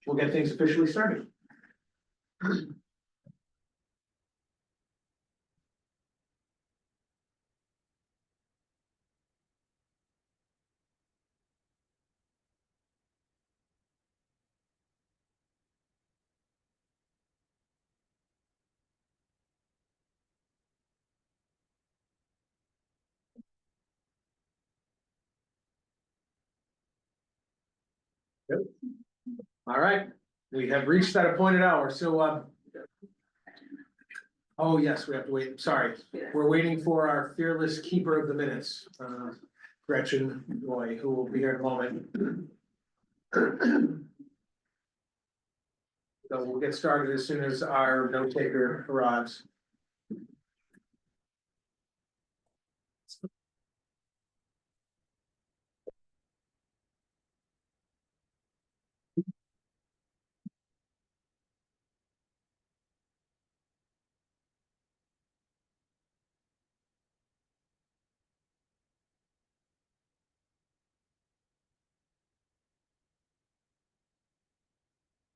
We'll get things officially started. Yep. All right, we have reached that appointed hour, so oh, yes, we have to wait, sorry, we're waiting for our fearless keeper of the minutes, Gretchen Roy, who will be here in a moment. So we'll get started as soon as our note taker arrives.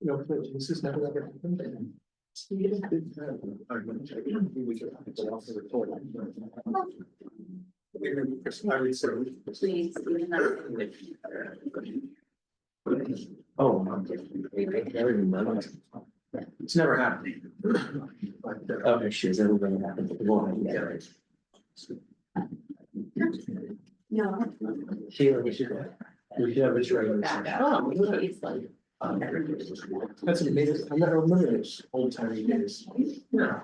No, this is never ever happened. Please. Oh. It's never happened. Oh, sure, that was gonna happen. No. Sheila, we should have a trailer. Oh, it's like. That's amazing. I never remember those old timey days. Yeah.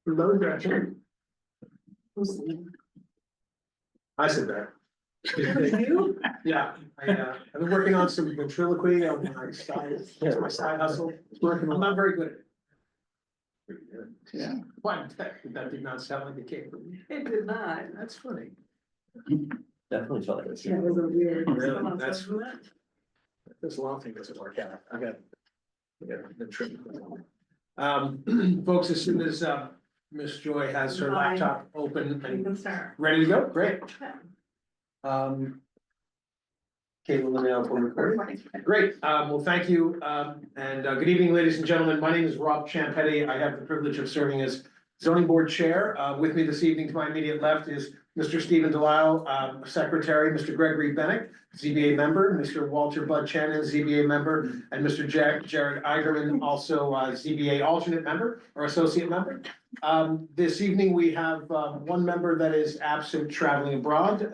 Hello, Gretchen. I said that. You? Yeah, I've been working on some ventriloquy on my side, that's my side hustle. It's working. I'm not very good at it. Yeah. Why, that did not sound like it came from me. It did not. That's funny. Definitely felt like That was a weird. Really? That's- This long thing doesn't work out. I got the trick. Folks, as soon as Miss Joy has her Fine. laptop open You and can start. ready to go, great. Caitlin, let me know if we're recording. Great, well, thank you, and good evening, ladies and gentlemen. My name is Rob Champetti. I have the privilege of serving as zoning board chair. With me this evening to my immediate left is Mr. Stephen Delisle, secretary, Mr. Gregory Bennett, ZBA member, Mr. Walter Bud Shannon, ZBA member, and Mr. Jared Igerman, also ZBA alternate member or associate member. This evening, we have one member that is absent traveling abroad,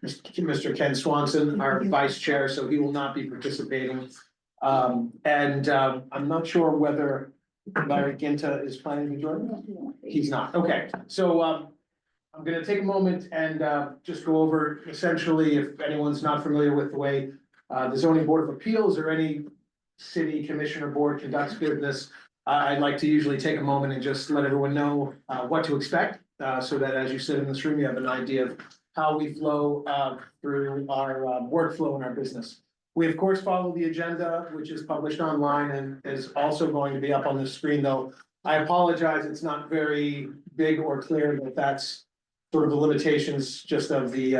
Mr. Ken Swanson, our vice chair, so he will not be participating. I'm not sure whether Larry Ginta is planning to join us. He's not, okay, so I'm gonna take a moment and just go over essentially, if anyone's not familiar with the way the zoning board of appeals or any city commissioner board conducts business. I'd like to usually take a moment and just let everyone know what to expect, so that as you sit in this room, you have an idea of how we flow through our workflow in our business. We of course follow the agenda, which is published online and is also going to be up on the screen, though I apologize, it's not very big or clear that that's sort of the limitations just of the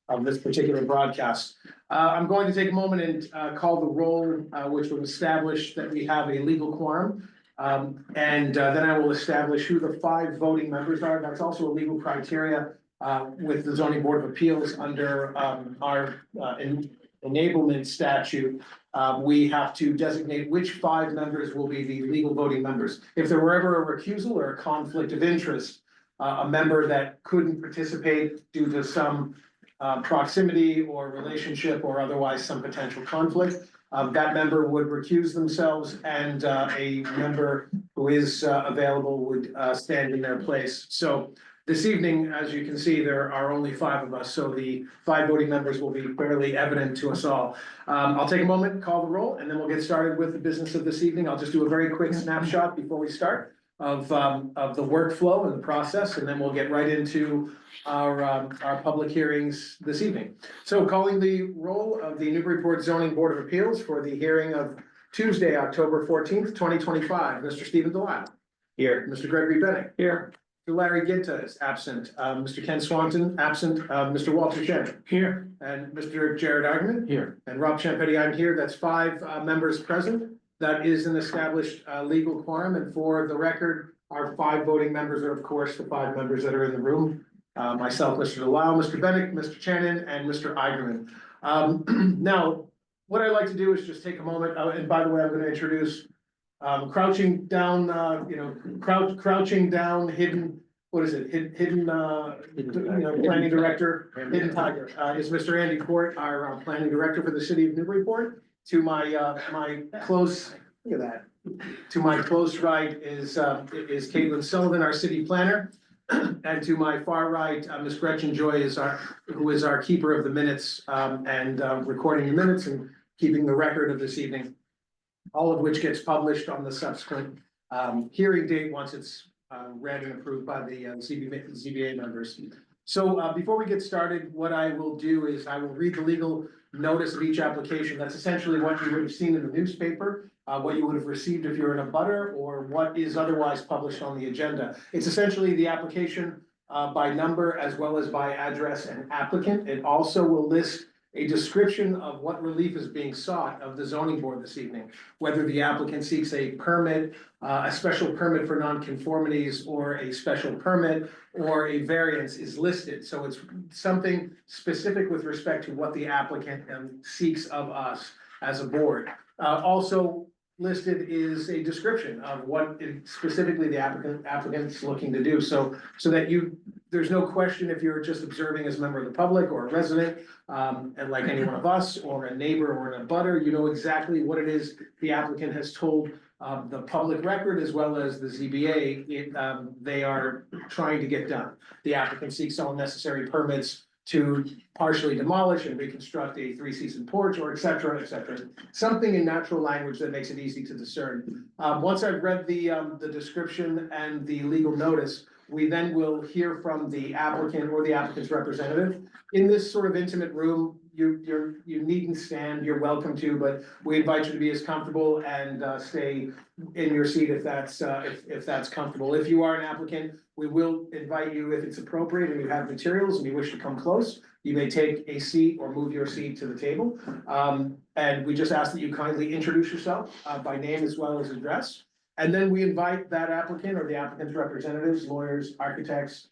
of this particular broadcast. I'm going to take a moment and call the roll, which will establish that we have a legal quorum. Then I will establish who the 5 voting members are. That's also a legal criteria with the zoning board of appeals under our enablement statute. We have to designate which 5 members will be the legal voting members. If there were ever a recusal or a conflict of interest, a member that couldn't participate due to some proximity or relationship or otherwise some potential conflict, that member would recuse themselves and a member who is available would stand in their place. So this evening, as you can see, there are only 5 of us, so the 5 voting members will be fairly evident to us all. I'll take a moment, call the roll, and then we'll get started with the business of this evening. I'll just do a very quick snapshot before we start of the workflow and the process, and then we'll get right into our public hearings this evening. So calling the roll of the Newburyport Zoning Board of Appeals for the hearing of Tuesday, October 14th, 2025, Mr. Stephen Delisle. Here. Mr. Gregory Bennett. Here. Larry Ginta is absent, Mr. Ken Swanton, absent, Mr. Walter Shen. Here. And Mr. Jared Argument. Here. And Rob Champetti, I'm here, that's five, members present. That is an established, legal quorum, and for the record, our five voting members are, of course, the five members that are in the room. Myself, Mr. Delisle, Mr. Bennett, Mr. Shannon, and Mr. Eigenman. Now, what I'd like to do is just take a moment, and by the way, I'm gonna introduce crouching down, crouching down, hidden, what is it, hidden, planning director, hidden tiger, is Mr. Andy Court, our planning director for the city of Newburyport. To my, my close, look at that, to my close right is Caitlin Sullivan, our city planner. And to my far right, Ms. Gretchen Joy who is our keeper of the minutes, and recording the minutes and keeping the record of this evening. All of which gets published on the subsequent hearing date once it's read and approved by the ZBA members. So before we get started, what I will do is I will read the legal notice of each application. That's essentially what you would have seen in the newspaper, what you would have received if you're in a butter, or what is otherwise published on the agenda. It's essentially the application by number as well as by address and applicant. It also will list a description of what relief is being sought of the zoning board this evening, whether the applicant seeks a permit, a special permit for nonconformities, or a special permit, or a variance is listed. So it's something specific with respect to what the applicant seeks of us as a board. Also listed is a description of what specifically the applicant's looking to do. So that there's no question if you're just observing as a member of the public or a resident, and like any one of us or a neighbor or an abutter, you know exactly what it is the applicant has told the public record as well as the ZBA, they are trying to get done. The applicant seeks all necessary permits to partially demolish and reconstruct a three-season porch, or et cetera, et cetera. Something in natural language that makes it easy to discern. Once I've read the description and the legal notice, we then will hear from the applicant or the applicant's representative. In this sort of intimate room, you needn't stand, you're welcome to, but we invite you to be as comfortable and stay in your seat if that's comfortable. If you are an applicant, we will invite you, if it's appropriate and you have materials and you wish to come close, you may take a seat or move your seat to the table. And we just ask that you kindly introduce yourself by name as well as address. And then we invite that applicant or the applicant's representatives, lawyers, architects,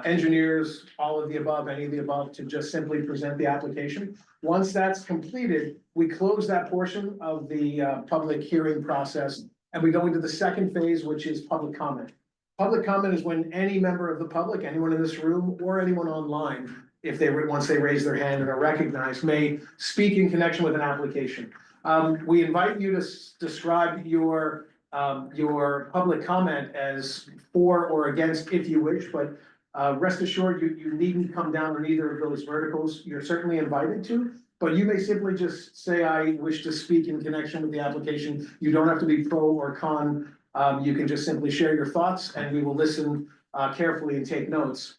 engineers, all of the above, any of the above, to just simply present the application. Once that's completed, we close that portion of the public hearing process and we go into the second phase, which is public comment. Public comment is when any member of the public, anyone in this room or anyone online, if once they raise their hand and are recognized, may speak in connection with an application. We invite you to describe your public comment as for or against if you wish, but rest assured you needn't come down on either of those verticals. You're certainly invited to, but you may simply just say, I wish to speak in connection with the application. You don't have to be pro or con. You can just simply share your thoughts and we will listen carefully and take notes.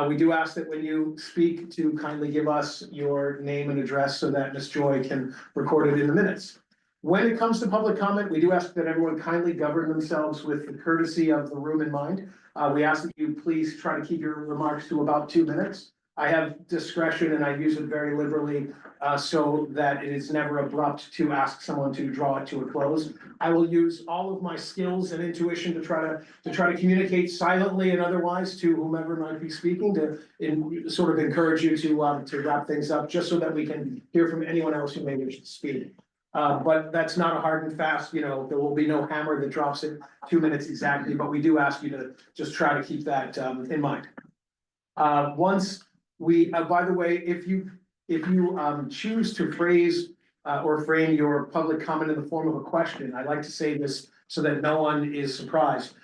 We do ask that when you speak to kindly give us your name and address so that Ms. Joy can record it in the minutes. When it comes to public comment, we do ask that everyone kindly govern themselves with the courtesy of the room in mind. We ask that you please try to keep your remarks to about 2 minutes. I have discretion and I use it very liberally so that it is never abrupt to ask someone to draw it to a close. I will use all of my skills and intuition to try to communicate silently and otherwise to whomever might be speaking to sort of encourage you to wrap things up, just so that we can hear from anyone else who may wish to speak. But that's not a hard and fast, there will be no hammer that drops it 2 minutes exactly, but we do ask you to just try to keep that in mind. Once we, by the way, if you choose to phrase or frame your public comment in the form of a question, I like to say this so that no one is surprised.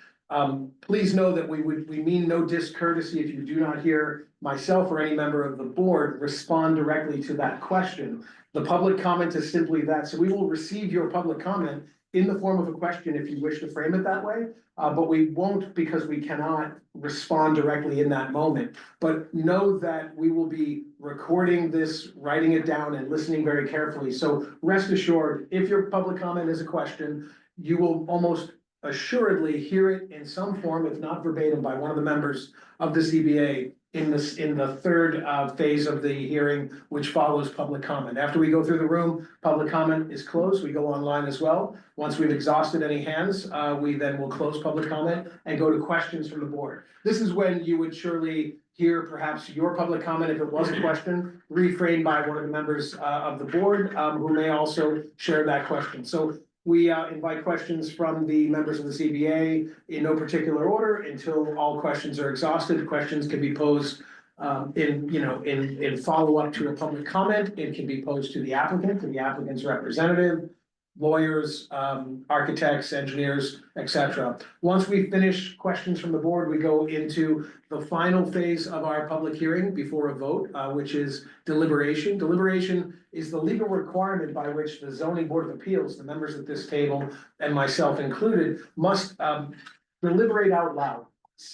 Please know that we mean no discourtesy if you do not hear myself or any member of the board respond directly to that question. The public comment is simply that. So we will receive your public comment in the form of a question if you wish to frame it that way, but we won't because we cannot respond directly in that moment. But know that we will be recording this, writing it down and listening very carefully. So rest assured, if your public comment is a question, you will almost assuredly hear it in some form, if not verbatim, by one of the members of the ZBA in the third phase of the hearing, which follows public comment. After we go through the room, public comment is closed. We go online as well. Once we've exhausted any hands, we then will close public comment and go to questions from the board. This is when you would surely hear perhaps your public comment, if it was a question, reframed by one of the members of the board, who may also share that question. So we invite questions from the members of the CBA in no particular order until all questions are exhausted. Questions can be posed in follow-up to a public comment. It can be posed to the applicant's representative, lawyers, architects, engineers, etc. Once we finish questions from the board, we go into the final phase of our public hearing before a vote, which is deliberation. Deliberation is the legal requirement by which the zoning board of appeals, the members at this table and myself included, must deliberate out loud.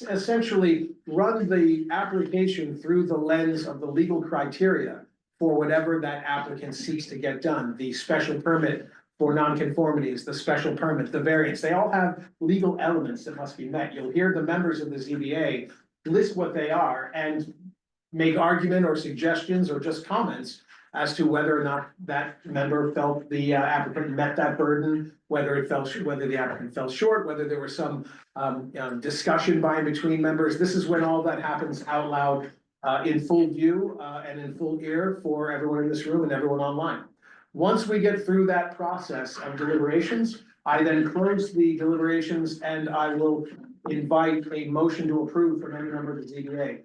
Essentially run the application through the lens of the legal criteria for whatever that applicant seeks to get done. The special permit for nonconformities, the special permit, the variance, they all have legal elements that must be met. You'll hear the members of the ZBA list what they are and make argument or suggestions or just comments as to whether or not that member felt the applicant met that burden, whether the applicant fell short, whether there was some discussion by and between members. This is when all that happens out loud in full view and in full ear for everyone in this room and everyone online. Once we get through that process of deliberations, I then close the deliberations and I will invite a motion to approve from any member of the ZBA.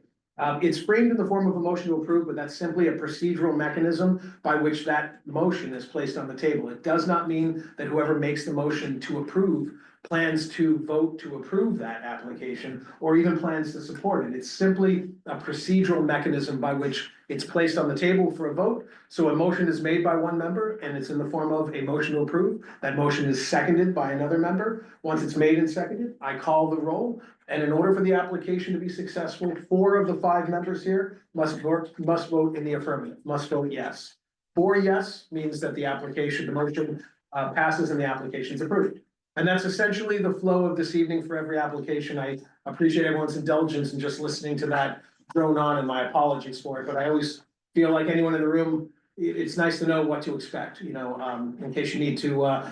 It's framed in the form of a motion to approve, but that's simply a procedural mechanism by which that motion is placed on the table. It does not mean that whoever makes the motion to approve plans to vote to approve that application or even plans to support it. It's simply a procedural mechanism by which it's placed on the table for a vote. So a motion is made by one member and it's in the form of a motion to approve. That motion is seconded by another member. Once it's made and seconded, I call the roll. And in order for the application to be successful, 4 of the 5 members here must vote in the affirmative, must vote yes. 4 yes means that the application, the motion passes and the application is approved. And that's essentially the flow of this evening for every application. I appreciate everyone's indulgence in just listening to that drone on, and my apologies for it, but I always feel like anyone in the room, it's nice to know what to expect, in case you need to,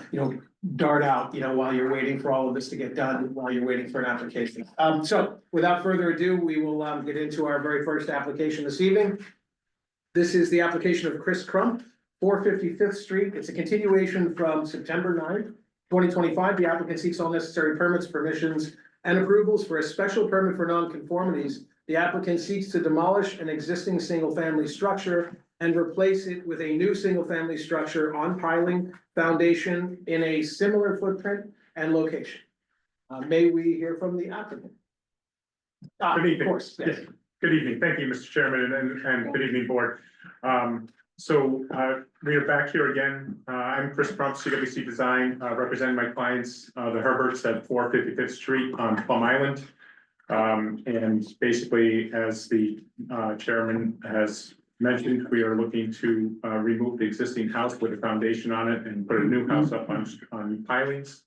dart out, while you're waiting for all of this to get done, while you're waiting for an application. So without further ado, we will get into our very first application this evening. This is the application of Chris Crump, 455th Street. It's a continuation from September 9th. 2025, the applicant seeks all necessary permits, permissions, and approvals for a special permit for nonconformities. The applicant seeks to demolish an existing single-family structure and replace it with a new single-family structure on piling foundation in a similar footprint and location. May we hear from the applicant? Good evening. Of course, yes. Good evening. Thank you, Mr. Chairman, and good evening, board. We are back here again. I'm Chris Crump, CWC Design, representing my clients, the Herberts at 455th Street on Plum Island. And basically, as the chairman has mentioned, we are looking to remove the existing house with a foundation on it and put a new house up on pilings.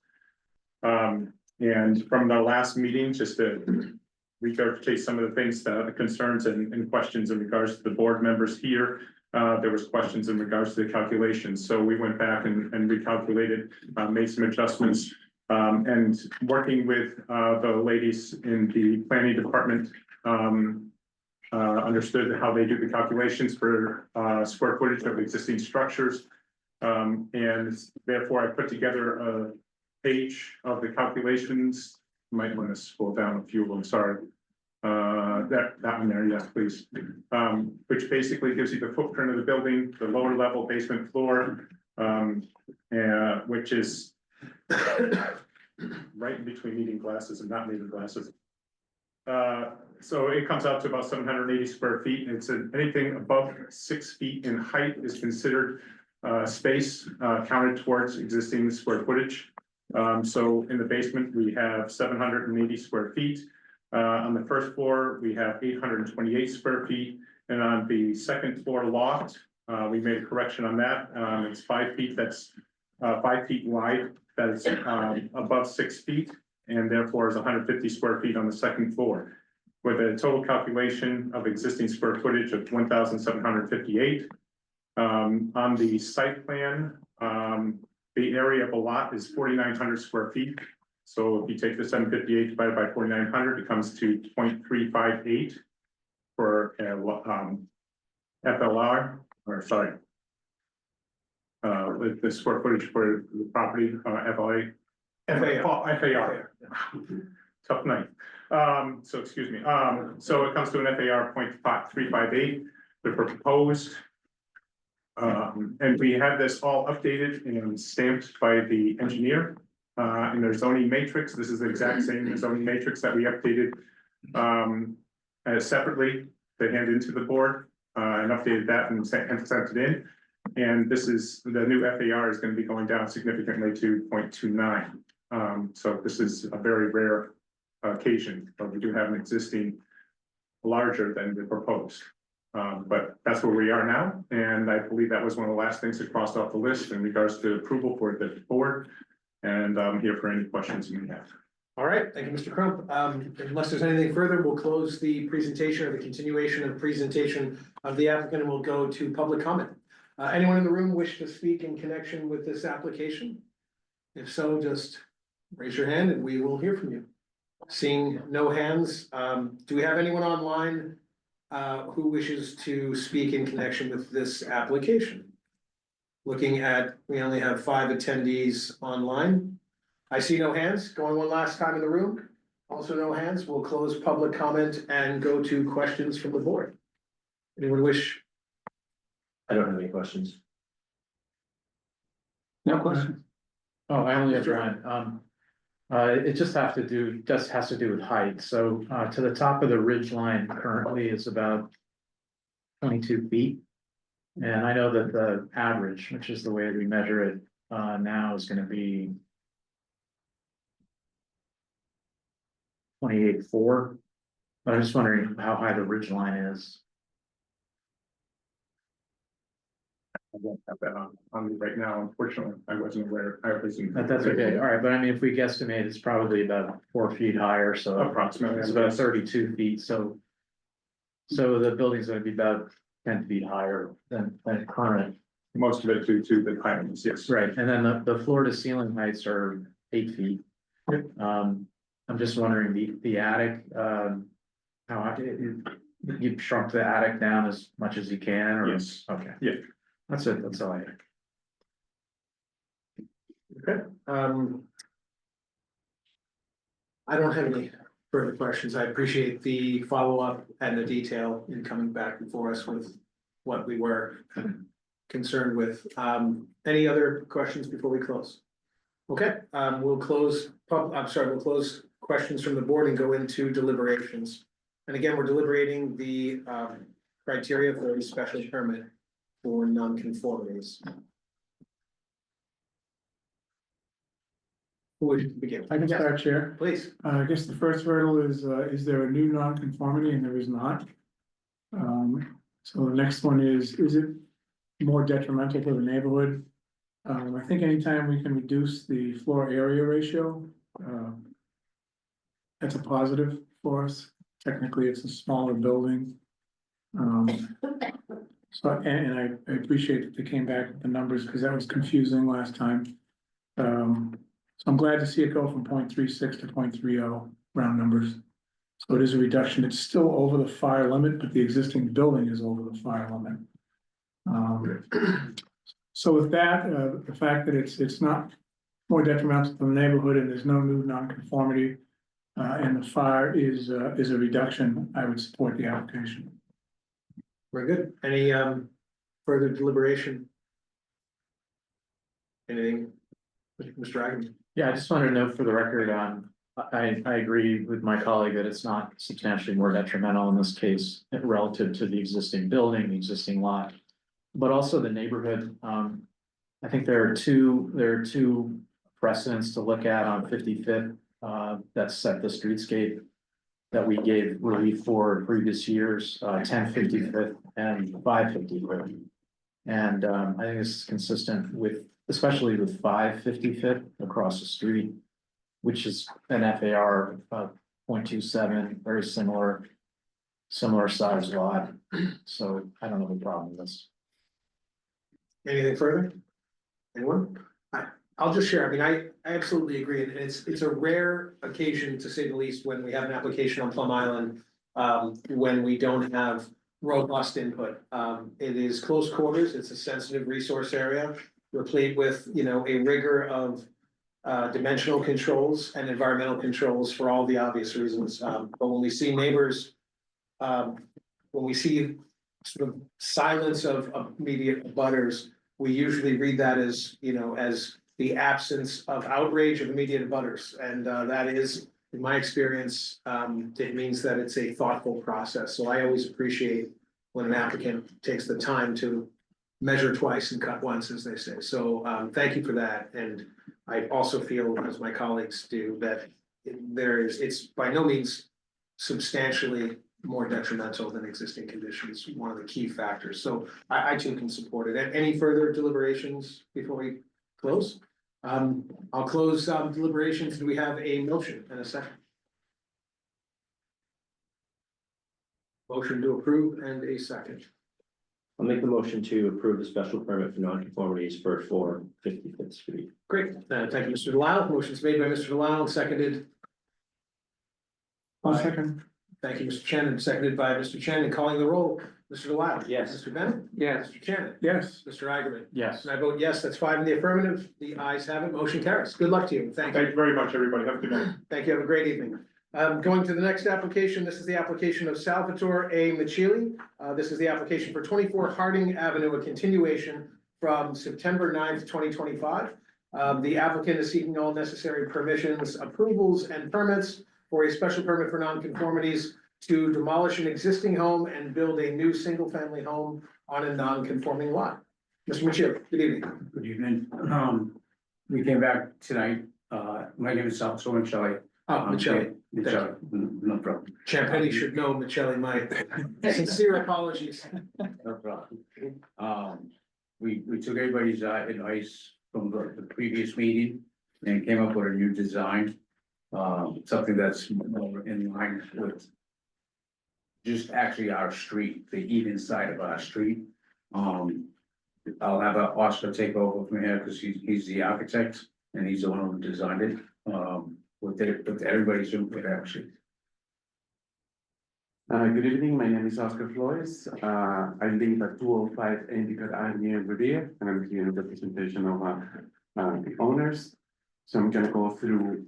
And from the last meeting, just to regurgitate some of the things, the concerns and questions in regards to the board members here. There was questions in regards to the calculations. So we went back and recalculated, made some adjustments, and working with the ladies in the planning department, understood how they do the calculations for square footage of existing structures. And therefore I put together a page of the calculations. You might want to scroll down a few of them, sorry. That one there, yes, please. Which basically gives you the footprint of the building, the lower level basement floor, which is right in between needing glasses and not needing glasses. So it comes out to about 780 square feet. It's anything above 6 feet in height is considered space counted towards existing square footage. So in the basement, we have 780 square feet. On the first floor, we have 828 square feet. And on the second floor loft, we made a correction on that. It's 5 feet. That's 5 feet wide, that is, above 6 feet, and therefore is 150 square feet on the second floor. With a total calculation of existing square footage of 1,758. On the site plan, the area of a lot is 4,900 square feet. So if you take the 758 divided by 4,900, it comes to 0.358 for FLR, or sorry. With the square footage for the property, FLA. FAR. Tough night. So excuse me. So it comes to an FAR 0.358. The proposed. And we have this all updated and stamped by the engineer. In their zoning matrix. This is the exact same zoning matrix that we updated separately to hand into the board and updated that and sent it in. And this is the new FAR is going to be going down significantly to 0.29. So this is a very rare occasion, but we do have an existing larger than the proposed. But that's where we are now, and I believe that was one of the last things that crossed off the list in regards to approval for the board. And I'm here for any questions you may have. All right, thank you, Mr. Crump. Unless there's anything further, we'll close the presentation or the continuation of the presentation of the applicant, and we'll go to public comment. Anyone in the room wish to speak in connection with this application? If so, just raise your hand and we will hear from you. Seeing no hands, do we have anyone online who wishes to speak in connection with this application? Looking at, we only have 5 attendees online. I see no hands. Going one last time in the room. Also no hands. We'll close public comment and go to questions from the board. Anyone wish? I don't have any questions. No question. Oh, I only have one. It just has to do with height. So, to the top of the ridge line currently is about 22 feet. And I know that the average, which is the way we measure it, now is gonna be 28.4. But I'm just wondering how high the ridge line is. I don't have that on me right now, unfortunately. I wasn't aware. I wasn't. But that's okay. All right, but I mean, if we guesstimate, it's probably about 4 feet higher, so Approximately. it's about 32 feet, so the building's gonna be about 10 feet higher than current. Most of it due to the heights, yes. Right, and then the floor to ceiling heights are 8 feet. I'm just wondering, the attic, how you shrunk the attic down as much as you can, or? Yes. Okay. Yeah. That's it, that's all I have. Okay. I don't have any further questions. I appreciate the follow-up and the detail in coming back before us with what we were concerned with. Any other questions before we close? Okay, we'll close we'll close questions from the board and go into deliberations. And again, we're deliberating the criteria for a special permit for non-conformities. Who would begin? I can start, Chair. Please. I guess the first hurdle is there a new nonconformity, and there is not. So the next one is it more detrimental to the neighborhood? I think anytime we can reduce the floor area ratio, that's a positive for us. Technically, it's a smaller building. So, and I appreciate that they came back with the numbers, because that was confusing last time. So I'm glad to see it go from 0.36 to 0.30 round numbers. So it is a reduction. It's still over the fire limit, but the existing building is over the fire limit. So with that, the fact that it's not more detrimental to the neighborhood and there's no new nonconformity, and the fire is a reduction, I would support the application. Very good. Any further deliberation? Anything, Mr. Dragon? Yeah, I just wanted to note for the record, I agree with my colleague that it's not substantially more detrimental in this case relative to the existing building, the existing lot. But also the neighborhood. I think there are two precedents to look at on 55th that set the streetscape that we gave relief for previous years, 1055th and 555th. And I think this is consistent with especially with 550 across the street, which is an FAR of 0.27, very similar size lot. So I don't have a problem with this. Anything further? Anyone? I'll just share, I mean, I absolutely agree, and it's a rare occasion, to say the least, when we have an application on Plum Island. When we don't have robust input, it is close quarters, it's a sensitive resource area. Replete with, you know, a rigor of dimensional controls and environmental controls for all the obvious reasons, but when we see neighbors. When we see sort of silence of immediate butters, we usually read that as, you know, as the absence of outrage of immediate butters. And that is, in my experience, it means that it's a thoughtful process. So I always appreciate when an applicant takes the time to measure twice and cut once, as they say. So thank you for that. And I also feel, as my colleagues do, that it's by no means substantially more detrimental than existing conditions, one of the key factors. So I too can support it. Any further deliberations before we close? I'll close deliberations. Do we have a motion and a second? Motion to approve and a second. I'll make the motion to approve the special permit for nonconformities for 455th Street. Great. Thank you, Mr. Delisle. Motion's made by Mr. Delisle and seconded. I'll second. Thank you, Mr. Chen, and seconded by Mr. Chen. And calling the roll, Mr. Delisle. Yes. Mr. Bennett. Yes. Mr. Chen. Yes. Mr. Eigenman. Yes. And I vote yes, that's 5 in the affirmative. The ayes have it, motion carries. Good luck to you. Thank you. Thank you very much, everybody. Have a good night. Thank you. Have a great evening. Going to the next application. This is the application of Salvatore A. Michelli. This is the application for 24 Harding Avenue, a continuation from September 9th, 2025. The applicant is seeking all necessary permissions, approvals, and permits for a special permit for nonconformities to demolish an existing home and build a new single-family home on a non-conforming lot. Mr. Michelli, good evening. Good evening. We came back tonight. My name is Salvatore Michelli. Michelli. Michelli, no problem. Champagny should know Michelli, my sincere apologies. No problem. We took everybody's advice from the previous meeting and came up with a new design. Something that's more in line with just actually our street, the even side of our street. I'll have Oscar take over from here because he's the architect and he's the one who designed it. With everybody's input actually. Good evening, my name is Oscar Flores. I live at 205 Endicott Avenue in Revere, and I'm here in representation of the owners. So I'm gonna go through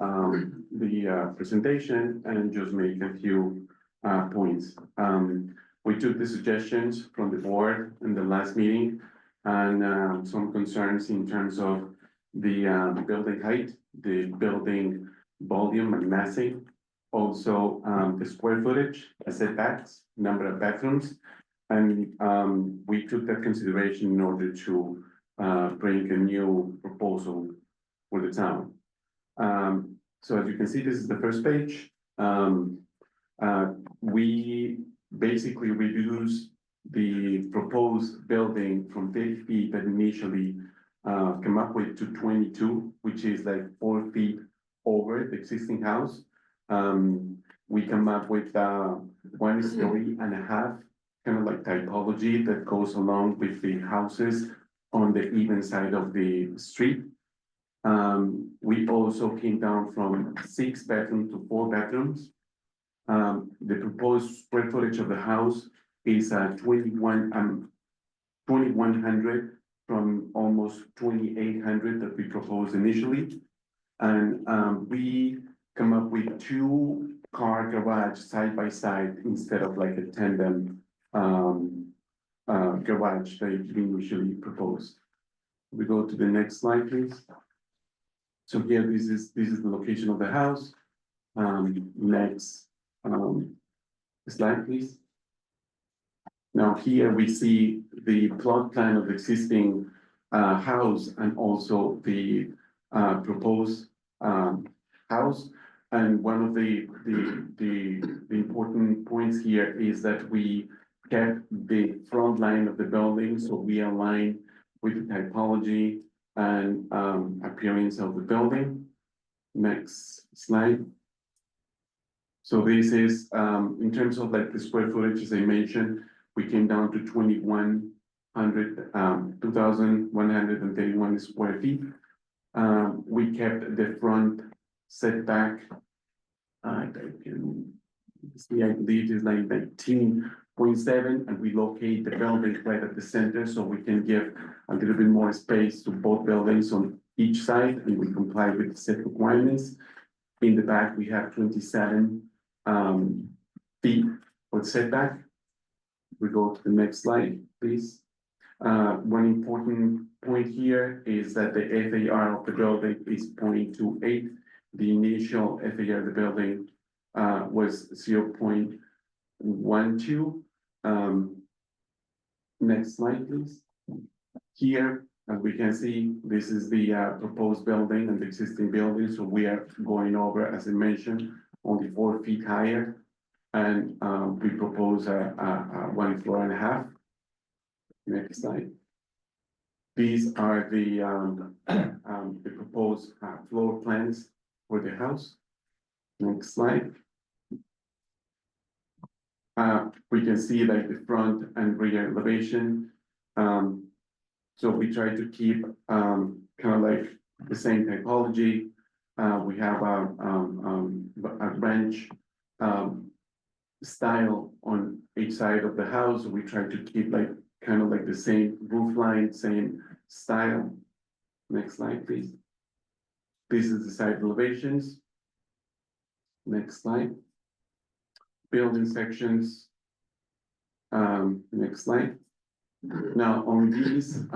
the presentation and just make a few points. We took the suggestions from the board in the last meeting and some concerns in terms of the building height, the building volume and massing. Also, the square footage, setbacks, number of bathrooms. And we took that consideration in order to bring a new proposal for the town. So as you can see, this is the first page. We basically reduced the proposed building from 30 feet that initially came up with to 22, which is like 4 feet over the existing house. We come up with 1.5 story, kind of like typology that goes along with the houses on the even side of the street. We also came down from 6 bedrooms to 4 bedrooms. The proposed square footage of the house is 2,100 from almost 2,800 that we proposed initially. And we come up with 2-car garage side by side instead of like a tandem garage that we usually propose. We go to the next slide, please. So here, this is the location of the house. Next slide, please. Now here we see the plot plan of the existing house and also the proposed house. And one of the important points here is that we kept the front line of the building, so we align with the typology and appearance of the building. Next slide. So this is, in terms of like the square footage, as I mentioned, we came down to 2,131 square feet. We kept the front setback. I can see, I believe it's like 19.7, and we locate the building right at the center, so we can give a little bit more space to both buildings on each side, and we comply with the set requirements. In the back, we have 27 feet for setback. We go to the next slide, please. One important point here is that the FAR of the building is 0.28. The initial FAR of the building was 0.12. Next slide, please. Here, as we can see, this is the proposed building and the existing building, so we are going over, as I mentioned, only 4 feet higher. And we propose a 1.5 floors. Next slide. These are the proposed floor plans for the house. Next slide. We can see like the front and rear elevation. So we try to keep kind of like the same typology. We have a ranch style on each side of the house. We try to keep like kind of like the same roof line, same style. Next slide, please. This is the side elevations. Next slide. Building sections. Next slide. Now on these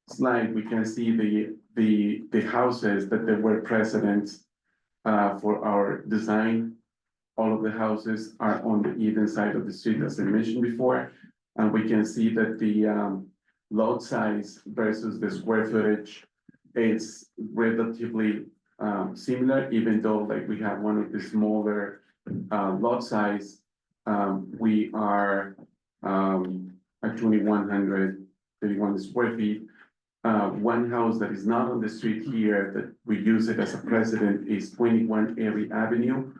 slide, we can see the houses that there were precedents for our design. All of the houses are on the even side of the street, as I mentioned before, and we can see that the lot size versus the square footage is relatively similar, even though like we have one of the smaller lot size. We are at 2,131 square feet. One house that is not on the street here that we use it as a precedent is 21 Erie Avenue.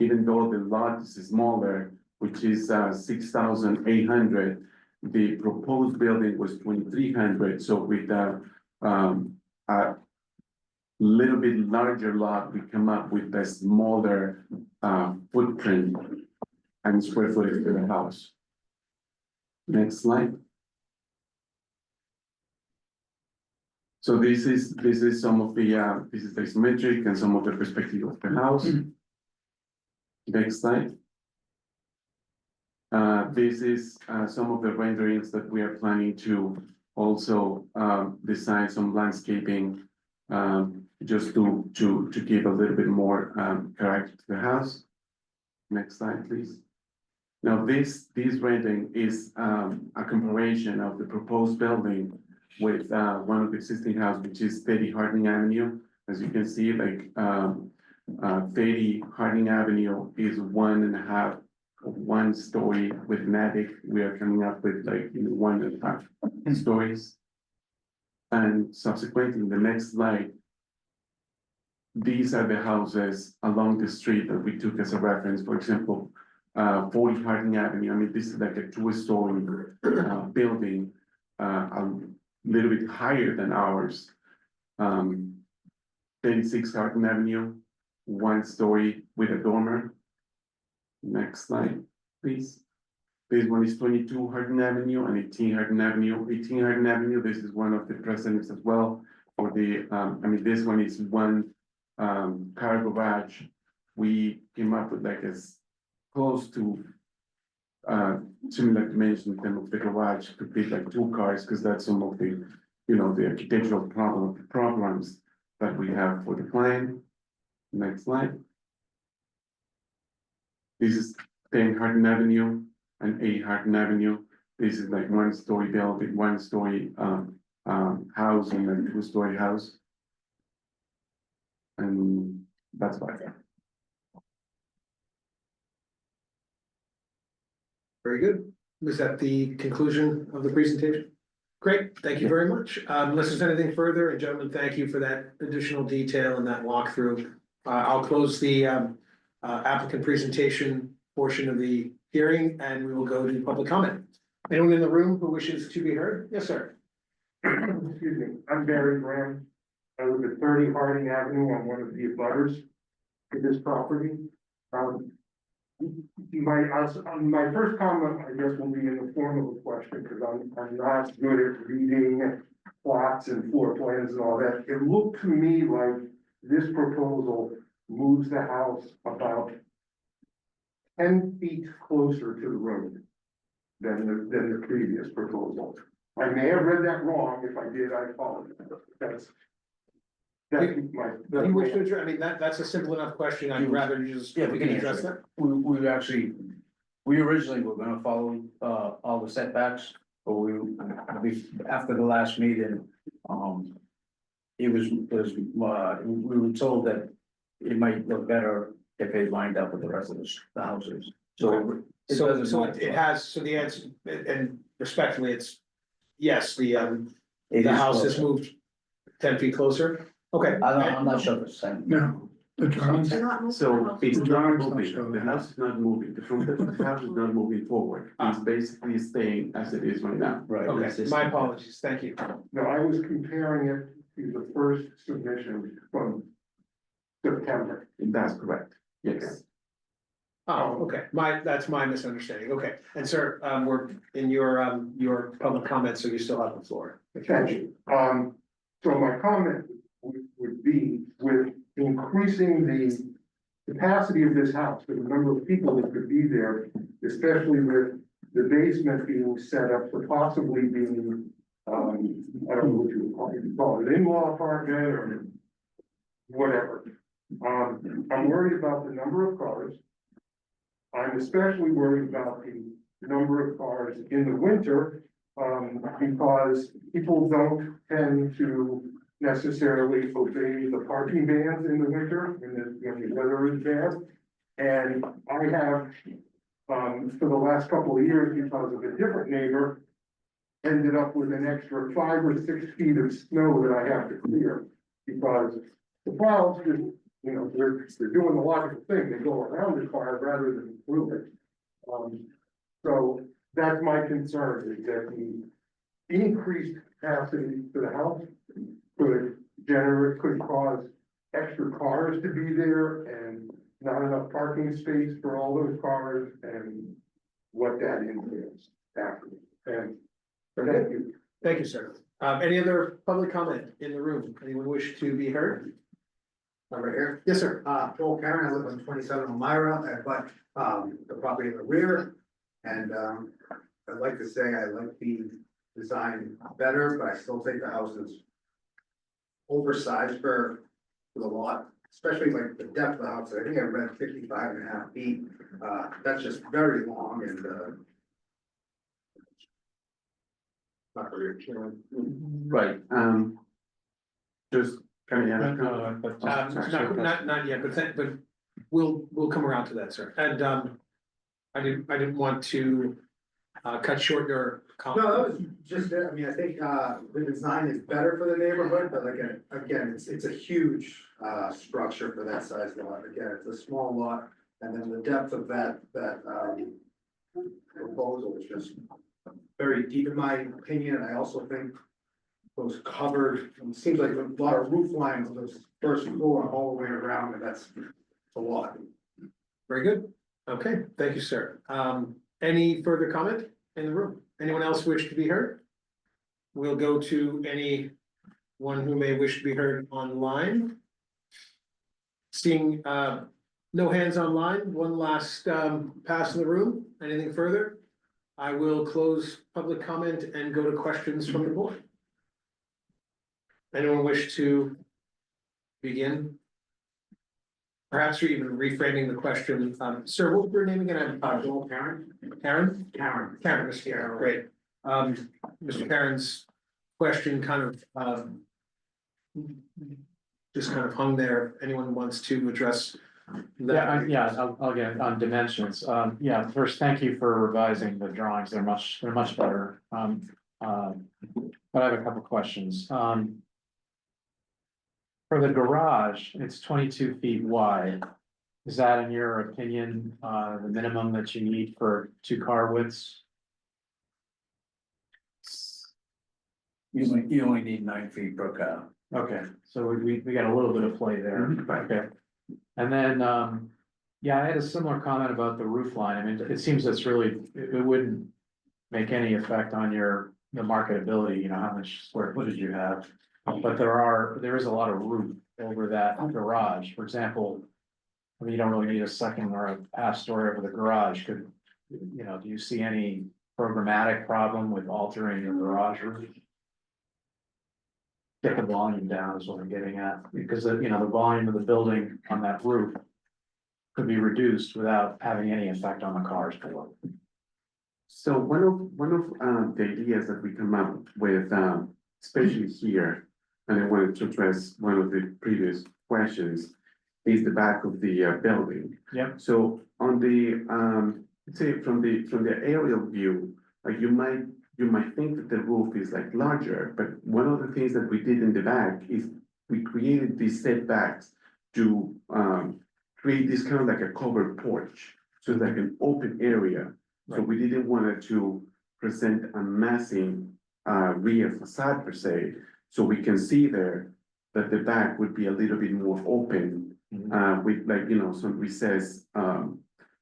Even though the lot is smaller, which is 6,800, the proposed building was 2,300. So with a little bit larger lot, we come up with a smaller footprint and square footage for the house. Next slide. So this is some of the this is the isometric and some of the perspective of the house. Next slide. This is some of the renderings that we are planning to also design some landscaping just to give a little bit more character to the house. Next slide, please. Now this rendering is a comparison of the proposed building with one of the existing houses, which is 30 Harding Avenue. As you can see, like 30 Harding Avenue is 1 story with an attic. We are coming up with like 1.5 stories. And subsequently, in the next slide, these are the houses along the street that we took as a reference. For example, 40 Harding Avenue. I mean, this is like a 2-story building, a little bit higher than ours. 36 Harding Avenue, 1 story with a dormer. Next slide, please. This one is 22 Harding Avenue and 18 Harding Avenue. 18 Harding Avenue, this is one of the precedents as well for the, I mean, this one is 1 car garage. We came up with like as close to similar dimension in terms of the garage to fit like 2 cars, because that's some of the, the architectural programs that we have for the plan. Next slide. This is 10 Harding Avenue and 8 Harding Avenue. This is like 1-story building, 1-story house and a 2-story house. And that's why. Very good. Was that the conclusion of the presentation? Great, thank you very much. Unless there's anything further, and gentlemen, thank you for that additional detail and that walkthrough. I'll close the applicant presentation portion of the hearing, and we will go to public comment. Anyone in the room who wishes to be heard? Yes, sir. Excuse me, I'm Barry Graham. I live at 30 Harding Avenue. I'm one of the abutters to this property. My first comment, I guess, will be in the form of a question, because I'm not good at reading plots and floor plans and all that. It looked to me like this proposal moves the house about 10 feet closer to the road than the previous proposal. I may have read that wrong. If I did, I apologize. That's You wish to address, I mean, that's a simple enough question. I'd rather you just. Yeah, we can address answer we originally were gonna follow, all the setbacks, but after the last meeting, we were told that it might look better if they lined up with the rest of the houses, so. It has, so the answer, and respectfully, it's, yes, the house has moved 10 feet closer. Okay. I'm not sure if it's the same. No, the drawings, So it's not drawings don't moving, show the that. house is not moving, the front of the house is not moving forward, it's basically staying as it is right now. Right. Okay, my apologies, thank you. No, I was comparing it to the first submission from September. That's correct, yes. Oh, okay, that's my misunderstanding, okay, and sir, we're in your public comment, so you still have the floor. Thank you. So my comment would be with increasing the capacity of this house, the number of people that could be there, especially with the basement being set up for possibly being, I don't know what you would call it, an in-law apartment or whatever. I'm worried about the number of cars. I'm especially worried about the number of cars in the winter, because people don't tend to necessarily obey the parking bans in the winter when the weather is bad. And I have, for the last couple of years, because of a different neighbor, ended up with an extra 5 or 6 feet of snow that I have to clear, because the plows just, they're doing the logical thing, they go around the car rather than through it. So that's my concern, is that the increased capacity to the house could cause extra cars to be there and not enough parking space for all those cars, and what that entails after. And thank you. Thank you, sir. Any other public comment in the room? Anyone wish to be heard? Over here, Yes, sir. Joel Karen, I live on 27 Elmira, but the property in the rear. And I'd like to say I like the design better, but I still think the house is oversized for the lot, especially like the depth of the house. I think I read 55.5 feet. That's just very long and not very appealing. Right, just kind of. Not yet, but we'll come around to that, sir. And I didn't want to cut short your comment. No, that was just it. I mean, I think the design is better for the neighborhood, but again, it's a huge structure for that size lot. Again, it's a small lot, and then the depth of that proposal is just very deep in my opinion. And I also think those covered, it seems like a lot of roof lines on those first floor all the way around, and that's a lot. Very good. Okay, thank you, sir. Any further comment in the room? Anyone else wish to be heard? We'll go to anyone who may wish to be heard online. Seeing no hands online, one last pass in the room. Anything further? I will close public comment and go to questions from the board. Anyone wish to begin? Perhaps you're even reframing the question. Sir, what was your name again? Joel Karen? Karen? Karen. Karen, Mr. Karen, great. Mr. Karen's question kind of just kind of hung there. Anyone wants to address that? I'll get on dimensions. First, thank you for revising the drawings. They're much better. but I have a couple questions. For the garage, it's 22 feet wide. Is that, in your opinion, the minimum that you need for 2-car widths? You only need 9 feet per car. Okay, so we got a little bit of play there, okay. And then, yeah, I had a similar comment about the roof line. I mean, it seems it's really, it wouldn't make any effect on the marketability, you know, how much square footage you have. But there is a lot of roof over that garage. For example, I mean, you don't really need a second or a half story over the garage. Could, you know, do you see any programmatic problem with altering your garage roof? Get the volume down is what I'm getting at, because the volume of the building on that roof could be reduced without having any effect on the cars below. So one of the ideas that we come up with, especially here, and I wanted to address one of the previous questions, is the back of the building. Yep. So on the let's say from the aerial view, like you might think that the roof is like larger, but one of the things that we did in the back is we created these setbacks to create this kind of like a covered porch. So it's like an open area. So we didn't want it to present a massing rear facade per se. So we can see there that the back would be a little bit more open with, like, you know, some recessed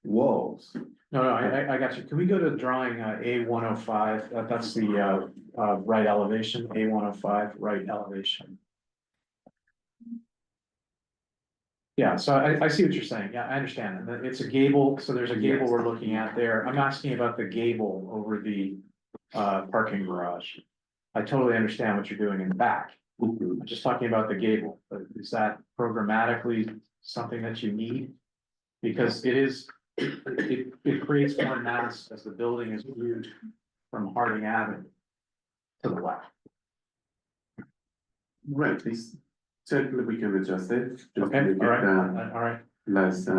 walls. No, I got you. Can we go to drawing A105? That's the right elevation, A105, right elevation. Yeah, so I see what you're saying. Yeah, I understand. And it's a gable, so there's a gable we're looking at there. I'm asking about the gable over the parking garage. I totally understand what you're doing in the back. I'm just talking about the gable. But is that programmatically something that you need? Because it creates more mass as the building is viewed from Harding Avenue to the left. Right, this certainly we can adjust it. Just Okay, to make it, all right. less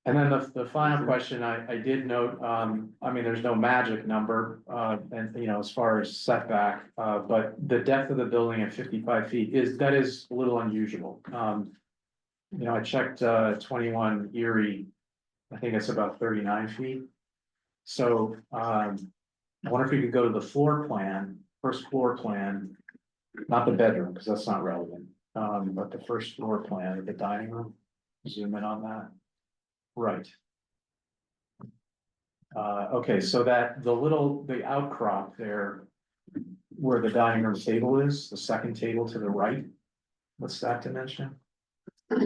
And then the final question, I did note, I mean, there's no magic number, and you know, as far as setback, but the depth of the building at 55 feet is a little unusual. You know, I checked 21 Erie, I think it's about 39 feet. So I wonder if you could go to the floor plan, first floor plan, not the bedroom, because that's not relevant, but the first floor plan of the dining room. Zoom in on that. Right. Okay, so that the outcrop there, where the dining room table is, the second table to the right, what's that dimension? I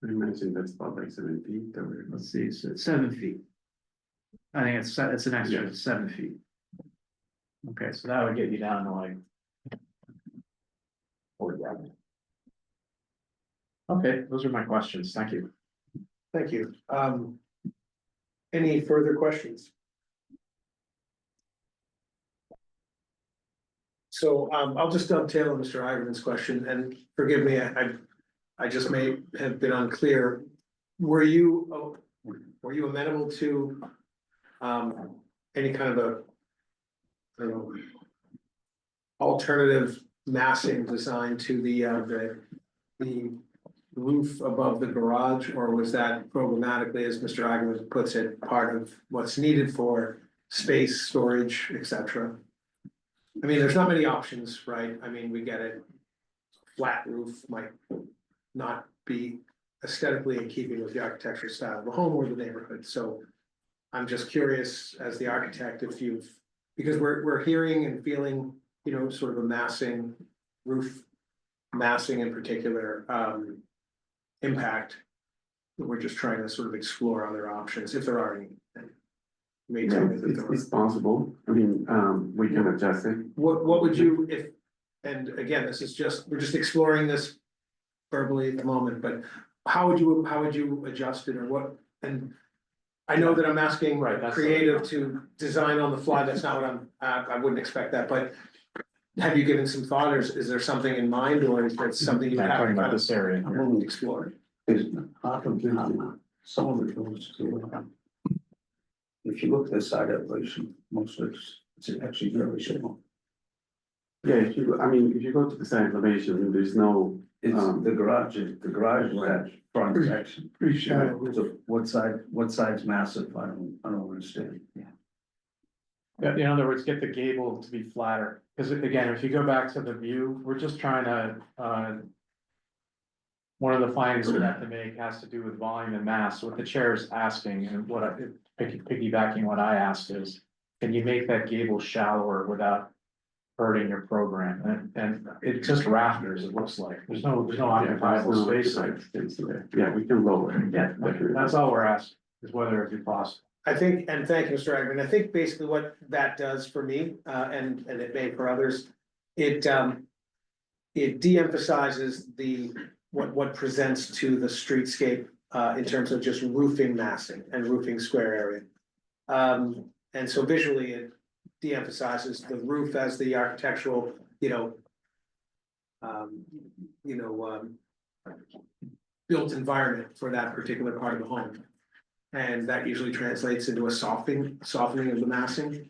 imagine that's about like 7 feet or. Let's see, so it's 7 feet. I think it's an extra 7 feet. Okay, so that would get you down to like 40. Okay, those are my questions. Thank you. Thank you. Any further questions? So I'll just dovetail on Mr. Ivan's question, and forgive me, I just may have been unclear. Were you amenable to any kind of I don't know, alternative massing design to the roof above the garage, or was that programmatically, as Mr. Ivan puts it, part of what's needed for space, storage, etc.? I mean, there's not many options, right? I mean, we get it. Flat roof might not be aesthetically in keeping with the architectural style of the home or the neighborhood, so I'm just curious, as the architect, if because we're hearing and feeling, you know, sort of a massing, roof massing in particular, impact. We're just trying to sort of explore other options, if there are any. May tell me that there It's are. possible. I mean, we can adjust it. What would you, if, and again, this is we're just exploring this verbally at the moment, but how would you adjust it, or what? And I know that I'm asking Right, that's creative to design on the fly. That's not what I wouldn't expect that, but have you given some thought, or is there something in mind, or is that something you I'm have talking to about kind this area. of explore? Some of it goes to. If you look at the side elevation, most of it's actually very similar. Yeah, if you, I mean, if you go to the side elevation, there's no, It's the garage, is that front section. Pretty shallow. So what side's massive? I don't understand. In other words, get the gable to be flatter, because again, if you go back to the view, we're just trying to, one of the findings we have to make has to do with volume and mass, what the chair is asking, and what I, piggybacking what I asked is, can you make that gable shallower without hurting your program? And it's just rafters, it looks like, there's no occupiable space there. Yeah, we can lower it. Yeah, that's all we're asking, is whether it be possible. I think, and thank you, Mr. Agnew, I think basically what that does for me, and it may for others, it de-emphasizes what presents to the streetscape, in terms of just roofing massing and roofing square area. And so visually, it de-emphasizes the roof as the architectural, built environment for that particular part of the home. And that usually translates into a softening of the massing.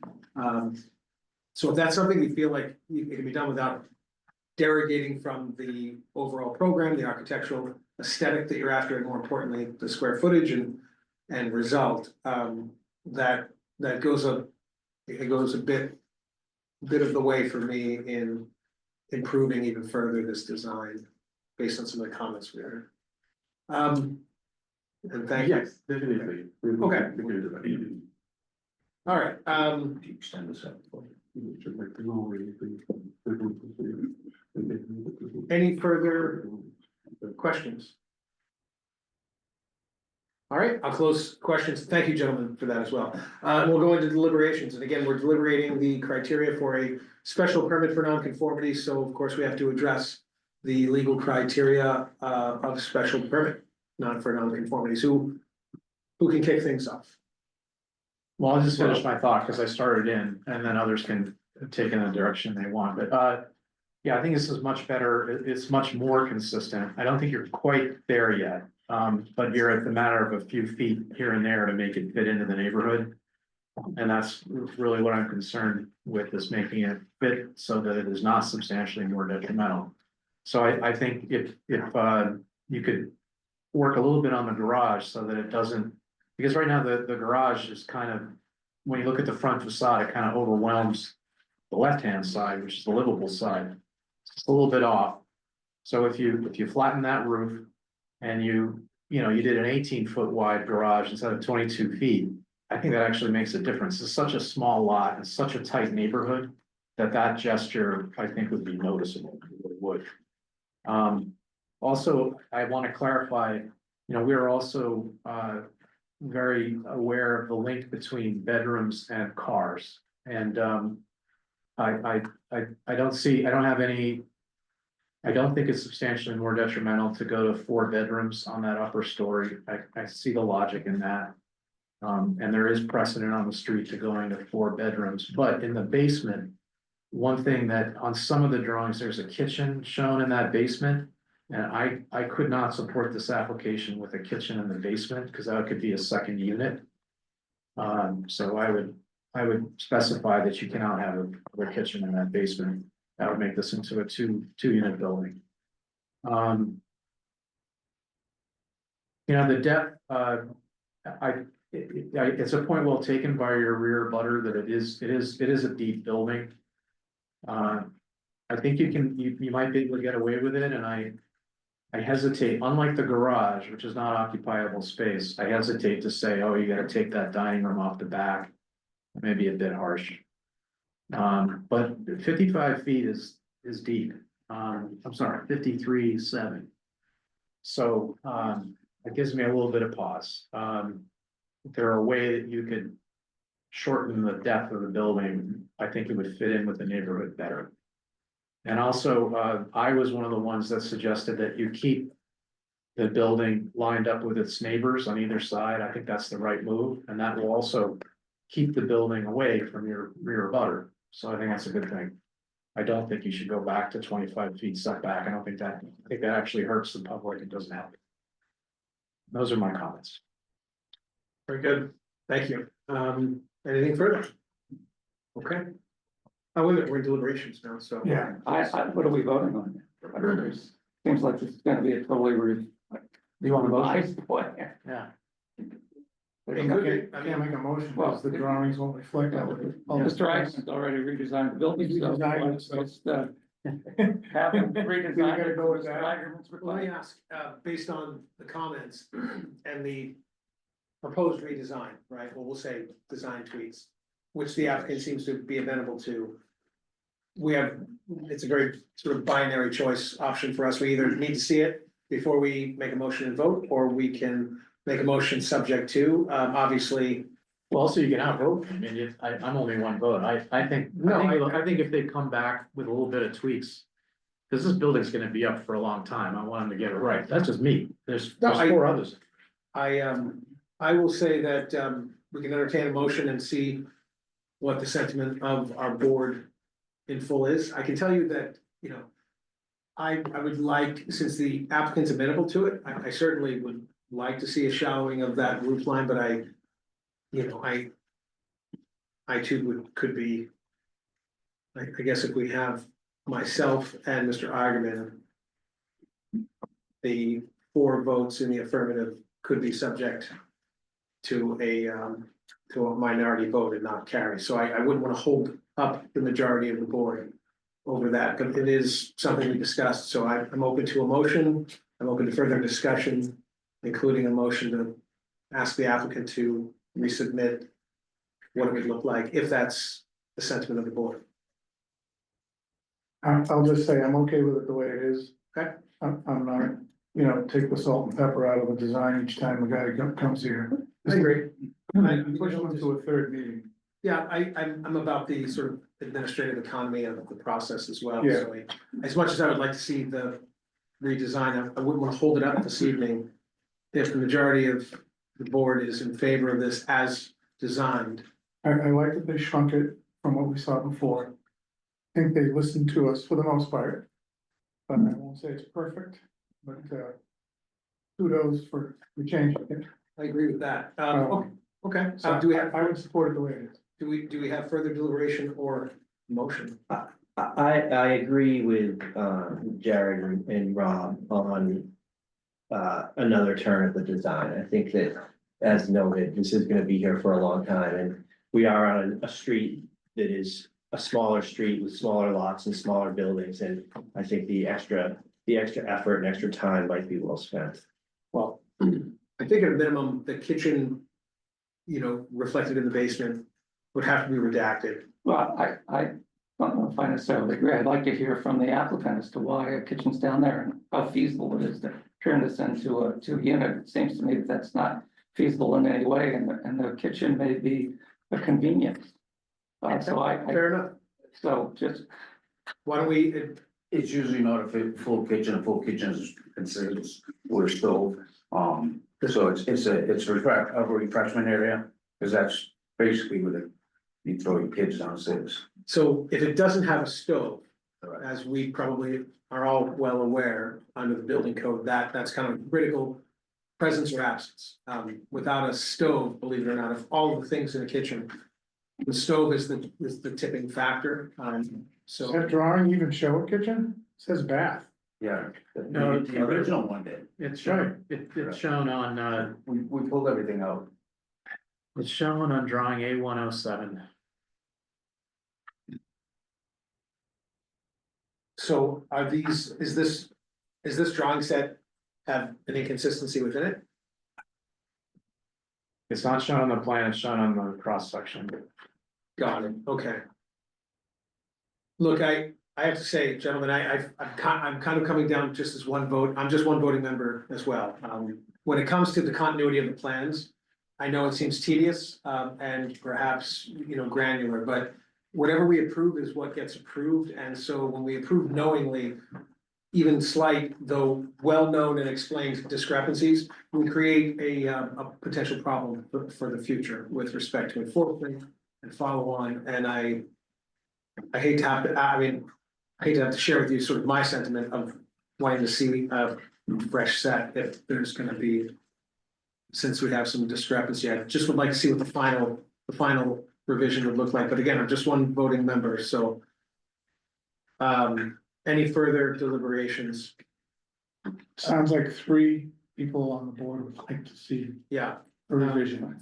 So if that's something you feel like it can be done without derogating from the overall program, the architectural aesthetic that you're after, and more importantly, the square footage and result, that goes a bit of the way for me in improving even further this design based on some of the comments we heard. And thank you. Yes, definitely. Okay. We can do that. All right, Extend this out. any further questions? All right, I'll close questions. Thank you, gentlemen, for that as well. We'll go into deliberations, and again, we're deliberating the criteria for a special permit for nonconformity, so of course, we have to address the legal criteria of special permit, not for nonconformities. Who can kick things off? Well, I'll just finish my thought, because I started in, and then others can take in the direction they want, but, yeah, I think this is much better, it's much more consistent, I don't think you're quite there yet. But you're at the matter of a few feet here and there to make it fit into the neighborhood. And that's really what I'm concerned with, is making it fit so that it is not substantially more detrimental. So I think if you could work a little bit on the garage so that it doesn't, because right now the garage is kind of, when you look at the front facade, it kind of overwhelms the left-hand side, which is the livable side. It's a little bit off. So if you flatten that roof and you did an 18-foot wide garage instead of 22 feet, I think that actually makes a difference. It's such a small lot and such a tight neighborhood that gesture, I think, would be noticeable. It really would. Also, I want to clarify, we're also very aware of the link between bedrooms and cars. And I don't think it's substantially more detrimental to go to 4 bedrooms on that upper story. I see the logic in that. And there is precedent on the street to going to 4 bedrooms, but in the basement, one thing that on some of the drawings, there's a kitchen shown in that basement. And I could not support this application with a kitchen in the basement, because that could be a second unit. So I would specify that you cannot have a kitchen in that basement. That would make this into a two-unit building. The depth, it's a point well taken by your rear butter that it is a deep building. I think you might be able to get away with it, and I hesitate, unlike the garage, which is not occupiable space, I hesitate to say, oh, you gotta take that dining room off the back. Maybe a bit harsh. But 55 feet is deep. I'm sorry, 53.7. So it gives me a little bit of pause. If there are a way that you could shorten the depth of the building, I think it would fit in with the neighborhood better. And also, I was one of the ones that suggested that you keep the building lined up with its neighbors on either side. I think that's the right move, and that will also keep the building away from your rear butter. So I think that's a good thing. I don't think you should go back to 25 feet setback. I think that actually hurts the public. It doesn't help. Those are my comments. Very good, thank you. Anything further? Okay. Oh, wait a minute, we're in deliberations now, so. Yeah. What are we voting on? Seems like it's gonna be a totally Do you want to vote? revised plan. Yeah. You can't make a motion, because the drawings won't reflect that. Mr. Iceland's already redesigned the building, so Redesigned, so- it's have him You redesign gotta it. go with Mr. that. Iceland's Let me required. ask, based on the comments and the proposed redesign, right, well, we'll say design tweaks, which the applicant seems to be amenable to. We have, it's a very sort of binary choice option for us. We either need to see it before we make a motion and vote, or we can make a motion subject to, obviously. Well, also you can outvote, I mean, I'm only one vote, I think, No, I think if they come back with a little bit of tweaks. Cause this building's gonna be up for a long time, I want them to get it right, that's just me, there's No, 4 others. I will say that, we can entertain a motion and see what the sentiment of our board in full is. I can tell you that, you know, I would like, since the applicant's amenable to it, I certainly would like to see a shallowing of that roof line, but I too could be, I guess if we have myself and Mr. Eigenman, the 4 votes in the affirmative could be subject to a minority vote and not carry. So I wouldn't want to hold up the majority of the board over that, but it is something we discussed, so I'm open to a motion. I'm open to further discussion, including a motion to ask the applicant to resubmit what it would look like, if that's the sentiment of the board. I'll just say, I'm okay with it the way it is. Okay. I'm not, take the salt and pepper out of the design each time a guy comes here. I agree. Push them to a third meeting. Yeah, I'm about the sort of administrative economy of the process as well. Yeah. So as much as I would like to see the redesign, I wouldn't want to hold it up this evening. If the majority of the board is in favor of this as designed. I like that they shrunk it from what we saw before. I think they listened to us for the most part. But I won't say it's perfect, but kudos for changing it. I agree with that. Okay, So do we have, I would support it the way it is. do we have further deliberation or motion? I agree with Jared and Rob on another turn of the design. I think that, as noted, this is gonna be here for a long time, and we are on a street that is a smaller street with smaller lots and smaller buildings, and I think the extra effort and extra time might be well spent. Well, I think at a minimum, the kitchen, reflected in the basement would have to be redacted. Well, I don't know if I necessarily agree. I'd like to hear from the applicant as to why a kitchen's down there and how feasible it is to turn this into a 2-unit. It seems to me that that's not feasible in any way, and the kitchen may be a convenience. Fair enough. So just, Why don't we, It's usually not a full kitchen is considered with a stove. So it's a refreshment area, because that's basically where you throw your kids downstairs. so if it doesn't have a stove, Correct. as we probably are all well aware under the building code, that's kind of critical presence or absence. Without a stove, believe it or not, of all the things in a kitchen, the stove is the tipping factor. Does So that drawing even show a kitchen? It says bath. Yeah. No, The original one did. It's shown, it's shown on, We pulled everything out. it's shown on drawing A107. So is this drawing set have an inconsistency within it? It's not shown on the plan, it's shown on the cross section. Got it, okay. Look, I have to say, gentlemen, I'm kind of coming down just as one vote, I'm just one voting member as well. When it comes to the continuity of the plans, I know it seems tedious, and perhaps, granular, but whatever we approve is what gets approved, and so when we approve knowingly, even slight, though well-known and explained discrepancies, we create a potential problem for the future with respect to enforcement and follow on, and I hate to have to, I hate to have to share with you sort of my sentiment of wanting to see a fresh set if there's gonna be, since we have some discrepancy, I just would like to see what the final revision would look like, but again, I'm just one voting member, so. Any further deliberations? Sounds like 3 people on the board would like to see Yeah, a revision.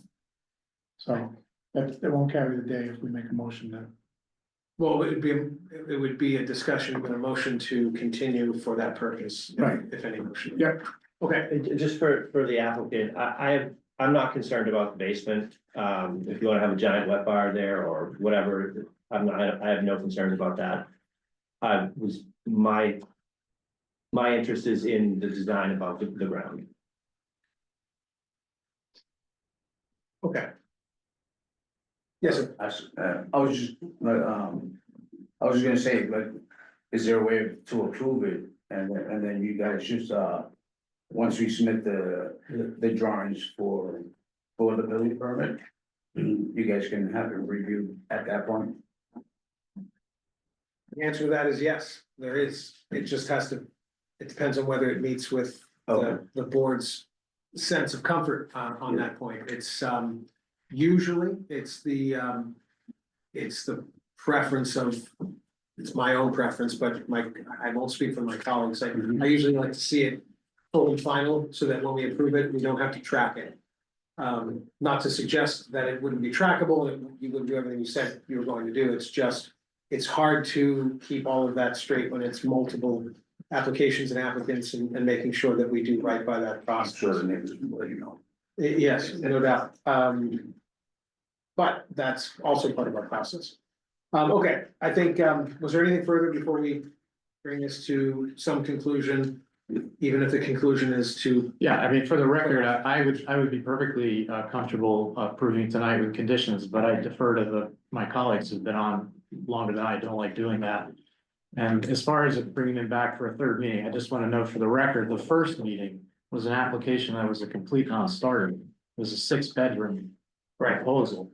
So that won't carry the day if we make a motion to. well, it would be a discussion with a motion to continue for that purpose. Right. If any motion. Yep. Okay, Just for the applicant, I'm not concerned about the basement. If you wanna have a giant wet bar there or whatever, I have no concerns about that. My interest is in the design above the ground. okay. Yes, sir. I was just, I was gonna say, like, is there a way to approve it? And then you guys just, once we submit the drawings for the building permit, you guys can have it reviewed at that point? The answer to that is yes, there is. It just has to, it depends on whether it meets with the board's sense of comfort on that point. It's usually it's the preference of, it's my own preference, but I won't speak for my colleagues. I usually like to see it full and final so that when we approve it, we don't have to track it. Not to suggest that it wouldn't be trackable, and you wouldn't do everything you said you were going to do. It's just, it's hard to keep all of that straight when it's multiple applications and applicants and making sure that we do right by that I'm process. sure the neighbors will let you know. Yes, no doubt. But that's also part of our process. Okay, I think, was there anything further before we bring this to some conclusion? Even if the conclusion is to, Yeah, I mean, for the record, I would be perfectly comfortable approving tonight with conditions, but I defer to my colleagues who've been on longer than I don't like doing that. And as far as bringing them back for a third meeting, I just want to note for the record, the first meeting was an application that was a complete non-starter. It was a 6-bedroom proposal.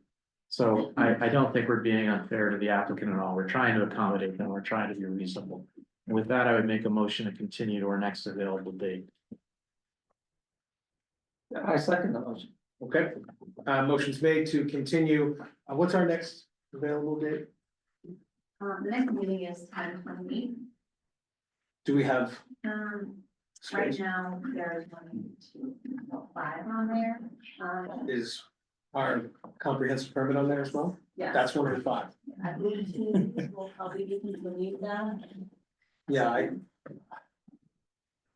So I don't think we're being unfair to the applicant at all. We're trying to accommodate them. We're trying to be reasonable. And with that, I would make a motion to continue to our next available date. I second the motion. okay, motion's made to continue. What's our next available date? The next meeting is 10/28. Do we have? Right now, there's 1, 2, 5 on there. Is our comprehensive permit on there as well? Yeah. That's 1 of 5. I believe we'll probably be continuing that. Yeah,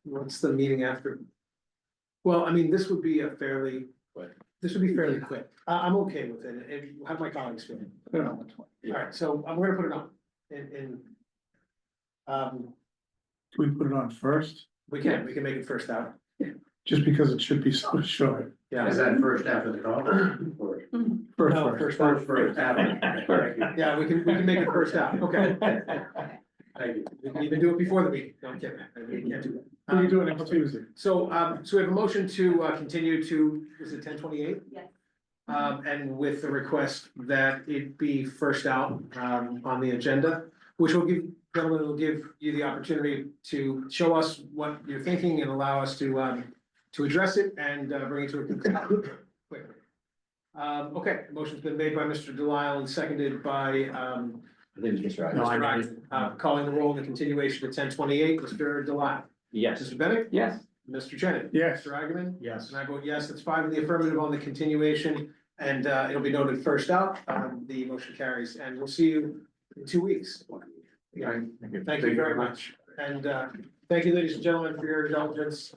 what's the meeting after? Well, I mean, this would be fairly quick. I'm okay with it, and have my colleagues feel. Put it on the 20. All right, so I'm gonna put it on, Can we put it on first? we can make it first out, Just because it should be so short. yeah. Is that first after the call? First, No, first. first out. Yeah, we can make it first out, okay. We can even do it before the meeting, no, I'm kidding, we can't do that. We can do it next Tuesday. So we have a motion to continue to, is it 10/28? Yes. And with the request that it be first out on the agenda, which will give, gentlemen, will give you the opportunity to show us what you're thinking and allow us to address it and bring it to a conclusion quickly. Okay, motion's been made by Mr. Delisle and seconded by I think it's Mr. No, Rogers. I- Mr. Rogers. Calling the roll in the continuation to 10/28, Mr. Delisle. Yes, Mr. Bennett, Yes, Mr. Chenin. Yes. Mr. Agaman. Yes. And I vote yes, that's 5 in the affirmative on the continuation, and it'll be noted first out, the motion carries, and we'll see you in 2 weeks. Yeah, thank you very much, and thank you, ladies and gentlemen, for your indulgence.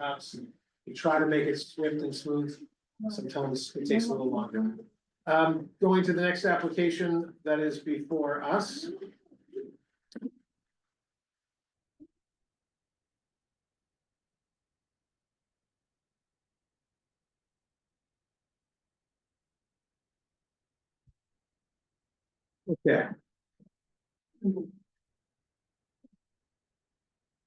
We try to make it swift and smooth, sometimes it takes a little longer. Going to the next application that is before us. Okay.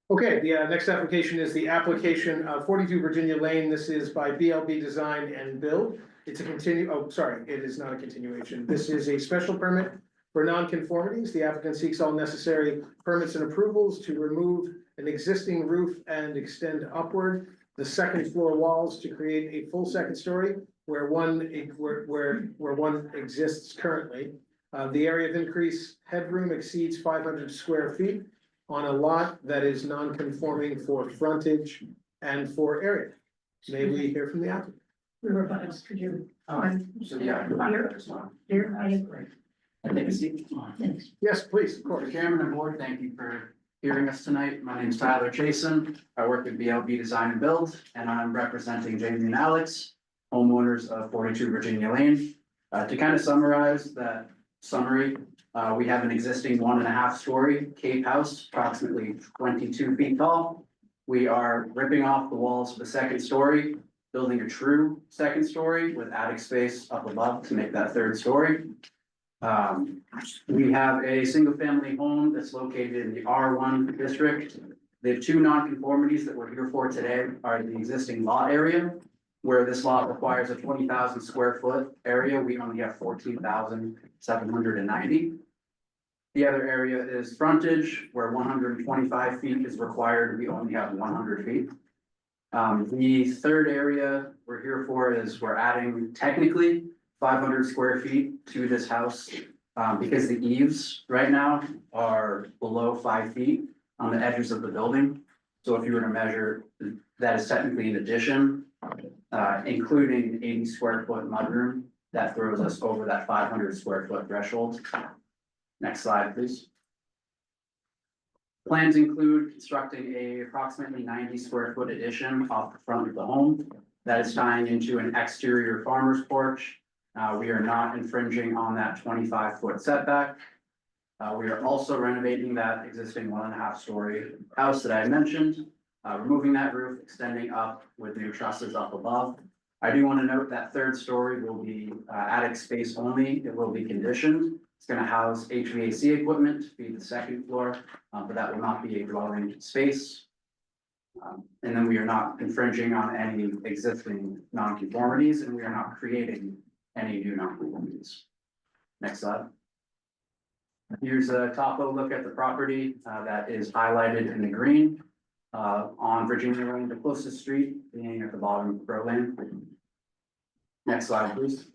Okay, the next application is the application of 42 Virginia Lane. This is by BLB Design and Build. It's a it is not a continuation. This is a special permit for nonconformities. The applicant seeks all necessary permits and approvals to remove an existing roof and extend upward the second floor walls to create a full second story where one exists currently. The area of increase headroom exceeds 500 square feet on a lot that is non-conforming for frontage and for area. May we hear from the applicant? We were about to do. Here, I think it's. Yes, please, of course. Chairman and board, thank you for hearing us tonight. My name is Tyler Chason. I work at BLB Design and Build, and I'm representing Jamie and Alex, homeowners of 42 Virginia Lane. To kind of summarize that summary, we have an existing 1.5 story Cape house, approximately 22 feet tall. We are ripping off the walls of the second story, building a true second story with attic space up above to make that third story. We have a single family home that's located in the R1 district. The two nonconformities that we're here for today are the existing lot area, where this lot requires a 20,000 square foot area. We only have 14,790. The other area is frontage, where 125 feet is required. We only have 100 feet. The third area we're here for is we're adding technically 500 square feet to this house, because the eaves right now are below 5 feet on the edges of the building. So if you were to measure, that is technically an addition, including an 80 square foot mudroom, that throws us over that 500 square foot threshold. Next slide, please. Plans include constructing a approximately 90 square foot addition off the front of the home that is tying into an exterior farmer's porch. We are not infringing on that 25 foot setback. We are also renovating that existing 1.5 story house that I mentioned, removing that roof, extending up with new trusses up above. I do want to note that third story will be attic space only. It will be conditioned. It's going to house HVAC equipment to feed the second floor, but that will not be a dwelling space. And then we are not infringing on any existing nonconformities, and we are not creating any new nonconformities. Next slide. Here's a topo look at the property that is highlighted in the green on Virginia Lane, the closest street being at the bottom of Crow Lane. Next slide, please.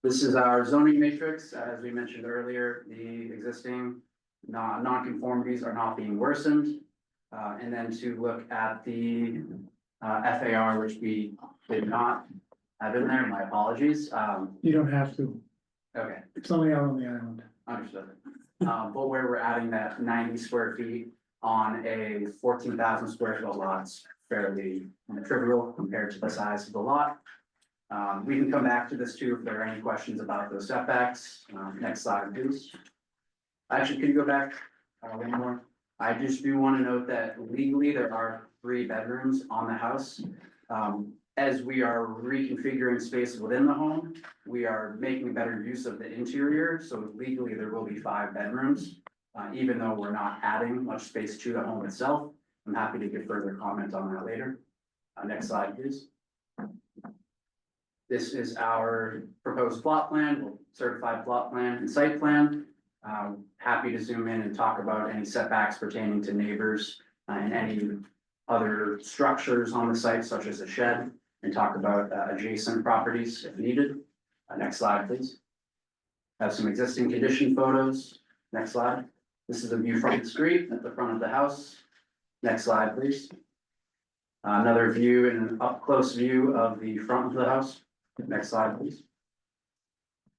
This is our zoning matrix. As we mentioned earlier, the existing nonconformities are not being worsened. And then to look at the FAR, which we did not have in there, my apologies. You don't have to, Okay, it's only out on the island. understood. But where we're adding that 90 square feet on a 14,000 square foot lot's fairly trivial compared to the size of the lot. We can come back to this too if there are any questions about those setbacks. Next slide, please. Actually, can you go back one more? I just do want to note that legally there are 3 bedrooms on the house. As we are reconfiguring space within the home, we are making better use of the interior. So legally there will be 5 bedrooms, even though we're not adding much space to the home itself. I'm happy to give further comment on that later. Next slide, please. This is our proposed plot plan, certified plot plan and site plan. Happy to zoom in and talk about any setbacks pertaining to neighbors and any other structures on the site, such as a shed, and talk about adjacent properties if needed. Next slide, please. Have some existing condition photos. Next slide. This is a view from the street at the front of the house. Next slide, please. Another view and an up close view of the front of the house. Next slide, please.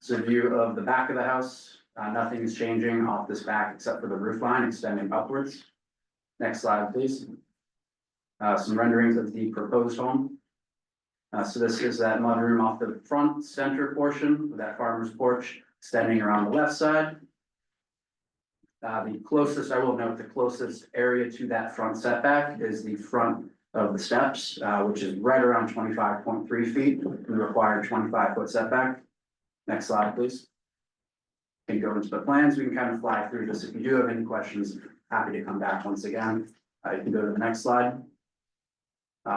It's a view of the back of the house. Nothing is changing off this back except for the roof line extending upwards. Next slide, please. Some renderings of the proposed home. So this is that mudroom off the front center portion of that farmer's porch extending around the left side. The closest, I will note, the closest area to that front setback is the front of the steps, which is right around 25.3 feet. We require 25 foot setback. Next slide, please. Can go into the plans. We can kind of fly through this. If you do have any questions, happy to come back once again. You can go to the next slide.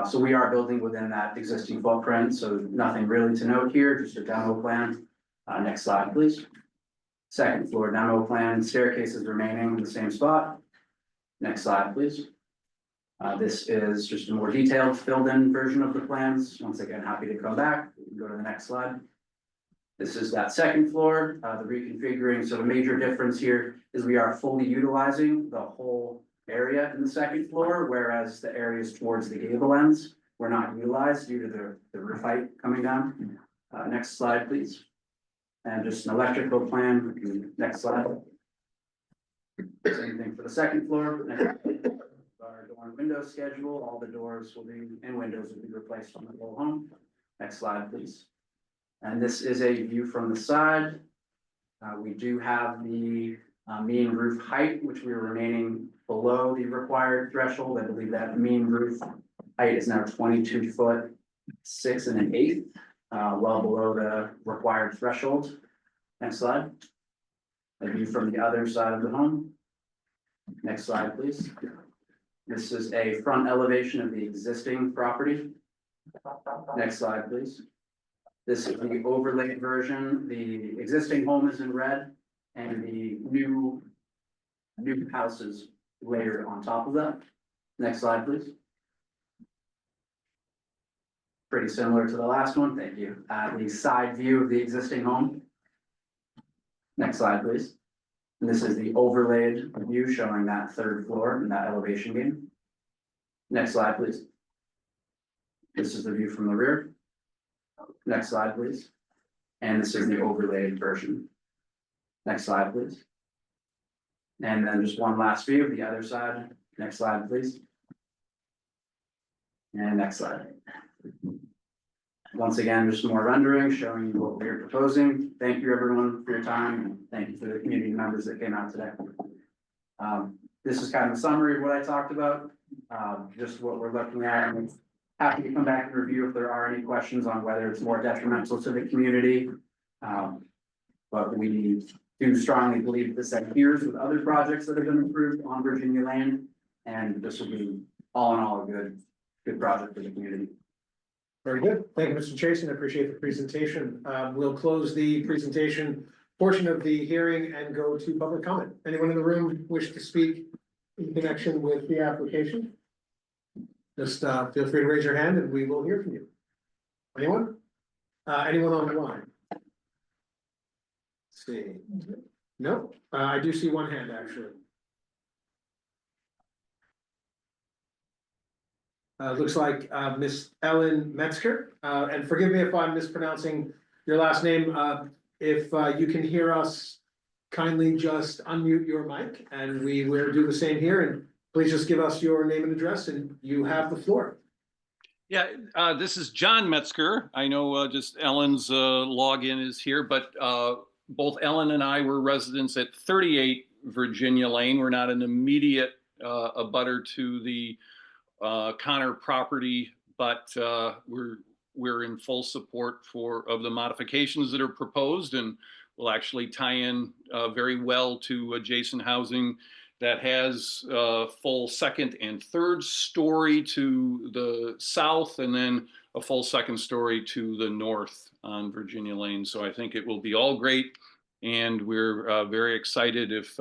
So we are building within that existing footprint, so nothing really to note here, just a demo plan. Next slide, please. Second floor demo plan, staircases remaining in the same spot. Next slide, please. This is just a more detailed filled in version of the plans. Once again, happy to come back, Go to the next slide. This is that second floor, the reconfiguring. So the major difference here is we are fully utilizing the whole area in the second floor, whereas the areas towards the gable ends were not utilized due to the roof height coming down. Next slide, please. And just an electrical plan. Next slide. Same thing for the second floor. Our door and window schedule, all the doors will be, and windows will be replaced on the whole home. Next slide, please. And this is a view from the side. We do have the mean roof height, which we are remaining below the required threshold. I believe that mean roof height is now 22 foot 6 1/8, well below the required threshold. Next slide. A view from the other side of the home. Next slide, please. This is a front elevation of the existing property. Next slide, please. This is the overlaid version. The existing home is in red and the new house is layered on top of that. Next slide, please. Pretty similar to the last one, thank you. The side view of the existing home. Next slide, please. And this is the overlaid view showing that third floor and that elevation gain. Next slide, please. This is the view from the rear. Next slide, please. And this is the overlaid version. Next slide, please. And then just one last view of the other side. Next slide, please. And next slide. Once again, just more rendering showing you what we are proposing. Thank you everyone for your time and thank you for the community members that came out today. This is kind of a summary of what I talked about, just what we're looking at. And happy to come back and review if there are any questions on whether it's more detrimental to the community. But we do strongly believe this adheres with other projects that have been approved on Virginia land. And this will be all in all a good project for the community. Very good. Thank you, Mr. Chason. I appreciate the presentation. We'll close the presentation portion of the hearing and go to public comment. Anyone in the room wish to speak in connection with the application? Just feel free to raise your hand and we will hear from you. Anyone? Anyone on the line? Let's see. No, I do see one hand actually. Looks like Miss Ellen Metzger, and forgive me if I'm mispronouncing your last name. If you can hear us, kindly just unmute your mic and we will do the same here. And please just give us your name and address and you have the floor. Yeah, this is John Metzger. I know just Ellen's login is here, but both Ellen and I were residents at 38 Virginia Lane. We're not an immediate abutter to the Connor property, but we're in full support of the modifications that are proposed and will actually tie in very well to adjacent housing that has full second and third story to the south and then a full second story to the north on Virginia Lane. So I think it will be all great and we're very excited if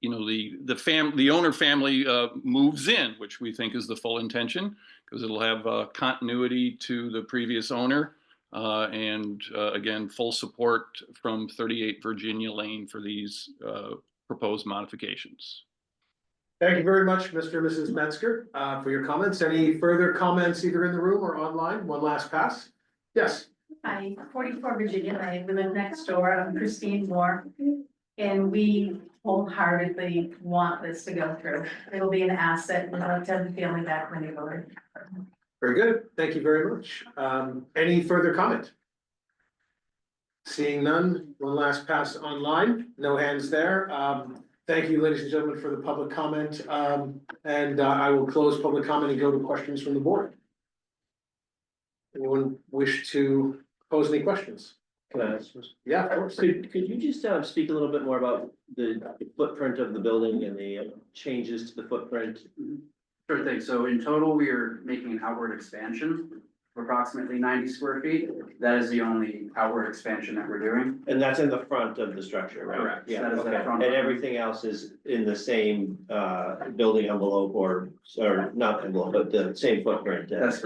you know, the owner family moves in, which we think is the full intention, because it'll have continuity to the previous owner. And again, full support from 38 Virginia Lane for these proposed modifications. Thank you very much, Mr. and Mrs. Metzger, for your comments. Any further comments either in the room or online? One last pass. Yes. Hi, 44 Virginia Lane. We live next door. I'm Christine Moore. And we wholeheartedly want this to go through. It'll be an asset. We'd like to have the family back when they go in. Very good. Thank you very much. Any further comment? Seeing none, one last pass online. No hands there. Thank you, ladies and gentlemen, for the public comment. And I will close public comment and go to questions from the board. Anyone wish to pose any questions? Can I ask? Yeah, of course. Could you just speak a little bit more about the footprint of the building and the changes to the footprint? Sure thing. So in total, we are making an outward expansion of approximately 90 square feet. That is the only outward expansion that we're doing. And that's in the front of the structure, right? Correct. Yeah, That is the okay. front. And everything else is in the same building envelope or not envelope, but the same footprint That's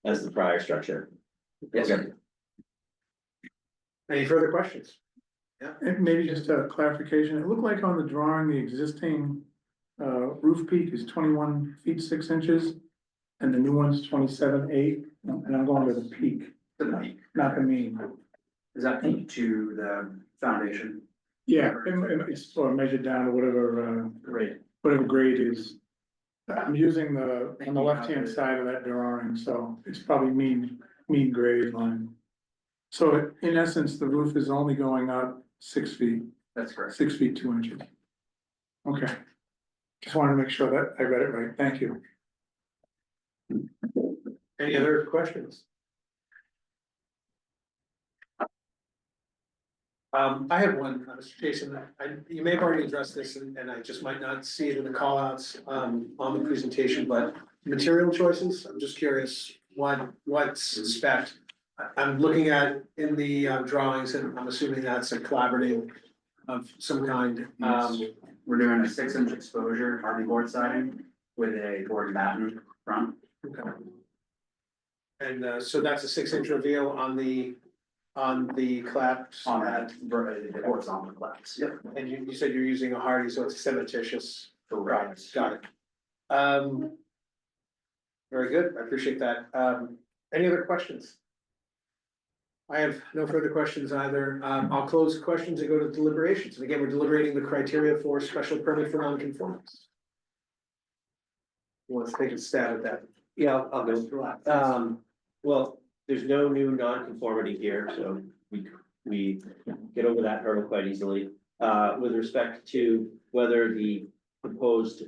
as the prior structure. Yes, sir. Any further questions? And maybe just a clarification, it looked like on the drawing, the existing roof peak is 21 feet 6 inches. And the new one's 27.8, and I'm going to the peak, To the peak. not the mean. Is that peak to the foundation? Yeah, it's sort of measured down to whatever, Great. whatever grade is. I'm using on the left-hand side of that drawing, so it's probably mean grade line. So in essence, the roof is only going up 6 feet, That's correct. 6 feet 2 inches. Okay. Just wanted to make sure that I read it right. Thank you. Any other questions? I have one, Mr. Jason, you may have already addressed this and I just might not see it in the call outs, on the presentation, but material choices, I'm just curious, what's spec? I'm looking at in the drawings and I'm assuming that's a collaborative of some kind. We're doing a 6-inch exposure hardy board siding with a board batten front. Okay. And so that's a 6-inch reveal on the collapse. On that horizontal collapse. Yep. And you said you're using a hardy, so it's cementitious. Correct. Got it. Very good, I appreciate that. Any other questions? I have no further questions either. I'll close questions and go to deliberations. And again, we're deliberating the criteria for special permit for non-conformance. Who wants to take a stab at that? Yeah, I'll go. Well, there's no new non-conformity here, so we get over that hurdle quite easily. With respect to whether the proposed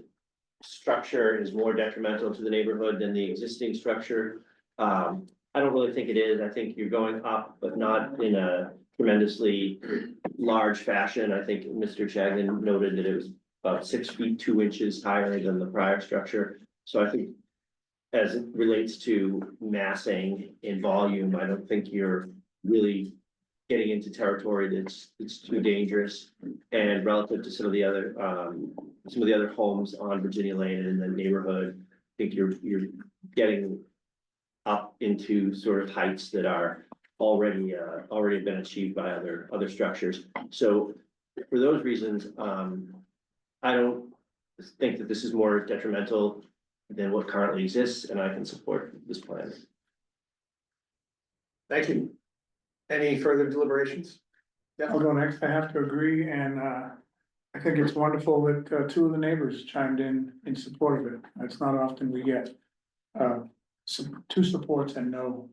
structure is more detrimental to the neighborhood than the existing structure, I don't really think it is. I think you're going up, but not in a tremendously large fashion. I think Mr. Chagnon noted that it was about 6 feet 2 inches higher than the prior structure. So I think as it relates to massing in volume, I don't think you're really getting into territory that's too dangerous. And relative to some of the other homes on Virginia Lane and in the neighborhood, I think you're getting up into sort of heights that are already been achieved by other structures. So for those reasons, I don't think that this is more detrimental than what currently exists, and I can support this plan. Thank you. Any further deliberations? I'll go next. I have to agree, and I think it's wonderful that 2 of the neighbors chimed in support of it. It's not often we get 2 supports and no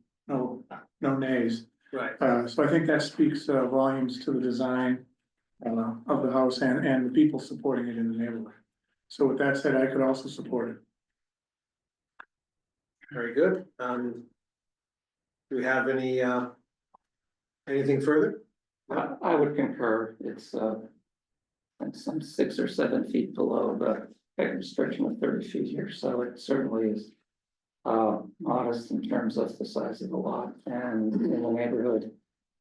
nays. Right. So I think that speaks volumes to the design of the house and the people supporting it in the neighborhood. So with that said, I could also support it. Very good. Do we have anything further? I would concur, it's some 6 or 7 feet below the height restriction of 30 feet here, so it certainly is modest in terms of the size of the lot and in the neighborhood.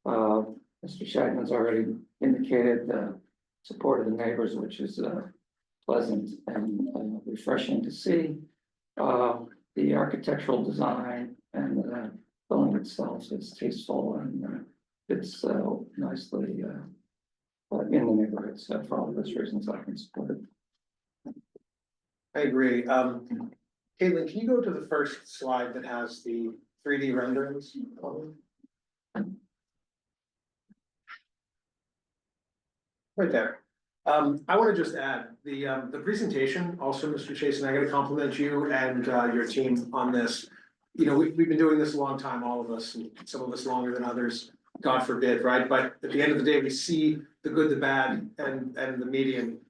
Mr. Shagnon's already indicated the support of the neighbors, which is pleasant and refreshing to see. The architectural design and the building itself is tasteful and it's nicely in the neighborhood. So for all those reasons, I can support it. I agree. Caitlin, can you go to the first slide that has the 3D renderings? Right there. I want to just add the presentation also, Mr. Chase, and I got to compliment you and your team on this. You know, we've been doing this a long time, all of us, and some of us longer than others, God forbid, right? But at the end of the day, we see the good, the bad, and the medium.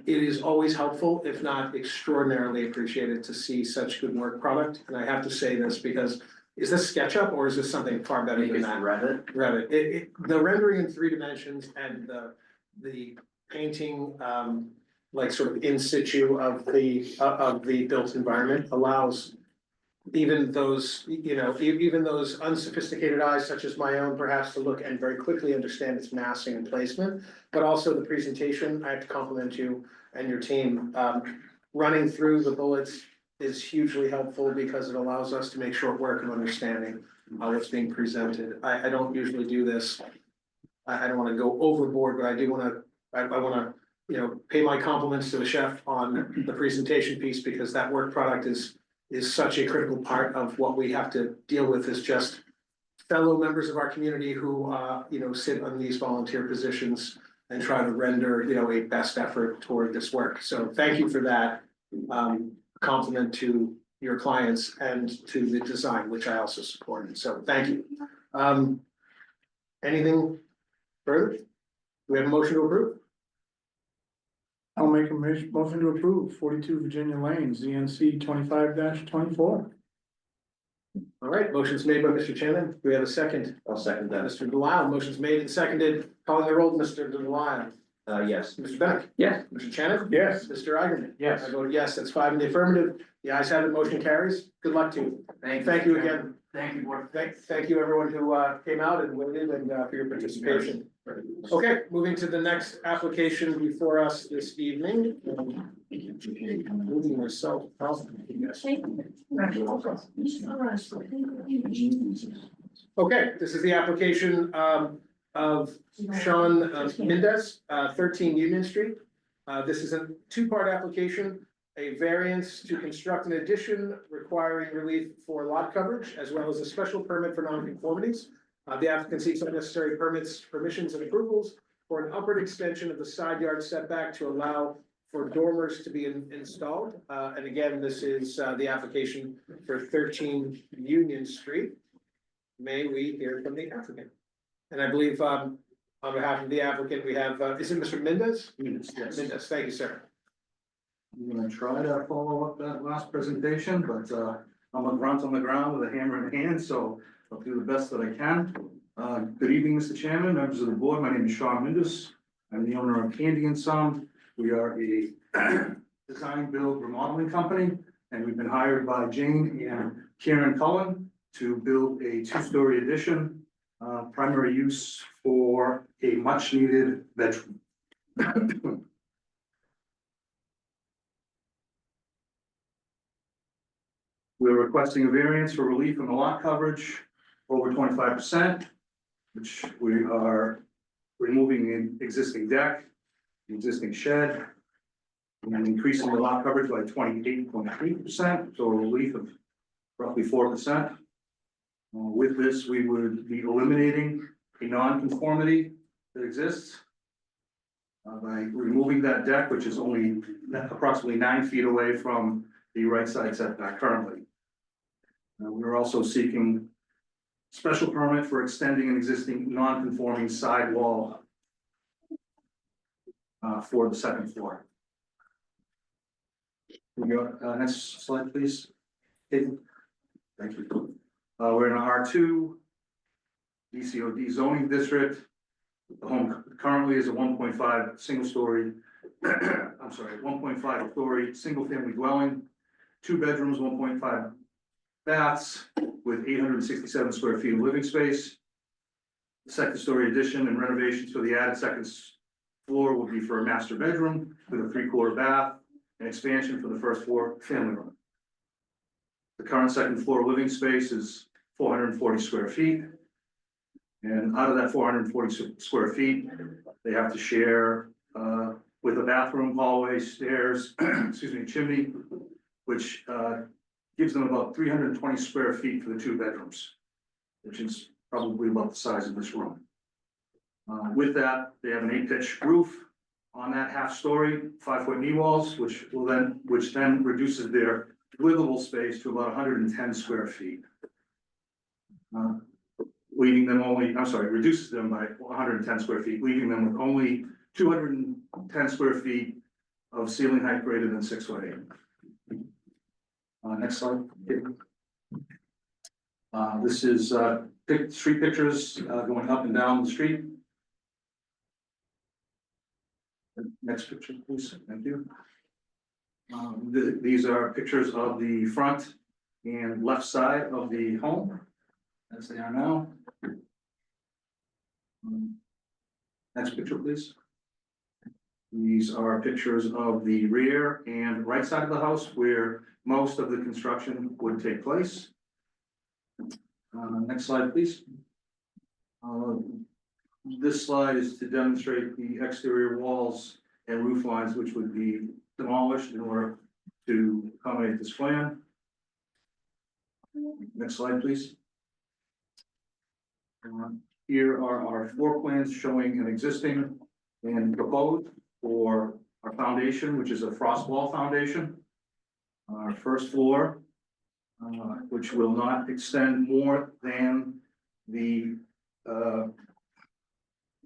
It is always helpful, if not extraordinarily appreciated, to see such good work product. And I have to say this because is this SketchUp or is this something far better than that? Revit. Revit. The rendering in 3 dimensions and the painting, like sort of in situ of the built environment allows even those, you know, even those unsophisticated eyes such as my own perhaps to look and very quickly understand its massing and placement, but also the presentation. I have to compliment you and your team. Running through the bullets is hugely helpful because it allows us to make short work of understanding what's being presented. I don't usually do this. I don't wanna go overboard, but I do wanna, I wanna, you know, pay my compliments to the chef on the presentation piece, because that work product is such a critical part of what we have to deal with, is just fellow members of our community who, you know, sit on these volunteer positions and try to render, you know, a best effort toward this work. So thank you for that. Compliment to your clients and to the design, which I also supported. So thank you. Anything further? Do we have a motion to approve? I'll make a motion to approve 42 Virginia Lane, ZNC 25-24. All right, motion's made by Mr. Shannon. Do we have a second? I'll second that. Mr. Delisle, motion's made and seconded. Calling the roll, Mr. Delisle. Yes. Mr. Bennett. Yes. Mr. Shannon. Yes. Mr. Eigenman. Yes. I vote yes, that's 5 in the affirmative. The ayes have it, motion carries. Good luck to you. Thank you again. Thank you, board. Thank you, everyone who came out and waited and for your participation. Okay, moving to the next application before us this evening. Moving myself out. Okay, this is the application of Sean Mendez, 13 Union Street. This is a two-part application. A variance to construct an addition requiring relief for lot coverage, as well as a special permit for nonconformities. The applicant seeks unnecessary permits, permissions, and approvals for an upward extension of the side yard setback to allow for dormers to be installed. And again, this is the application for 13 Union Street. May we hear from the applicant? And I believe on behalf of the applicant, we have, is it Mr. Mendez? Yes. Mendez, thank you, sir. I'm gonna try to follow up that last presentation, but I'm a grunt on the ground with a hammer in hand, so I'll do the best that I can. Good evening, Mr. Chairman, members of the board. My name is Sean Mendez. I'm the owner of Candy and Son. We are a design build remodeling company, and we've been hired by Jane and Karen Cullen to build a two-story addition. Primary use for a much needed bedroom. We're requesting a variance for relief from the lot coverage over 25%, which we are removing an existing deck, existing shed, and increasing the lot coverage by 28.3%, so a relief of roughly 4%. With this, we would be eliminating a non-conformity that exists by removing that deck, which is only approximately 9 feet away from the right side setback currently. We're also seeking special permit for extending an existing non-conforming side wall for the second floor. Next slide, please. Thank you. We're in a R2 DCOD zoning district. The home currently is a 1.5 single story, I'm sorry, 1.5 story, single family dwelling, 2 bedrooms, 1.5 baths with 867 square feet of living space. The second story addition and renovations for the added second floor will be for a master bedroom with a 3/4 bath and expansion for the first floor family room. The current second floor living space is 440 square feet. And out of that 440 square feet, they have to share with a bathroom, hallway, stairs, excuse me, chimney, which gives them about 320 square feet for the 2 bedrooms, which is probably about the size of this room. With that, they have an 8-pitch roof on that half story, 5-foot knee walls, which then reduces their livable space to about 110 square feet. Leaving them only, I'm sorry, reduces them by 110 square feet, leaving them with only 210 square feet of ceiling height greater than 6'8". Next slide. This is street pictures going up and down the street. Next picture, please. Thank you. These are pictures of the front and left side of the home as they are now. Next picture, please. These are pictures of the rear and right side of the house where most of the construction would take place. Next slide, please. This slide is to demonstrate the exterior walls and roof lines which would be demolished in order to accommodate this plan. Next slide, please. Here are our floor plans showing an existing and proposed for our foundation, which is a frost wall foundation. Our first floor, which will not extend more than the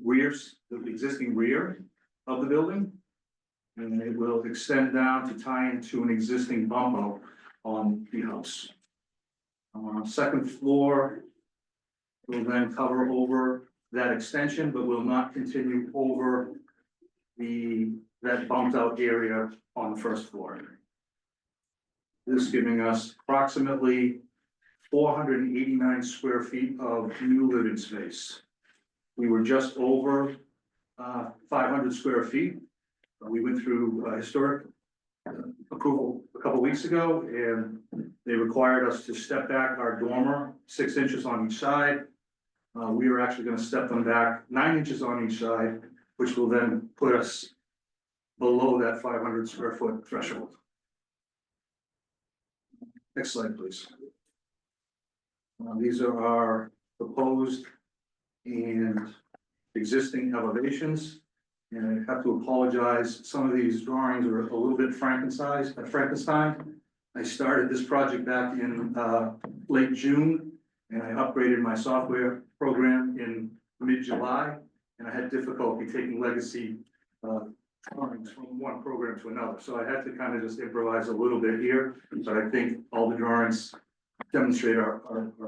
rears, the existing rear of the building. And it will extend down to tie into an existing bump out on the house. Second floor will then cover over that extension, but will not continue over that bumped out area on the first floor. This giving us approximately 489 square feet of new living space. We were just over 500 square feet. We went through historic approval a couple weeks ago, and they required us to step back our dormer 6 inches on each side. We are actually going to step them back 9 inches on each side, which will then put us below that 500 square foot threshold. Next slide, please. These are our proposed and existing elevations. And I have to apologize, some of these drawings are a little bit Frankenstein. I started this project back in late June, and I upgraded my software program in mid-July, and I had difficulty taking legacy drawings from one program to another. So I had to kind of just improvise a little bit here, but I think all the drawings demonstrate our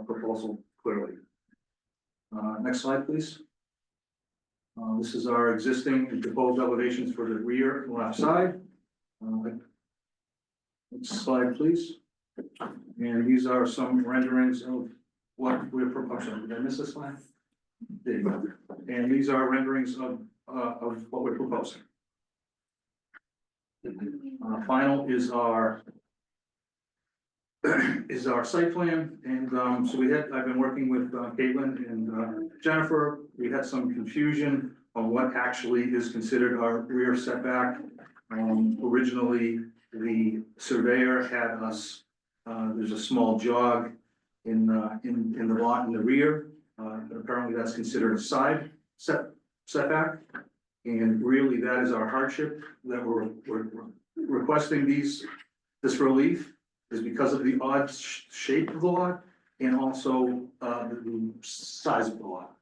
proposal clearly. Next slide, please. This is our existing and proposed elevations for the rear and left side. Next slide, please. And these are some renderings of what we're proposing. Did I miss this slide? There you go. And these are renderings of what we're proposing. Final is our site plan, and so I've been working with Caitlin and Jennifer. We had some confusion on what actually is considered our rear setback. Originally, the surveyor had us, there's a small jog in the lot in the rear, but apparently that's considered a side setback. And really, that is our hardship that we're requesting this relief, is because of the odd shape of the lot and also the size of the lot.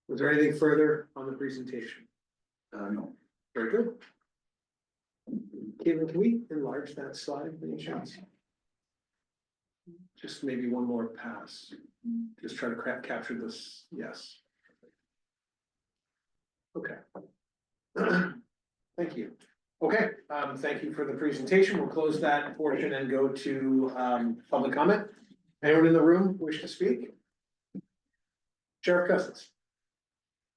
Was there anything further on the presentation? No. Very good. Caitlin, can we enlarge that slide, any chance? Just maybe one more pass. Just try to capture this, yes. Okay. Thank you. Okay, thank you for the presentation. We'll close that portion and go to public comment. Anyone in the room wish to speak? Sheriff Cousins.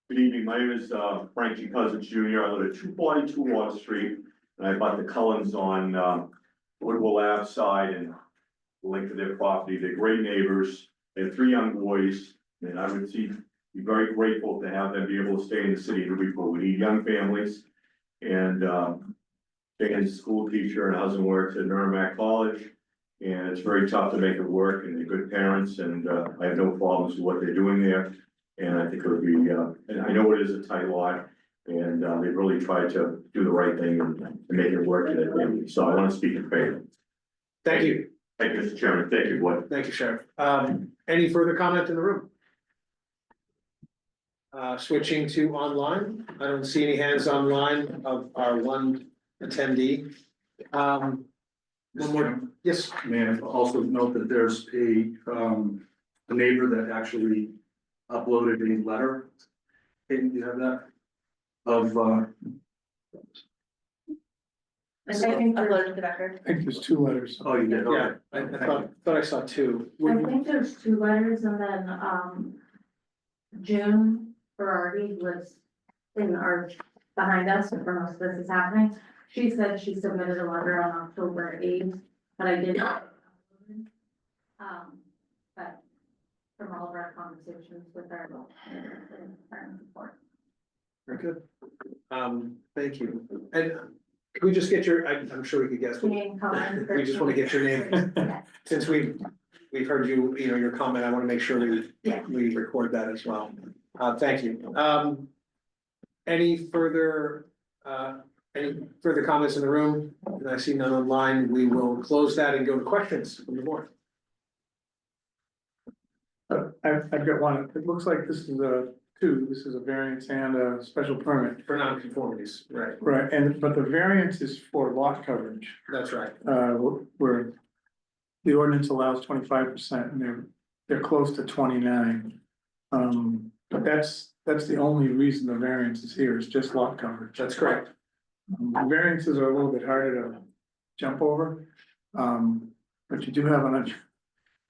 Good evening, my name is Frank G. Cousins Jr. I live at 242 Water Street, and I bought the Cullens on Woodwell Ave side and link to their property. They're great neighbors. They have 3 young boys, and I would be very grateful to have them be able to stay in the city of Newburyport. We need young families, and Jane's a school teacher and husband works at Merrimack College, and it's very tough to make it work, and they're good parents, and I have no problems with what they're doing there. And I think it would be, and I know it is a tight lot, and they really tried to do the right thing and make it work in their family. So I want to speak in favor. Thank you. Thank you, Mr. Chairman. Thank you, Board. Thank you, Sheriff. Any further comment in the room? Switching to online, I don't see any hands online of our one attendee. One more, yes. May I also note that there's a neighbor that actually uploaded a letter. Hey, do you have that? Of I think uploaded the record. I think there's 2 letters. oh, you did, Yeah, okay. I thought I saw 2. I think there's 2 letters, and then, June Ferrari lives in our, behind us, for most of this is happening. She said she submitted a letter on October 8th, but I did not. But from all of our conversations with our support. Very good. Thank you. And can we just get your, I'm sure we could guess. Name, comment, We just want to get your name. Yes. Since we've heard you, your comment, I want to make sure Yeah. we record that as well. Thank you. Any further comments in the room? And I see none online. We will close that and go to questions from the board. I've got one. It looks like this is this is a variance and a special permit. For non-conformities, right? Right, but the variance is for lot coverage, That's right. where the ordinance allows 25% and they're close to 29. But that's the only reason the variance is here, is just lot coverage. That's correct. Variances are a little bit harder to jump over. But you do have an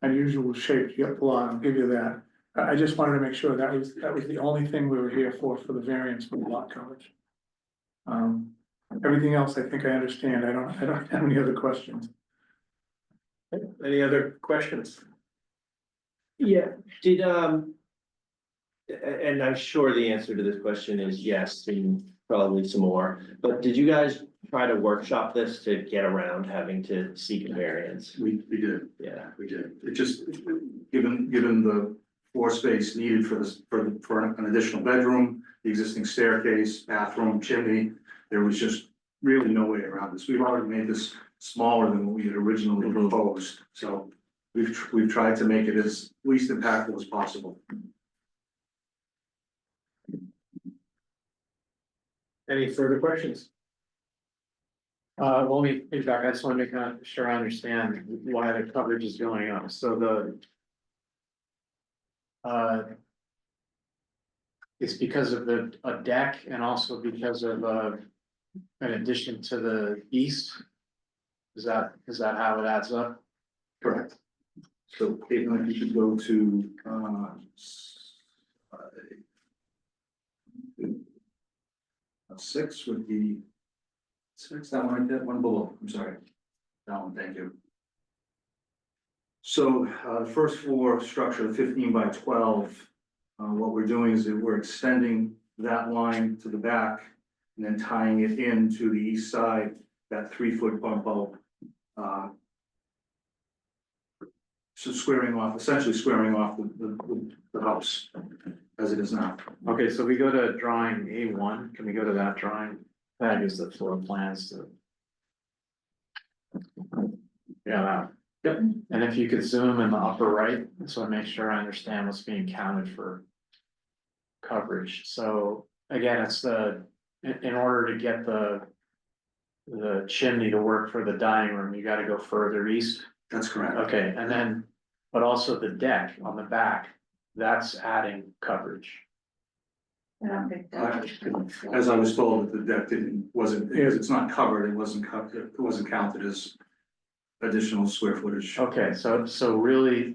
unusual shaped lot, I'll give you that. I just wanted to make sure that was the only thing we were here for the variance for the lot coverage. Everything else, I think I understand. I don't have any other questions. Any other questions? Yeah, and I'm sure the answer to this question is yes, and probably some more, but did you guys try to workshop this to get around having to seek a variance? We did, Yeah. we did. It just, given the floor space needed for this, for an additional bedroom, the existing staircase, bathroom, chimney, there was just really no way around this. We've already made this smaller than what we had originally proposed, so we've tried to make it as least impactful as possible. Any further questions? Let me back, I just want to make sure I understand why the coverage is going up, so it's because of a deck and also because of, an addition to the east? Is that how it adds up? Correct. So Caitlin, you should go to, six would be, that one, that one below, I'm sorry. That one, thank you. So, the first floor structure, the 15 by 12, what we're doing is that we're extending that line to the back and then tying it into the east side, that 3-foot bump out. So essentially squaring off the house as it is now. Okay, so we go to drawing A1, can we go to that drawing? That is the floor plans to. Yeah, that. Yep. And if you could zoom in the upper right, so I make sure I understand what's being counted for coverage. So again, it's in order to get the chimney to work for the dining room, you gotta go further east. That's correct. Okay, and then, but also the deck on the back, that's adding coverage. I don't think that. As I was told, that the deck wasn't, because it's not covered, it wasn't counted as additional square footage. Okay, so really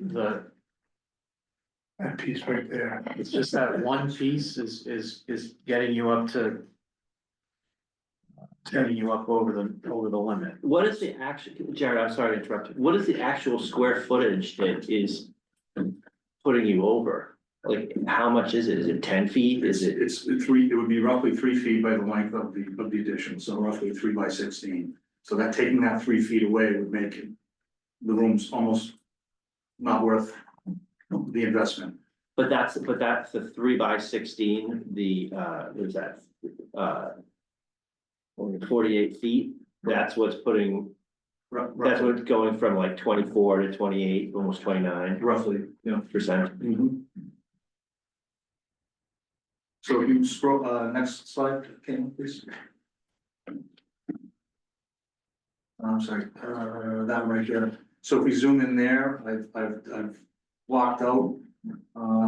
That piece right there. it's just that one piece is getting you up to. Getting you up over the limit. What is the actual, Jared, I'm sorry to interrupt you. What is the actual square footage that is putting you over? Like, how much is it? Is it 10 feet? Is it? It's 3, it would be roughly 3 feet by the length of the addition, so roughly 3 by 16. So that taking that 3 feet away would make the rooms almost not worth the investment. But that's the 3 by 16, what is that? 48 feet, that's what's putting, that's what's going from like 24 to 28, almost 29. Roughly, yeah. Percent. Mhm. So if you scroll, next slide, Caitlin, please. I'm sorry, that one right here. So if we zoom in there, I've blocked out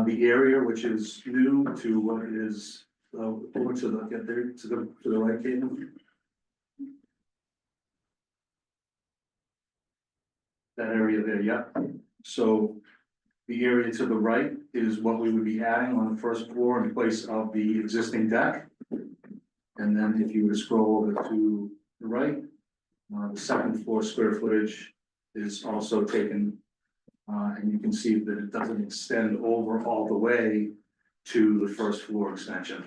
the area which is new to what is over to the, get there, to the right, Caitlin. That area there, yeah. So The area to the right is what we would be adding on the first floor in place of the existing deck. And then if you were to scroll over to the right, the second floor square footage is also taken. And you can see that it doesn't extend over all the way to the first floor extension.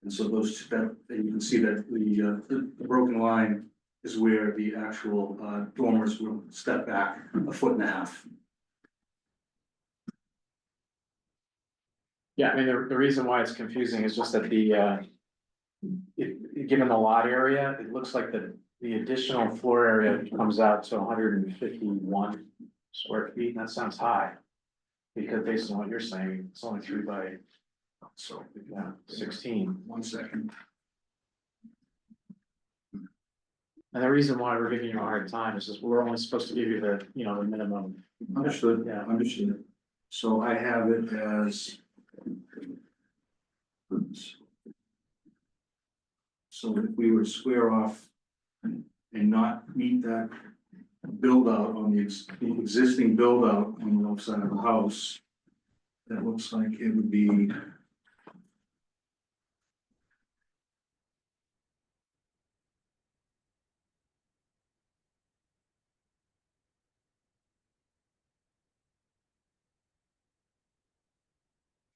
And so those, that, and you can see that the broken line is where the actual dormers will step back 1.5 feet. Yeah, I mean, the reason why it's confusing is just that given the lot area, it looks like the additional floor area comes out to 151 square feet, and that sounds high. Because based on what you're saying, it's only 3 by, So, yeah, 16. 1 second. And the reason why we're giving you a hard time is just we're only supposed to give you the, the minimum. Understood, Yeah. understood. So I have it as. So if we were to square off and not meet that build out on the existing build out on the left side of the house, that looks like it would be.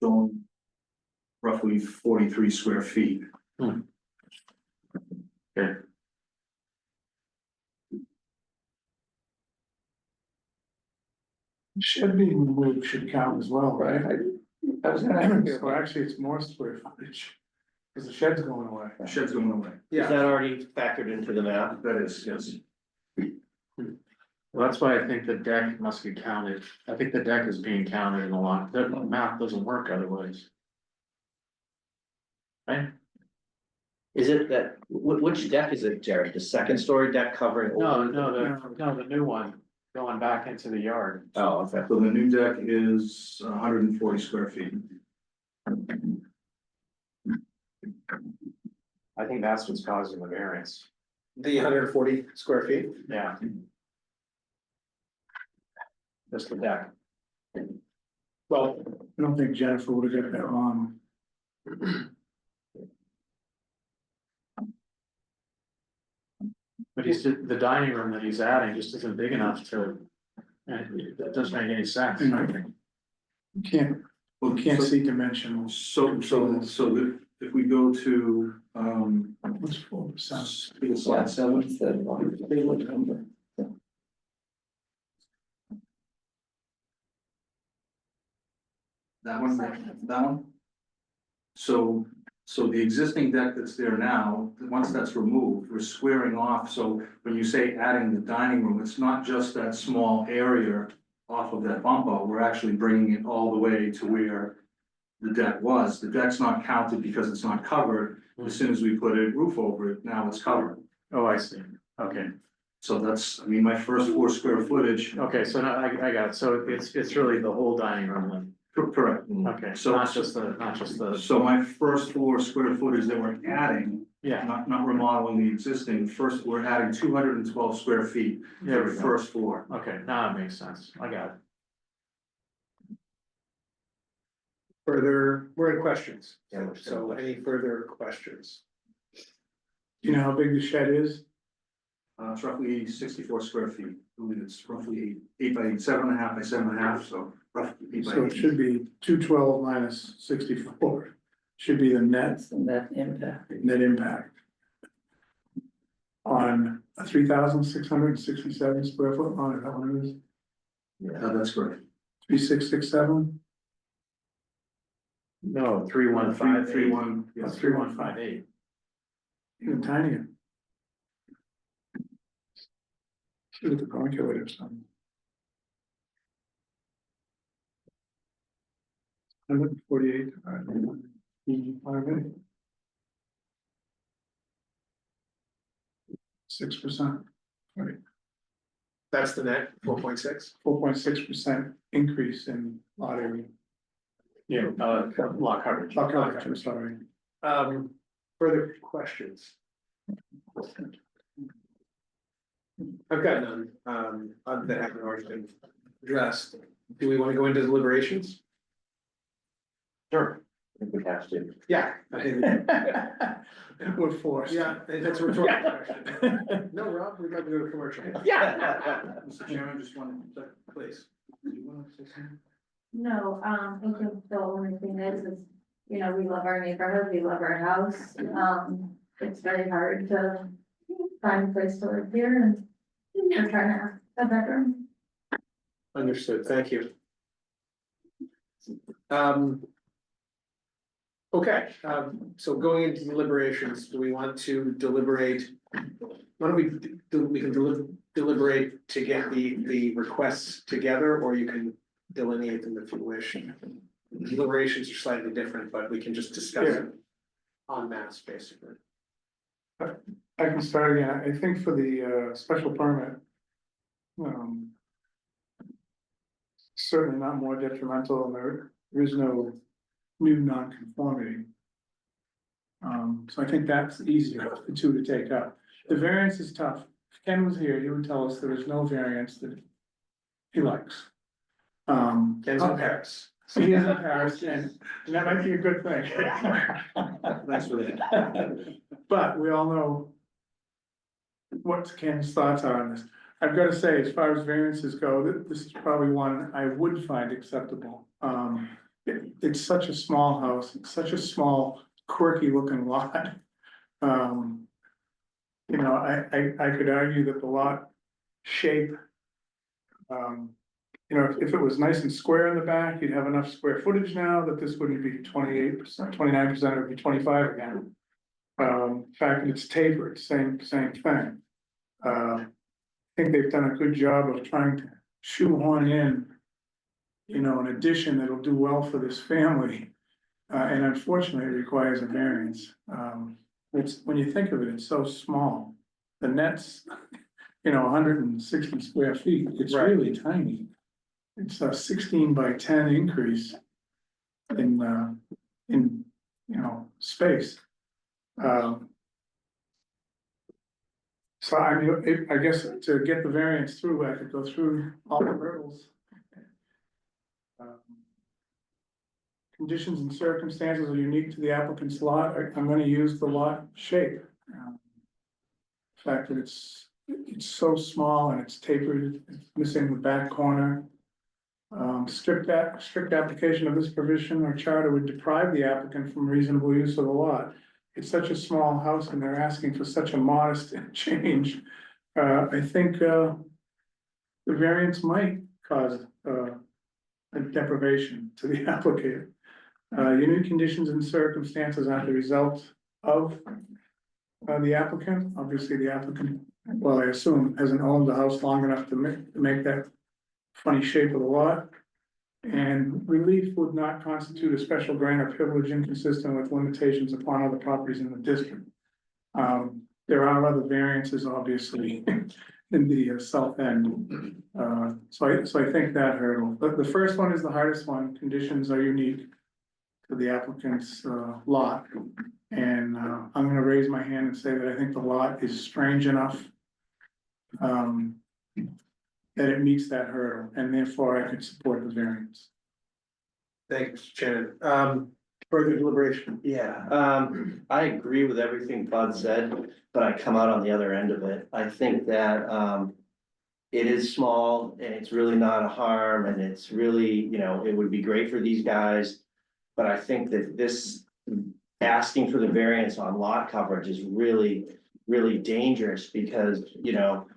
Showing roughly 43 square feet. Okay. Shed being removed should count as well, right? I was gonna ask you, So actually, it's more square footage, because the shed's going away. Shed's going away. Is that already factored into the map? That is, yes. Well, that's why I think the deck must be counted. I think the deck is being counted in the lot. The math doesn't work otherwise. Right? Is it that, which deck is it, Jared? The second story deck covering? No, over the new one going back into the yard. Oh, okay. So the new deck is 140 square feet. I think that's what's causing the variance. The 140 square feet. Yeah. Just the deck. Well, I don't think Jennifer would have got that wrong. But the dining room that he's adding just isn't big enough to, that doesn't make any sense. You can't see dimensional. So if we go to, What's 4%? slide 7. That one? So the existing deck that's there now, once that's removed, we're squaring off, so when you say adding the dining room, it's not just that small area off of that bump out, we're actually bringing it all the way to where the deck was. The deck's not counted because it's not covered. As soon as we put a roof over it, now it's covered. Oh, I see. Okay. So that's, I mean, my first floor square footage. Okay, so now I got it. So it's really the whole dining room then. Correct. Okay, So- not just the, So my first floor square footage that we're adding, yeah, not remodeling the existing, first, we're adding 212 square feet there for we the go. first floor. Okay, now that makes sense. I got it. we're in questions. So any further questions? You know how big the shed is? It's roughly 64 square feet. I believe it's roughly 8 by 8, 7.5 by 7.5, so roughly 8 by So it 8. should be 212 minus 64, should be the net net impact. on a 3,667 square foot on it, how many is That's correct. 3667? No, 3158. 31, Yeah, yes. 3158. Even tinier. Should have the calculator or something. 148. 6%, right, That's the net, 4.6. 4.6% increase in lot area. Yeah, lot coverage. Lot coverage, I'm sorry. Further questions? I've got none, that haven't already been addressed. do we want to go into deliberations? Sure. I think we have to. Yeah. We're forced. Yeah, that's a rhetorical question. No, Rob, we'd like to go to commercial. Yeah. Mr. Chairman, just one, please. Did you want to say something? No, I think the only thing is, you know, we love our neighborhood, we love our house. It's very hard to find a place to live here and we're trying to have a bedroom. Understood, thank you. Okay, so going into deliberations, do we want to deliberate? Why don't we can deliberate to get the requests together, or you can delineate them if you wish. Deliberations are slightly different, but we can just discuss it en masse, basically. I can start again. I think for the special permit. Certainly not more detrimental, and there is no new nonconformity. So I think that's easier of the two to take up. The variance is tough. If Ken was here, he would tell us there is no variance that he likes. Ken's in Paris. He is in Paris, and that might be a good thing. Thanks for that. But we all know what Ken's thoughts are on this. I've got to say, as far as variances go, this is probably one I would find acceptable. It's such a small house, it's such a small quirky looking lot. You know, I could argue that the lot shape. You know, if it was nice and square in the back, you'd have enough square footage now that this wouldn't be 28%, 29%, it would be 25 again. In fact, it's tapered, same thing. I think they've done a good job of trying to shoehorn in, you know, an addition that'll do well for this family. And unfortunately, it requires a variance. It's, when you think of it, it's so small. The net's, you know, 160 square feet. It's Right. really tiny. It's a 16 by 10 increase in you know, space. So I mean, I guess to get the variance through, I could go through all the hurdles. Conditions and circumstances are unique to the applicant's lot. I'm gonna use the lot shape. The fact that it's so small and it's tapered, it's missing the back corner. Strict application of this provision or charter would deprive the applicant from reasonable use of the lot. It's such a small house and they're asking for such a modest change. I think the variance might cause a deprivation to the applicant. Unique conditions and circumstances are the result of the applicant. Obviously, the applicant, well, I assume, hasn't owned the house long enough to make that funny shape of the lot. And relief would not constitute a special grant or privilege inconsistent with limitations upon other properties in the district. There are other variances, obviously, in the south end. So I think that hurdle, but the first one is the hardest one. Conditions are unique to the applicant's lot. And I'm gonna raise my hand and say that I think the lot is strange enough that it meets that hurdle, and therefore I could support the variance. Thanks, Shannon. Further deliberation. Yeah, I agree with everything Bud said, but I come out on the other end of it. I think that it is small and it's really not a harm, and it's really, you know, it would be great for these guys. But I think that this asking for the variance on lot coverage is really, really dangerous because, you know,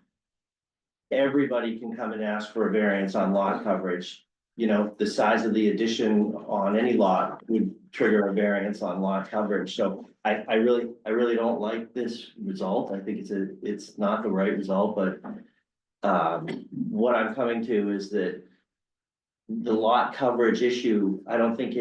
everybody can come and ask for a variance on lot coverage. You know, the size of the addition on any lot would trigger a variance on lot coverage. So I really don't like this result. I think it's not the right result, but what I'm coming to is that the lot coverage issue, I don't think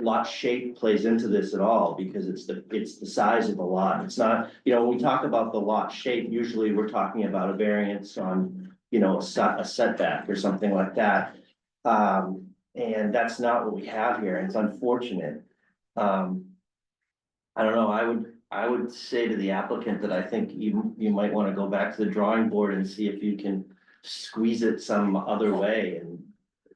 lot shape plays into this at all, because it's the size of the lot. It's not, you know, when we talk about the lot shape, usually we're talking about a variance on, you know, a setback or something like that. And that's not what we have here. It's unfortunate. I don't know, I would say to the applicant that I think you might want to go back to the drawing board and see if you can squeeze it some other way. And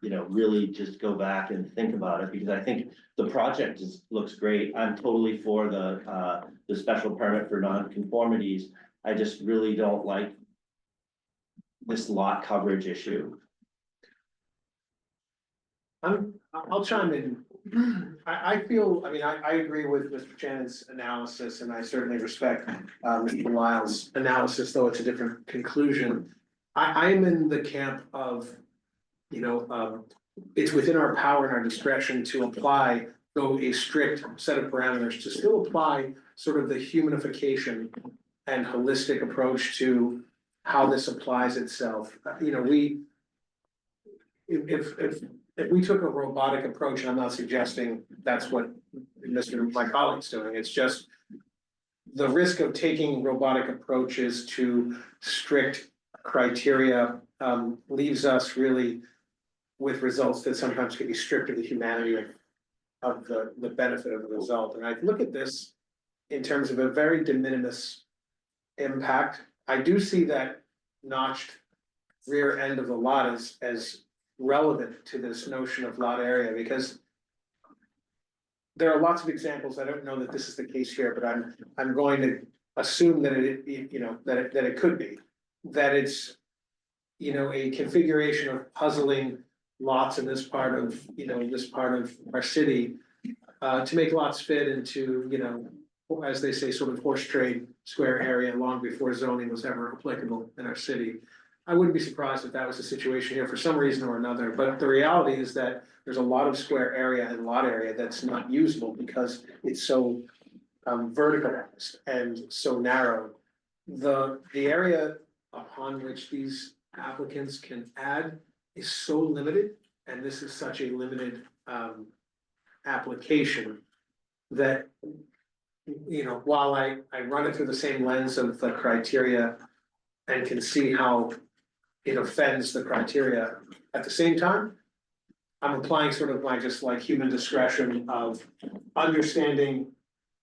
you know, really just go back and think about it, because I think the project looks great. I'm totally for the special permit for non-conformities. I just really don't like this lot coverage issue. I'll chime in. I feel, I mean, I agree with Mr. Shannon's analysis, and I certainly respect, Mr. Lyle's analysis, though it's a different conclusion. I'm in the camp of, you know, it's within our power and our discretion to apply, though a strict set of parameters, to still apply sort of the humanification and holistic approach to how this applies itself. You know, if we took a robotic approach, and I'm not suggesting that's what my colleague's doing, it's just the risk of taking robotic approaches to strict criteria leaves us really with results that sometimes can be stripped of the humanity of the benefit of the result. And I look at this in terms of a very de minimis impact. I do see that notched rear end of the lot as relevant to this notion of lot area, because there are lots of examples. I don't know that this is the case here, but I'm going to assume that it could be, that it's, you know, a configuration of puzzling lots in this part of, you know, this part of our city, to make lots fit into, you know, as they say, sort of horse trade square area long before zoning was ever applicable in our city. I wouldn't be surprised if that was the situation here for some reason or another, but the reality is that there's a lot of square area and lot area that's not usable because it's so verticalized and so narrow. The area upon which these applicants can add is so limited, and this is such a limited application that, you know, while I run it through the same lens of the criteria and can see how it offends the criteria, at the same time, I'm applying sort of my just like human discretion of understanding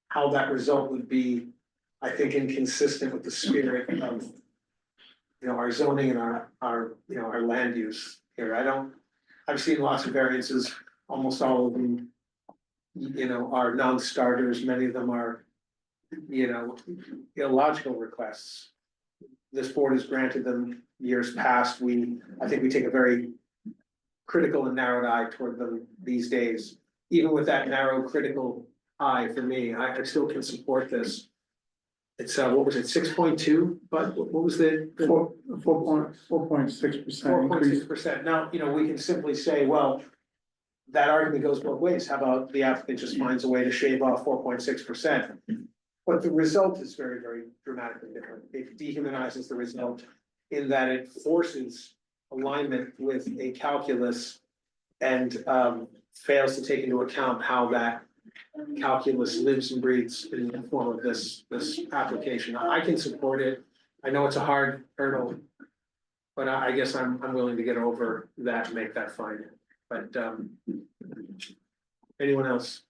how that result would be, I think, inconsistent with the spirit of, you know, our zoning and our you know, our land use here. I've seen lots of variances, almost all of them, you know, are non-starters. Many of them are, you know, illogical requests. This board has granted them years past. I think we take a very critical and narrowed eye toward them these days. Even with that narrow critical eye, for me, I still can support this. It's what was it, 6.2, but what was the? 4.6% increase. 4.6%. Now, you know, we can simply say, well, that argument goes both ways. How about the applicant just finds a way to shave off 4.6%? But the result is very, very dramatically different. It dehumanizes the result in that it forces alignment with a calculus and fails to take into account how that calculus lives and breathes in the form of this application. I can support it. I know it's a hard hurdle, but I guess I'm willing to get over that and make that finding. But anyone else?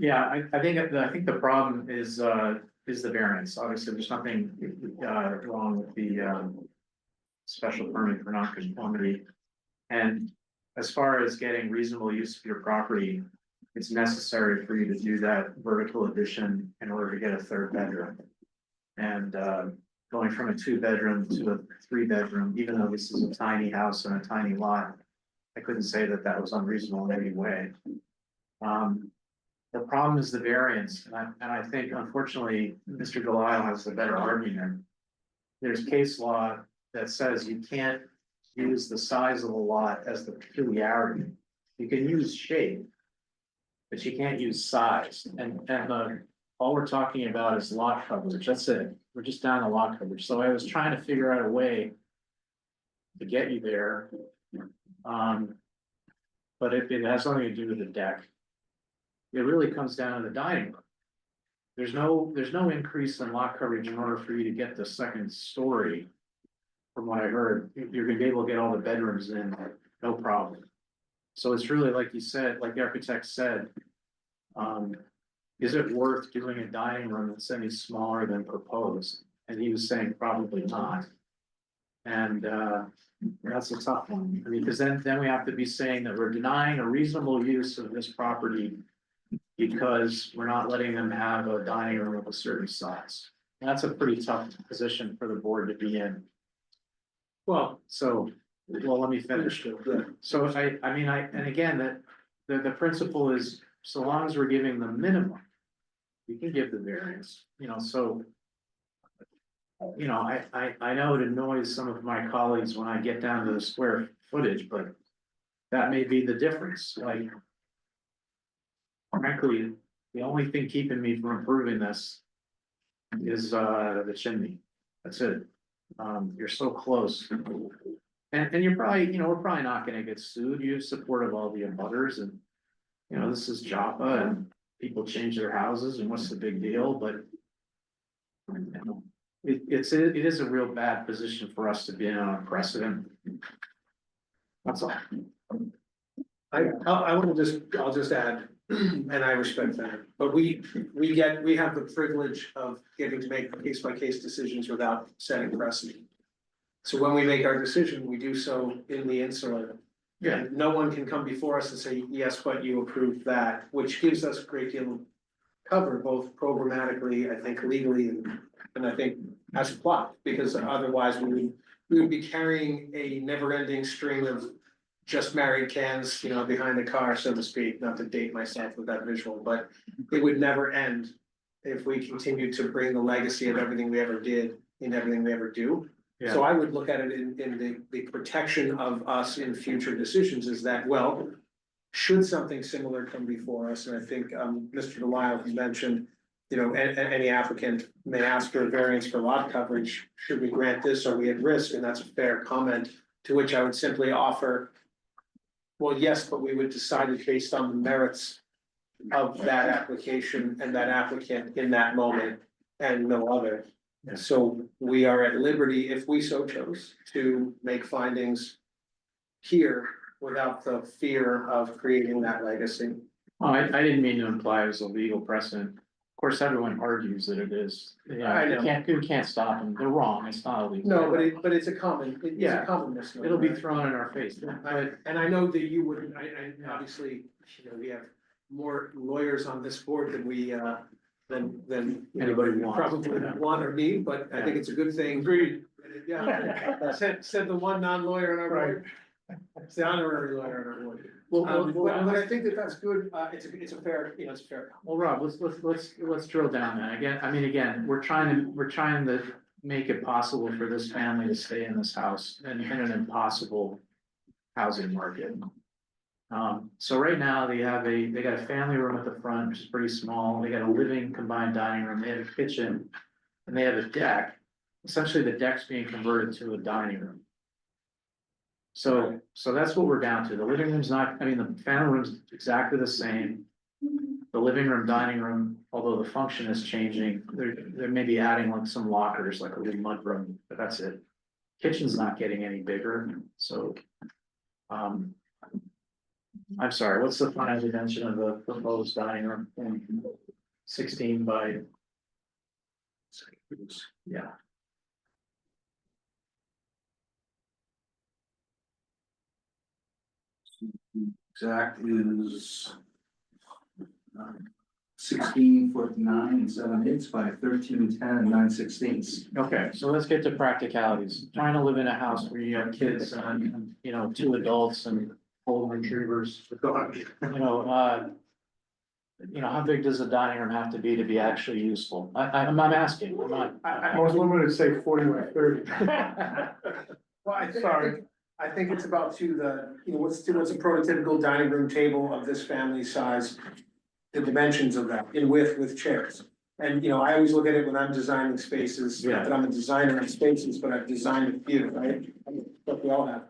Yeah, I think the problem is the variance. Obviously, there's nothing wrong with the special permit for non-conformity. And as far as getting reasonable use of your property, it's necessary for you to do that vertical addition in order to get a third bedroom. And going from a 2-bedroom to a 3-bedroom, even though this is a tiny house and a tiny lot, I couldn't say that that was unreasonable in any way. The problem is the variance, and I think unfortunately, Mr. Delisle has the better argument. There's case law that says you can't use the size of the lot as the peculiarity. You can use shape, but you can't use size. And all we're talking about is lot coverage. That's it. We're just down to lot coverage. So I was trying to figure out a way to get you there. But it has something to do with the deck. It really comes down to the dining room. There's no increase in lot coverage in order for you to get the second story. From what I heard, you're gonna be able to get all the bedrooms in, no problem. So it's really like you said, like the architect said, is it worth doing a dining room that's any smaller than proposed? And he was saying probably not. And, that's a tough one, I mean, because then we have to be saying that we're denying a reasonable use of this property. Because we're not letting them have a dining room of a certain size. That's a pretty tough position for the board to be in. Well, let me finish. So I mean, and again, the principle is, so long as we're giving the minimum. We can give the variance, so. I know it annoys some of my colleagues when I get down to the square footage, but. That may be the difference, like. Frankly, the only thing keeping me from improving this. Is the chimney, that's it, you're so close. And you're probably, we're probably not gonna get sued, you have support of all the abutters and. This is Joppa and people change their houses and what's the big deal, but. It is a real bad position for us to be in on a precedent. That's all. I'll just add, and I respect that, but we have the privilege of getting to make case by case decisions without setting precedent. So when we make our decision, we do so in the insular. Yeah. And no one can come before us and say, yes, but you approved that, which gives us a great deal of cover, both programmatically, I think legally, and I think as a plot, because otherwise we would be carrying a never-ending string of just married cans, behind the car, so to speak, not to date myself with that visual, but it would never end if we continue to bring the legacy of everything we ever did in everything we ever do. Yeah. So I would look at it in the protection of us in future decisions is that, well, should something similar come before us, and I think Mr. Delisle has mentioned, any applicant may ask for a variance for lot coverage, should we grant this, are we at risk, and that's a fair comment, to which I would simply offer. Well, yes, but we would decide it based on the merits of that application and that applicant in that moment and no other. Yeah. So we are at liberty, if we so chose, to make findings here without the fear of creating that legacy. Oh, I didn't mean to imply it was a legal precedent. Of course, everyone argues that it is. I know. You can't stop them. They're wrong. It's not illegal. No, but it's a common, it's a common misnomer. It'll be thrown in our face. And I know that you wouldn't, I obviously, we have more lawyers on this board than we, than Anybody wants. probably want or need, but I think it's a good thing. Agreed. Yeah, said the one non-lawyer in our board. It's the honorary lawyer in our board. But I think that's good, it's a fair, it's a fair. Well, Rob, let's drill down then. Again, we're trying to make it possible for this family to stay in this house in an impossible housing market. So right now they got a family room at the front, which is pretty small. They got a living combined dining room, they have a kitchen, and they have a deck. Essentially, the deck's being converted to a dining room. So that's what we're down to. The living room's not, the family room's exactly the same. The living room, dining room, although the function is changing, they're maybe adding like some lockers, like a little mud room, but that's it. Kitchen's not getting any bigger, so. I'm sorry, what's the final dimension of the proposed dining room? 16 by. Yeah. Exact is 16'9" by 13'10" 9/16". Okay, so let's get to practicalities. Trying to live in a house where you have kids and, 2 adults and golden retrievers. How big does the dining room have to be actually useful? I'm asking, I'm not. I was limited to say 40 by 30. Well, Sorry. I think it's about what's a prototypical dining room table of this family size? The dimensions of that in width with chairs. And, I always look at it when I'm designing spaces, not that I'm a designer of spaces, but I've designed a few, right? But we all have.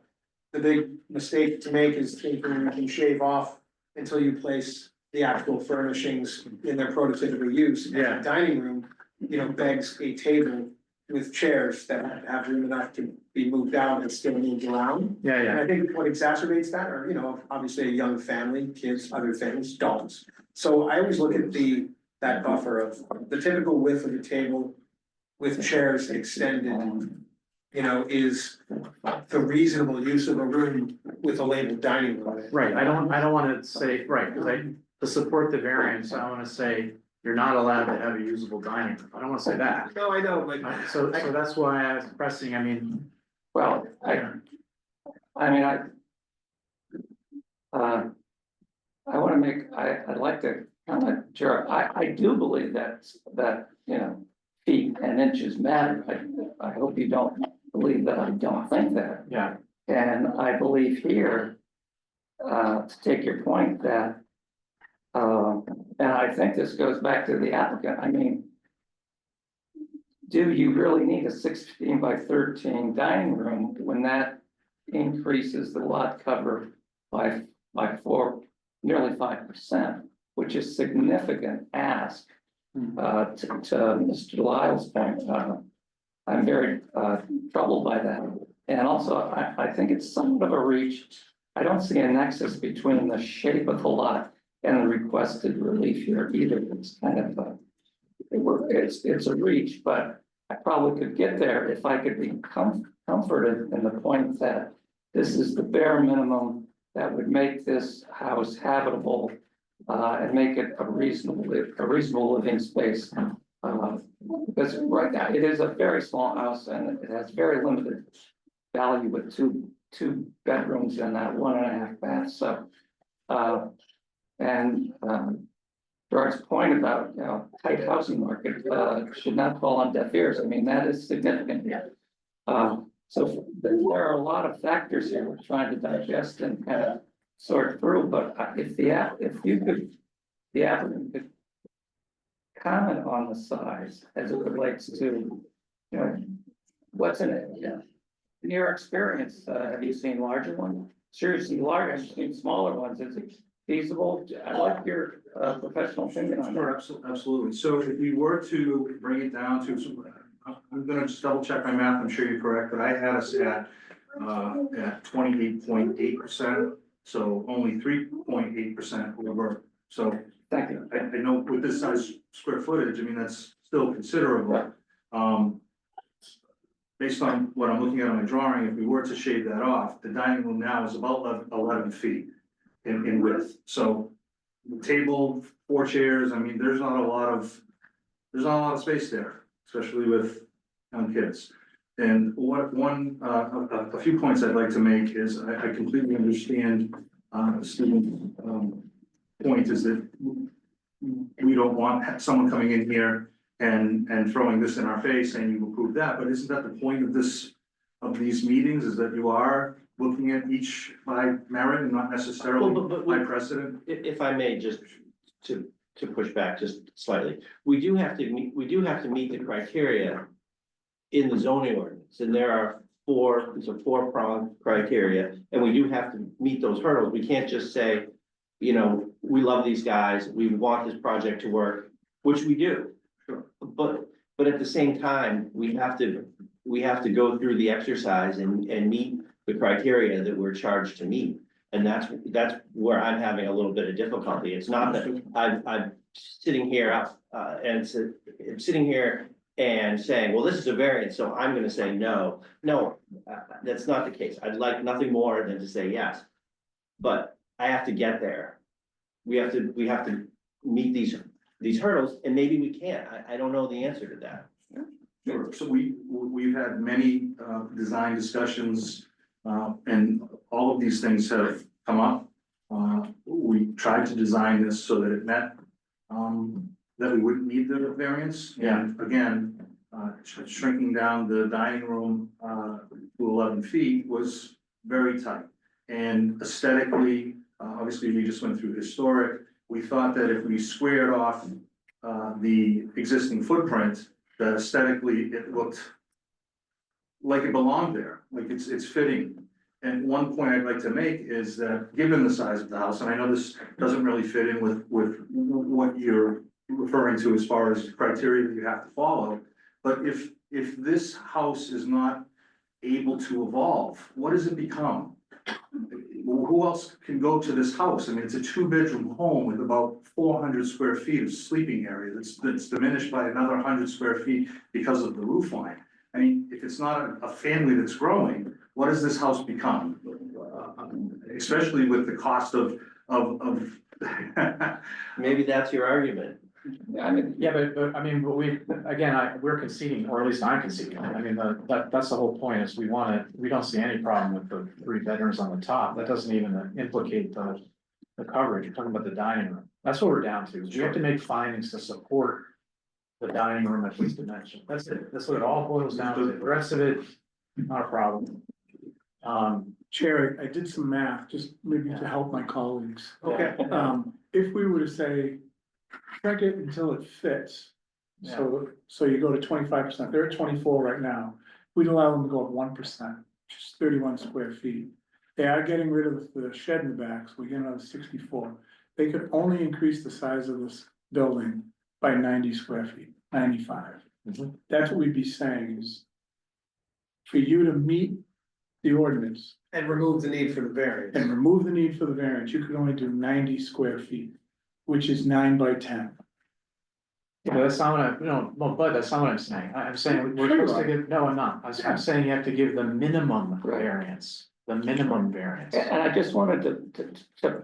The big mistake to make is thinking you can shave off until you place the actual furnishings in their prototypical use. And the dining room, begs a table with chairs that have room enough to be moved out and still moved around. And I think what exacerbates that are, obviously a young family, kids, other things, dogs. So I always look at that buffer of the typical width of the table with chairs extended you know, is the reasonable use of a room with a labeled dining room. Right, I don't wanna say, right, because to support the variance, I wanna say, you're not allowed to have a usable dining room, I don't wanna say that. No, I know, but So that's why I was pressing, I mean, Well, I mean, I wanna make, I'd like to comment, sure, I do believe that, you know, feet and inches matter. I hope you don't believe that I don't think that. yeah, And I believe here, to take your point that, and I think this goes back to the applicant, I mean, do you really need a 16 by 13 dining room when that increases the lot cover by nearly 5%, which is significant ask. To Mr. Lyle's point, I'm very troubled by that. And also, I think it's somewhat of a reach. I don't see a nexus between the shape of the lot and the requested relief here either. It's kind of it's a reach, but I probably could get there if I could be comforted in the point that this is the bare minimum that would make this house habitable and make it a reasonable living space. Because right now it is a very small house and it has very limited value with two bedrooms and that 1.5 baths. So, George's point about, you know, tight housing market should not fall on deaf ears. I mean, that is significant. So there are a lot of factors here we're trying to digest and kind of sort through, but if the applicant could comment on the size as it relates to, you know, what's in it, yeah. In your experience, have you seen larger ones? Seriously, larger, I've seen smaller ones, is it feasible? I like your professional opinion on that. Sure, absolutely. So if we were to bring it down to, I'm gonna just double check my math, I'm sure you're correct, but I had us at 28.8%, so only 3.8% over. So Thank you. I know with this size square footage, I mean, that's still considerable. Based on what I'm looking at on my drawing, if we were to shave that off, the dining room now is about 11 feet in width. So table, 4 chairs, I mean, there's not a lot of space there, especially with young kids. And a few points I'd like to make is I completely understand Stephen's point is that we don't want someone coming in here and throwing this in our face saying you approved that, but isn't that the point of these meetings, is that you are looking at each by merit and not necessarily by precedent? If I may, just to push back just slightly, we do have to meet the criteria in the zoning ordinance, and there are it's a 4-pronged criteria, and we do have to meet those hurdles. We can't just say, you know, we love these guys, we want this project to work, which we do. But at the same time, we have to go through the exercise and meet the criteria that we're charged to meet. And that's where I'm having a little bit of difficulty. It's not that I'm sitting here sitting here and saying, well, this is a variance, so I'm gonna say no. No, that's not the case. I'd like nothing more than to say yes. But I have to get there. We have to meet these hurdles, and maybe we can't. I don't know the answer to that. Sure, so we've had many design discussions, and all of these things have come up. We tried to design this so that it met, that we wouldn't need the variance. And again, shrinking down the dining room to 11 feet was very tight. And aesthetically, obviously, we just went through historic. We thought that if we squared off the existing footprint, that aesthetically it looked like it belonged there, like it's fitting. And one point I'd like to make is that given the size of the house, and I know this doesn't really fit in with what you're referring to as far as criteria that you have to follow, but if this house is not able to evolve, what does it become? Who else can go to this house? I mean, it's a 2-bedroom home with about 400 square feet of sleeping area that's diminished by another 100 square feet because of the roof line. I mean, if it's not a family that's growing, what does this house become? Especially with the cost of. Maybe that's your argument. I mean, Yeah, but I mean, but we're conceding, or at least I'm conceding, I mean, that's the whole point, is we don't see any problem with the 3 bedrooms on the top, that doesn't even implicate the coverage, you're talking about the dining room, that's what we're down to, is we have to make findings to support the dining room at this dimension, that's it, that's what it all boils down to, the rest of it, not a problem. Chair, I did some math, just maybe to help my colleagues. Okay. If we were to say, shrink it until it fits. So you go to 25%, they're at 24 right now, we'd allow them to go up 1%, which is 31 square feet. They are getting rid of the shed in the back, so we get another 64. They could only increase the size of this building by 90 square feet, 95. That's what we'd be saying is, for you to meet the ordinance And remove the need for the variance. and remove the need for the variance, you could only do 90 square feet, which is 9 by 10. Yeah, but that's not what but that's not what I'm saying, I'm saying we're supposed to give, no, I'm not, I'm saying you have to give the minimum variance, the minimum variance. and I just wanted to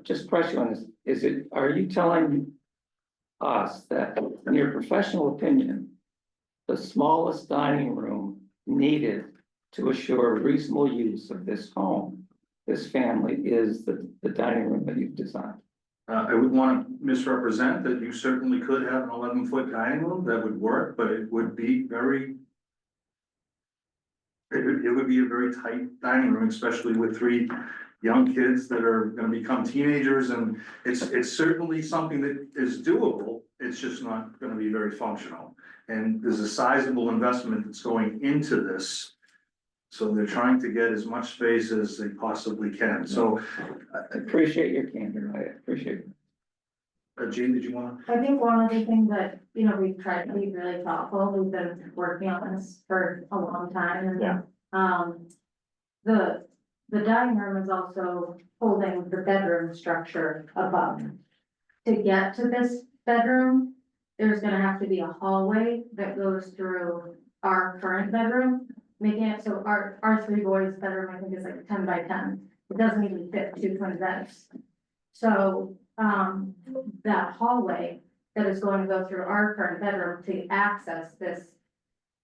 just press you on this, are you telling us that in your professional opinion, the smallest dining room needed to assure reasonable use of this home, this family, is the dining room that you've designed? I would want to misrepresent that you certainly could have an 11-foot dining room that would work, but it would be very. It would be a very tight dining room, especially with 3 young kids that are gonna become teenagers, and it's certainly something that is doable, it's just not gonna be very functional. And there's a sizable investment that's going into this. So they're trying to get as much space as they possibly can, so. I appreciate your candor, I appreciate it. Jean, did you want? I think one of the things that, you know, we've tried to be really thoughtful, we've been working on this for a long time and. Yeah. The dining room is also holding the bedroom structure above. To get to this bedroom, there's gonna have to be a hallway that goes through our current bedroom. Making it so our 3 boys' bedroom, I think, is like 10 by 10, it doesn't even fit 2 twin beds. So, that hallway that is going to go through our current bedroom to access this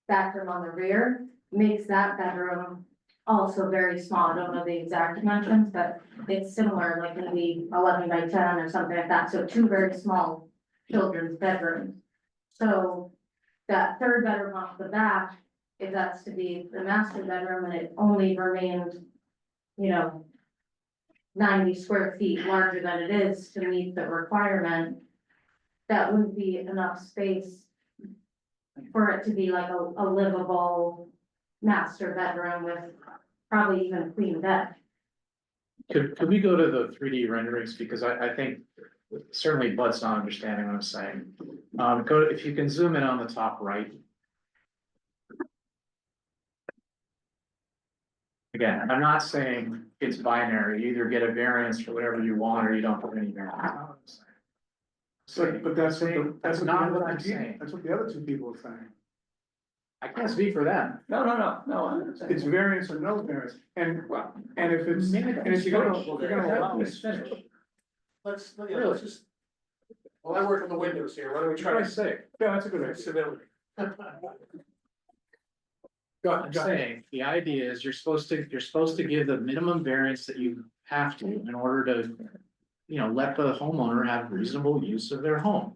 bathroom on the rear, makes that bedroom also very small, I don't know the exact dimensions, but it's similar, like maybe 11 by 10 or something like that, so 2 very small children's bedrooms. So, that 3rd bedroom off the back, if that's to be the master bedroom and it only remained, 90 square feet larger than it is to meet the requirement, that wouldn't be enough space for it to be like a livable master bedroom with probably even a queen bed. Could we go to the 3D renderings, because I think certainly Bud's not understanding what I'm saying. If you can zoom in on the top right. Again, I'm not saying it's binary, you either get a variance for whatever you want or you don't get any variance. But that's not what I'm saying. That's what the other 2 people are saying. I can't speak for them. No, I'm saying. It's variance or no variance, and if it's, and if you're gonna allow it. Let's just. Well, I work on the windows here, why don't we What do I try say? Yeah, that's a good idea. civility? I'm saying, the idea is you're supposed to give the minimum variance that you have to in order to, let the homeowner have reasonable use of their home.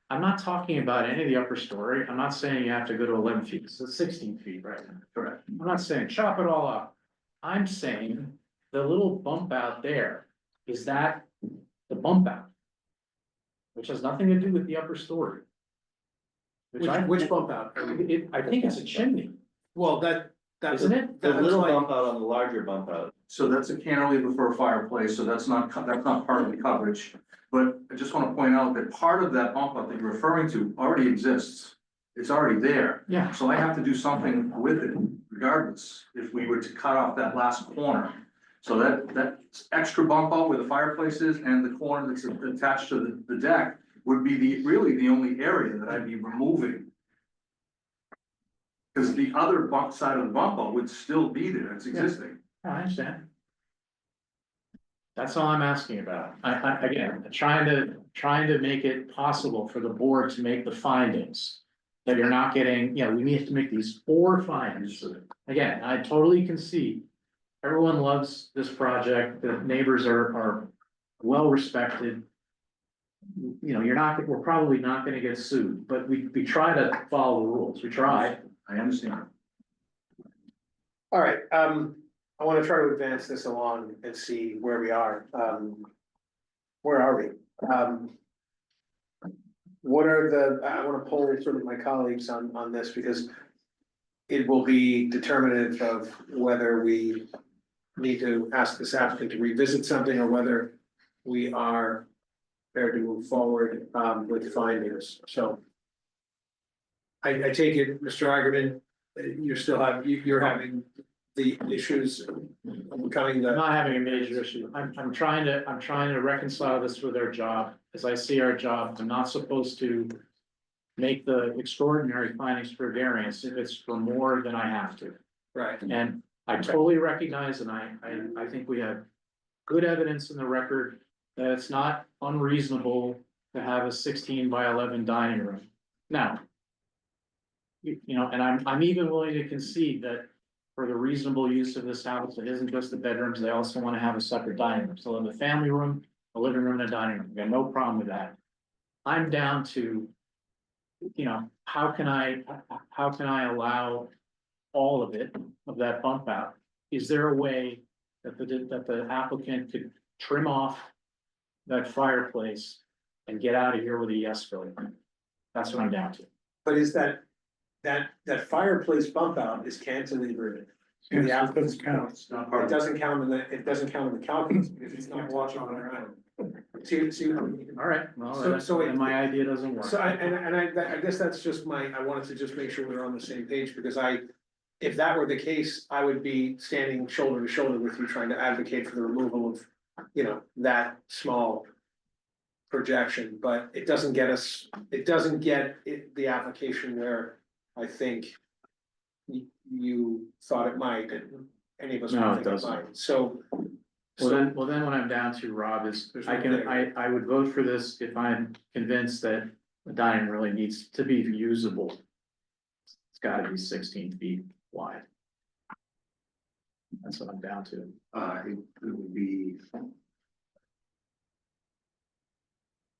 I'm not talking about any of the upper story, I'm not saying you have to go to 11 feet, it's 16 feet right now. Correct. I'm not saying chop it all up. I'm saying the little bump out there, is that the bump out? Which has nothing to do with the upper story. Which bump out? I think it's a chimney. Well, that's. Isn't it? The little bump out on the larger bump out. So that's a cantilever for a fireplace, so that's not part of the coverage. But I just wanna point out that part of that bump out that you're referring to already exists. It's already there. Yeah. So I have to do something with it regardless, if we were to cut off that last corner. So that extra bump out where the fireplace is and the corner that's attached to the deck would be really the only area that I'd be removing. Cause the other bump side of the bump out would still be there, it's existing. I understand. That's all I'm asking about. Again, trying to make it possible for the board to make the findings. That you're not getting, we need to make these 4 findings. Again, I totally concede. Everyone loves this project, the neighbors are well respected. We're probably not gonna get sued, but we try to follow the rules, we try. I understand. All right, I wanna try to advance this along and see where we are. Where are we? What are I wanna poll sort of my colleagues on this because it will be determinative of whether we need to ask this applicant to revisit something or whether we are prepared to move forward with findings, so. I take it, Mr. Igerman, you're having the issues becoming I'm the, not having a major issue. I'm trying to reconcile this with our job. As I see our job, I'm not supposed to make the extraordinary findings for variance if it's for more than I have to. right, And I totally recognize, and I think we have good evidence in the record that it's not unreasonable to have a 16 by 11 dining room. Now, and I'm even willing to concede that for the reasonable use of this house, it isn't just the bedrooms, they also want to have a separate dining room. So in the family room, a living room and a dining room, I've got no problem with that. I'm down to, how can I allow all of it, of that bump out? Is there a way that the applicant could trim off that fireplace and get out of here with a yes vote? That's what I'm down to. but is that fireplace bump out is cantilevered. Yeah, The it applicant's doesn't count. It's not part It of doesn't count in the calculus because it's not watching on our own. See, All right, well, So then my idea doesn't work. so I guess that's just I wanted to just make sure we're on the same page because if that were the case, I would be standing shoulder to shoulder with you trying to advocate for the removal of, that small projection, but it doesn't get the application where I think you thought it might, and any of us No, might it think it doesn't. might, so. Well, then what I'm down to, Rob, is There's I no can, there. I would vote for this if I'm convinced that the dining really needs to be usable. It's gotta be 16 feet wide. That's what I'm down to. it would be.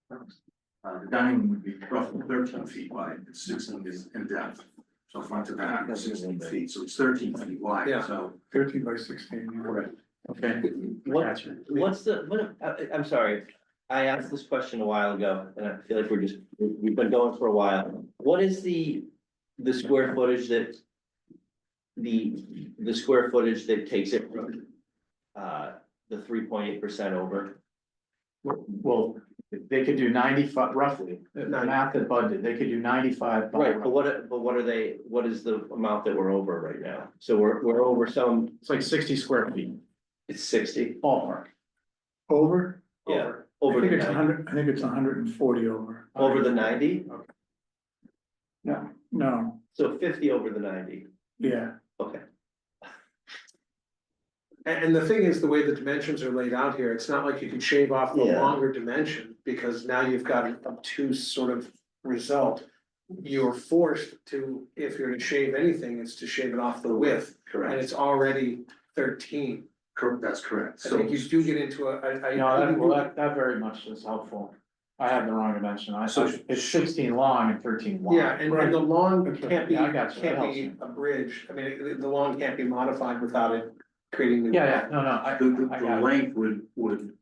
The dining room would be roughly 13 feet wide, it's 16 in depth. So front to back, 16 feet, so it's 13 feet wide, Yeah. so. 13 by 16. Correct. Okay. What, I'm sorry, I asked this question a while ago, and I feel like we've been going for a while. What is the square footage that? The square footage that takes it from, the 3.8% over? Well, they could do 95, roughly, the math that Bud did, they could do 95. Right, but what is the amount that we're over right now? So we're over some, It's like 60 square feet, it's 60, ballpark. Over? yeah, I over think the it's 90, 100, I think it's 140 over. over the 90, No, so 50 over the 90, yeah, okay. And the thing is, the way the dimensions are laid out here, it's not like you can shave off the Yeah. longer dimension, because now you've got an obtuse sort of result. You're forced to, if you're to shave anything, it's to shave it off the width, and Correct, it's already 13. that's correct. I So think you do get into That very much is helpful. I have the wrong dimension. So- It's 16 long and 13 wide. Yeah, and the lawn Okay, can't be, yeah, I got you. That can't helps be me. abridged, I mean, the lawn can't be modified without it creating new. Yeah, no, I the got it. length would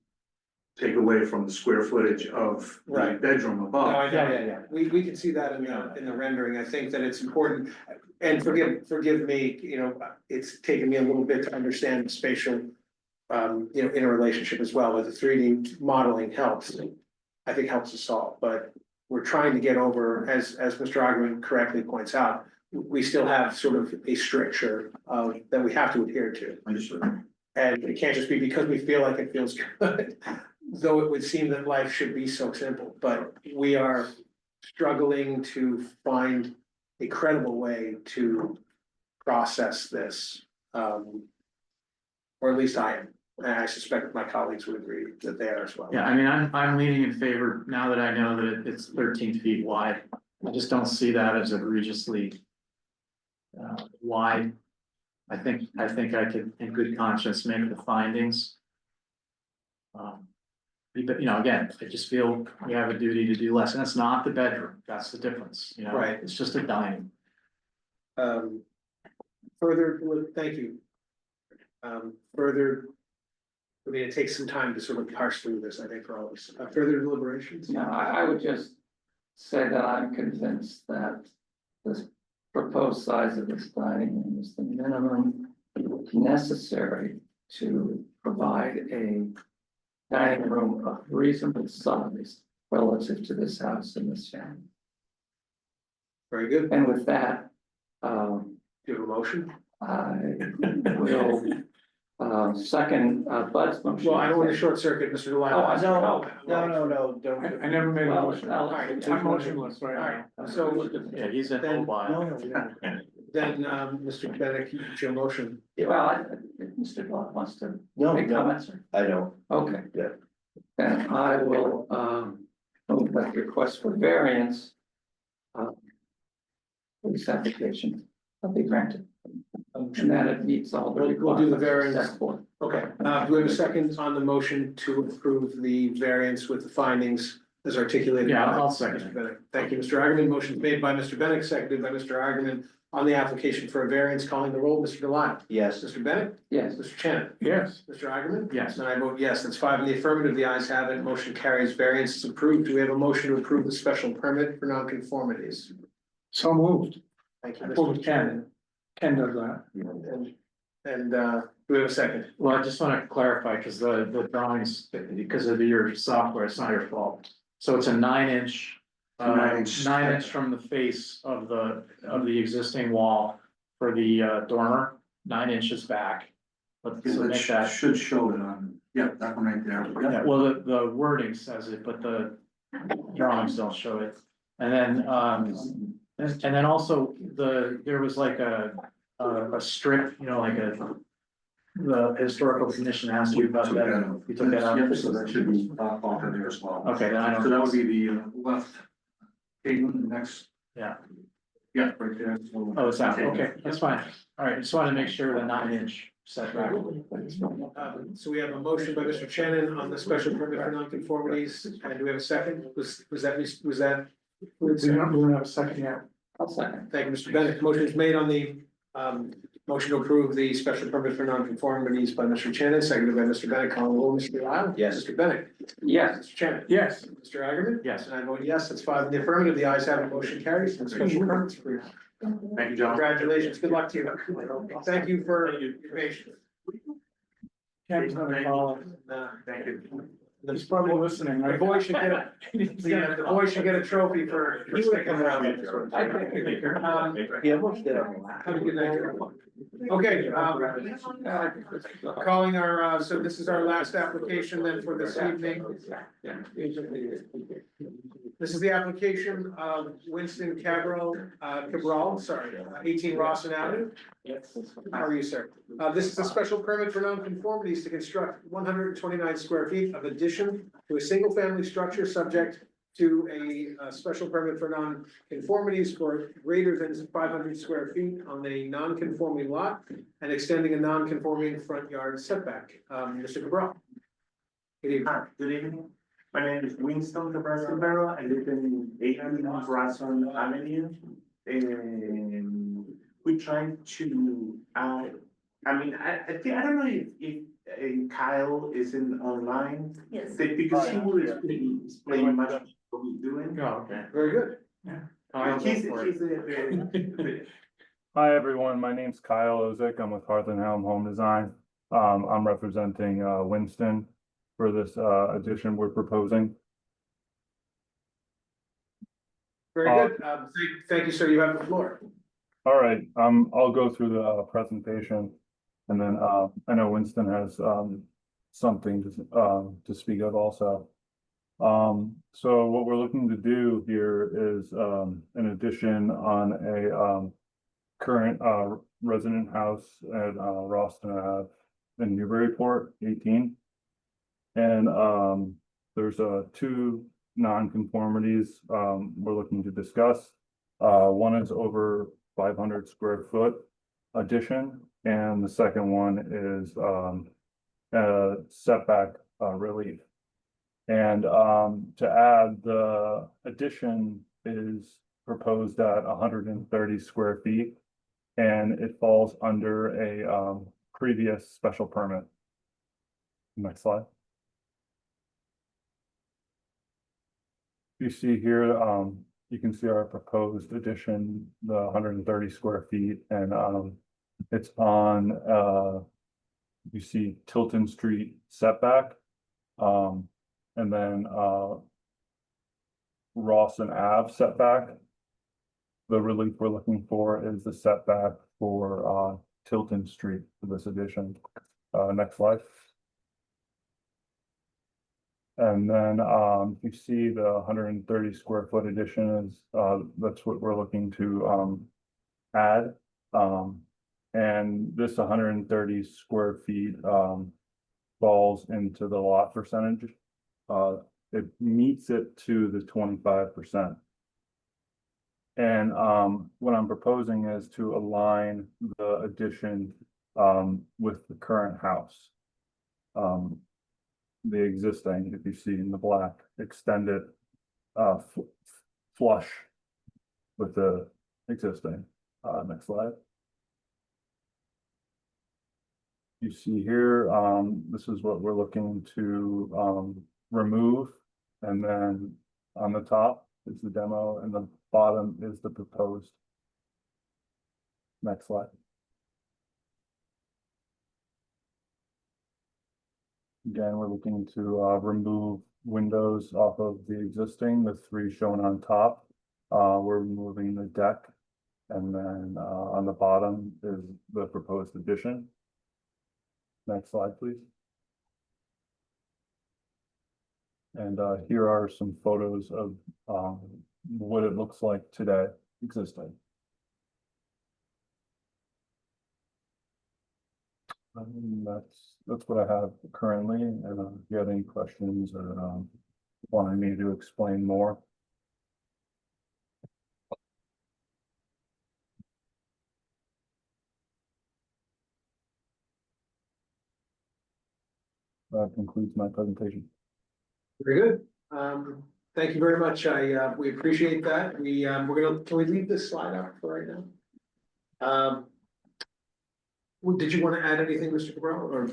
take away from the square footage of the Right. bedroom No, above. I know. Yeah. We can see that in the rendering, I think that it's important, and forgive me, it's taken me a little bit to understand the spatial. Interrelationship as well, with the 3D modeling helps, I think helps us all, but we're trying to get over, as Mr. Ogman correctly points out. We still have sort of a stricture that we have to adhere to. Understood. And it can't just be because we feel like it feels good, though it would seem that life should be so simple, but we are struggling to find a credible way to process this. Or at least I am, and I suspect my colleagues would agree that they are as well. Yeah, I mean, I'm leaning in favor, now that I know that it's 13 feet wide, I just don't see that as egregiously. Wide. I think I could, in good conscience, make the findings. But, again, I just feel we have a duty to do less, and it's not the bedroom, that's the difference, Right. It's just a dining. Further, thank you. Further, I mean, it takes some time to sort of parse through this, I think, for all of us. Further deliberations? No, I would just say that I'm convinced that this proposed size of this dining room is the minimum necessary to provide a dining room of reasonable size relative to this house and this family. Very good. And with that, Do you have a motion? I will second Bud's motion. Well, I don't want to short circuit Mr. Delisle. Oh, I know. No, don't. I never made a Well, motion. I'll- I'm motionless All right right, so Yeah, he's in Then- mobile. then, Mr. Bennett, it's your motion. Well, if Mr. Block wants to No, make no, comments. I don't. Okay. Yeah. Then I will, move that request for variance. For this application, will be granted. And that it meets all the We'll do the requirements variance. set forth. Okay, do we have a second on the motion to approve the variance with the findings as articulated? Yeah, by I'll second Mr. it. Bennett? Thank you, Mr. Argument. Motion made by Mr. Bennett, seconded by Mr. Argument on the application for a variance, calling the roll, Mr. Delisle. Yes. Mr. Bennett, Yes, Mr. Shannon, Yes, Mr. Argument. Yes. And I vote yes, that's 5 in the affirmative, the ayes have it, motion carries, variance is approved. Do we have a motion to approve the special permit for nonconformities? so moved. Thank you, I pulled Mr. Ken. Ken does that. And, do we have a second? Well, I just want to clarify, because the drawings, because of your software, it's not your fault. So it's a 9-inch. 9-inch from the face of the existing wall for the dormer, 9 inches back. But so make that, Should show it on, yeah, that one right there. yeah, well, the wording says it, but the drawings don't show it. And then also there was like a strip, the historical commission asked you about that. You took that out? Yep, so that should be off of there as well. Okay, then I don't. So that would be the left pavement next. Yeah. Yeah, right there. So- Oh, it's out, okay, that's fine. All right, just wanted to make sure the 9-inch setback. So we have a motion by Mr. Shannon on the special permit for nonconformities, and do we have a second? Was that? We don't have a second yet. I'll second. Thank you, Mr. Bennett. Motion is made on the motion to approve the special permit for nonconformities by Mr. Shannon, seconded by Mr. Bennett. Calling the roll, Mr. Delisle. Yes. Mr. Bennett. Yes, Mr. Shannon. Yes, Mr. Hagerman. Yes. And I vote yes. That's 5 in the affirmative. The ayes have it. Motion carries. And special permits approved. Thank you, John. Congratulations. Good luck to you. Thank you for your patience. Ken's gonna call. Thank you. He's probably listening, The right? boy should get a, the boy should get a trophy for sticking around. He almost did it. Have a good night. Okay, calling our, so this is our last application then for this evening. This is the application of Winston Cabral, 18 Rawson Avenue. How are you, sir? This is a special permit for nonconformities to construct 129 square feet of addition to a single-family structure subject to a special permit for nonconformities for greater than 500 square feet on a non-conforming lot and extending a non-conforming front yard setback. Mr. Cabral. Good evening. Good evening. My name is Winston Cabral. I live in 18 Rawson Avenue. And we try to, I don't know if Kyle is in online. Yes. Because he will explain much what we're doing. Oh, okay. Very good. Hi, everyone. My name's Kyle Ozick. I'm with Hearth and Helm Home Design. I'm representing Winston for this addition we're proposing. Very good. Thank you, sir. You have the floor. All right, I'll go through the presentation, and then I know Winston has something to speak of also. So what we're looking to do here is an addition on current resident house at Roston Ave in Newburyport, 18. And there's two non-conformities we're looking to discuss. One is over 500 square foot addition, and the second one is setback relief. And to add, the addition is proposed at 130 square feet, and it falls under a previous special permit. Next slide. You see here, you can see our proposed addition, the 130 square feet, and it's on you see Tilton Street setback, and then Rawson Ave setback. The relief we're looking for is the setback for Tilton Street for this addition. Next slide. And then you see the 130 square foot addition is that's what we're looking to add. And this 130 square feet falls into the lot percentage. It meets it to the 25%. And what I'm proposing is to align the addition with the current house. The existing, if you see in the black, extend it flush with the existing. Next slide. You see here, this is what we're looking to remove, and then on the top is the demo, and the bottom is the proposed. Next slide. Again, we're looking to remove windows off of the existing, the three shown on top. We're removing the deck, and then on the bottom is the proposed addition. Next slide, please. And here are some photos of what it looks like today, existing. That's what I have currently, and if you have any questions or wanting me to explain more. That concludes my presentation. Very good. Thank you very much. We appreciate that. Can we leave this slide up for right now? Did you want to add anything, Mr. Cabral, or?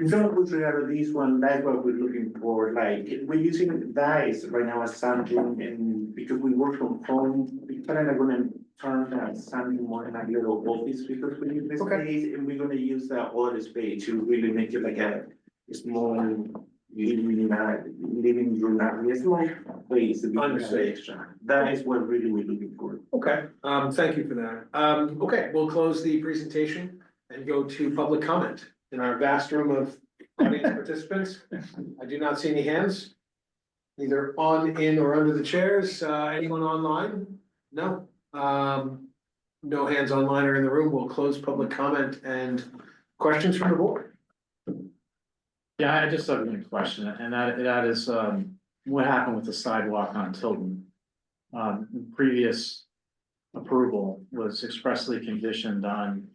So with regard to this one, that's what we're looking for, like, we're using dice right now as something, and because we work from home, we're kind of gonna turn something more in a little office, because we need the space, and we're gonna use the other space to really make it like a small living room, a small place. Understood. That is what really we're looking for. Okay, thank you for that. Okay, we'll close the presentation and go to public comment in our vast room of audience participants. I do not see any hands, either on, in, or under the chairs. Anyone online? No. No hands online or in the room. We'll close public comment and questions from the board. Yeah, I just have one question, and that is, what happened with the sidewalk on Tilton? Previous approval was expressly conditioned on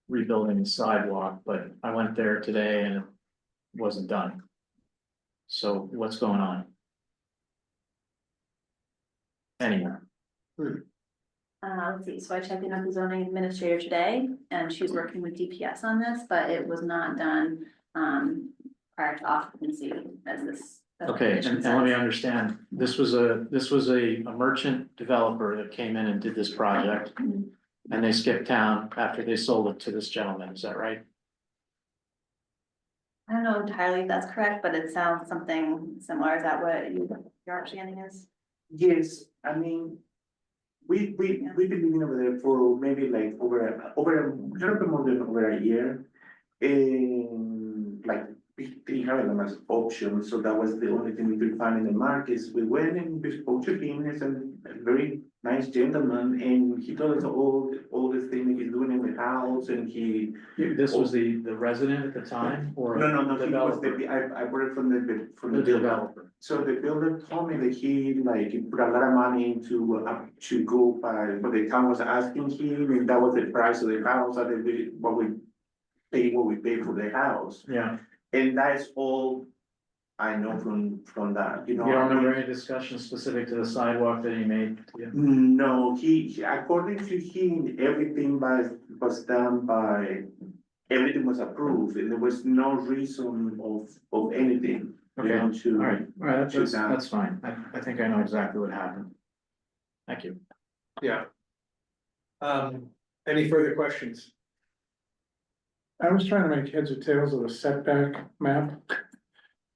rebuilding the sidewalk, but I went there today and it wasn't done. So what's going on? Anywhere. Let's see, so I checked in with the zoning administrator today, and she's working with DPS on this, but it was not done prior to occupancy as this. Okay, and let me understand, this was a merchant developer that came in and did this project. And they skipped town after they sold it to this gentleman, is that right? I don't know entirely if that's correct, but it sounds something similar. Is that what your understanding is? Yes, I mean, we've been living over there for maybe like over a little bit more than over a year. And like they have them as option, so that was the only thing we could find in the markets. We went and we spoke to him, he's a very nice gentleman, and he told us all the things he's doing in the house, and he. This was the resident at the time, or? No, he was developer? I brought it from the The builder. developer. So the builder told me that he put a lot of money to go by, but the town was asking him, and that was the price of the house, and what we pay for the house. Yeah, And that is all I know from that, you know. you don't remember any discussion specific to the sidewalk that he made? Yeah. No, he, according to him, everything was done by, everything was approved, and there was no reason of anything. You Okay, know, all right, to that. that's fine. I think I know exactly what happened. Thank you. Yeah. Any further questions? I was trying to make heads or tails of the setback map.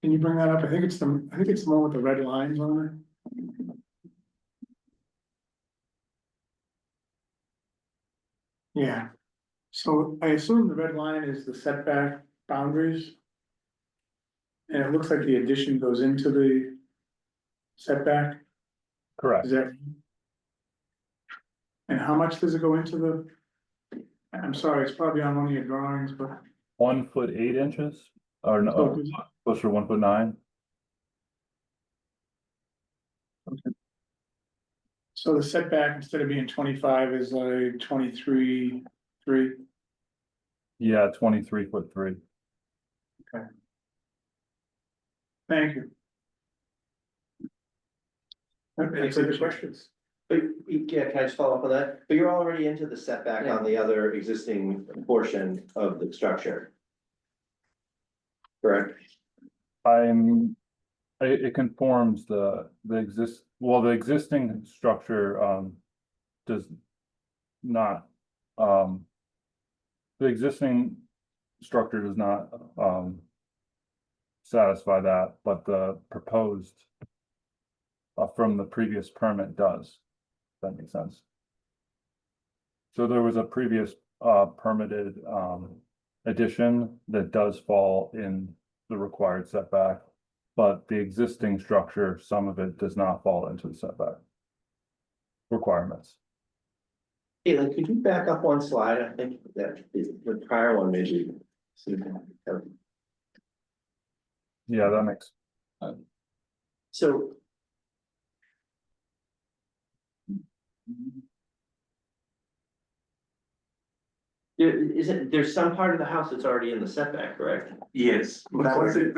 Can you bring that up? I think it's the one with the red lines on it. Yeah, so I assume the red line is the setback boundaries. And it looks like the addition goes into the setback, Correct. is that? And how much does it go into the? I'm sorry, it's probably on one of your drawings, but. 1 foot 8 inches, or no, So- closer to 1 foot 9. So the setback, instead of being 25, is like 23, 3. Yeah, 23'3". Thank you. Any further questions? But, yeah, can I just follow up on that? But you're already into the setback on the other existing portion of the structure. Correct? It conforms the existing structure, does not, the existing structure does not, satisfy that, but the proposed from the previous permit does. That makes sense. So there was a previous permitted addition that does fall in the required setback, but the existing structure, some of it does not fall into the setback requirements. Caitlin, could you back up one slide? I think that the prior one maybe. Yeah, that makes. So. There's some part of the house that's already in the setback, correct? Yes, that was the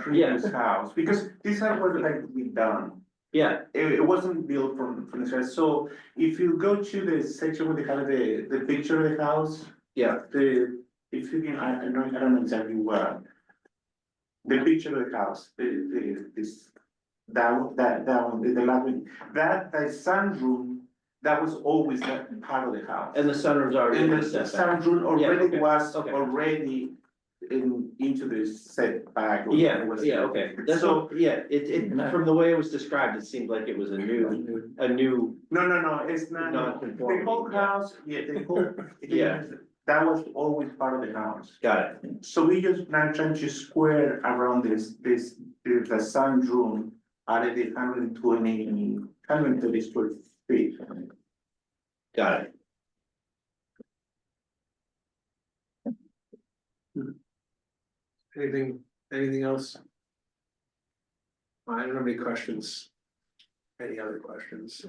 previous house, because this house was like redone. Yeah, It wasn't built from the scratch, so if you go to the section where they have the picture of the house. yeah, If you can, I don't know exactly where. The picture of the house, that one, the last one, that sunroom, that was always that part of the house. and the sunroom's already in And the the setback. sunroom already okay, was okay. already into the setback. or Yeah, it was- yeah, okay, that's So, what, yeah, it, from the way it was described, it seemed like it was a new. no, it's not, the Non-conforming, whole yeah. house, the whole. Yeah. That was always part of the house. Got it, So we just now trying to square around the sunroom out of the 130 square feet. got it. Anything else? I don't have any questions. Any other questions?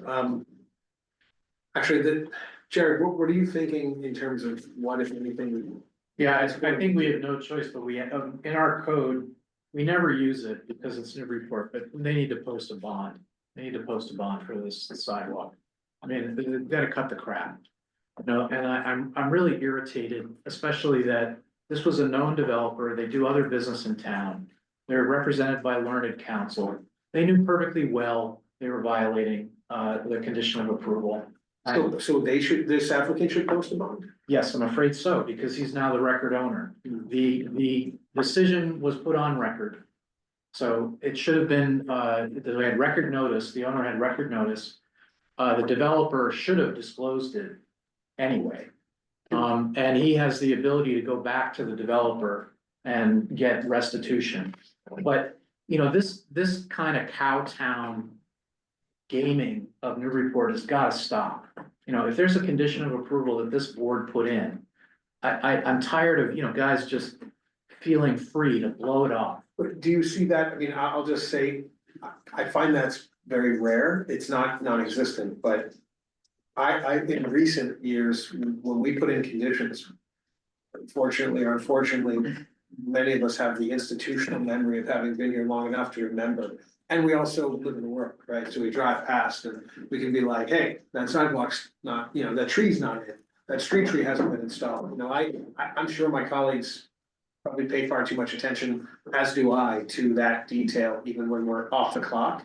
Actually, Jared, what are you thinking in terms of what, if anything? Yeah, I think we have no choice, but we, in our code, we never use it because it's Newburyport, but they need to post a bond. They need to post a bond for this sidewalk. I mean, they gotta cut the crap. You know, and I'm really irritated, especially that this was a known developer. They do other business in town. They're represented by learned counsel. They knew perfectly well they were violating the condition of approval. So this applicant should post a bond? Yes, I'm afraid so, because he's now the record owner. The decision was put on record. So it should have been, they had record notice, the owner had record notice. The developer should have disclosed it anyway. And he has the ability to go back to the developer and get restitution. But, you know, this kind of cowtown gaming of Newburyport has got to stop. You know, if there's a condition of approval that this board put in, I'm tired of, you know, guys just feeling free to blow it off. But do you see that? I mean, I'll just say, I find that's very rare. It's not non-existent, but in recent years, when we put in conditions, unfortunately or unfortunately, many of us have the institutional memory of having been here long enough to remember. And we also live and work, right? So we drive past and we can be like, hey, that sidewalk's not, you know, that tree's not in, that street tree hasn't been installed. You know, I'm sure my colleagues probably pay far too much attention, as do I, to that detail, even when we're off the clock.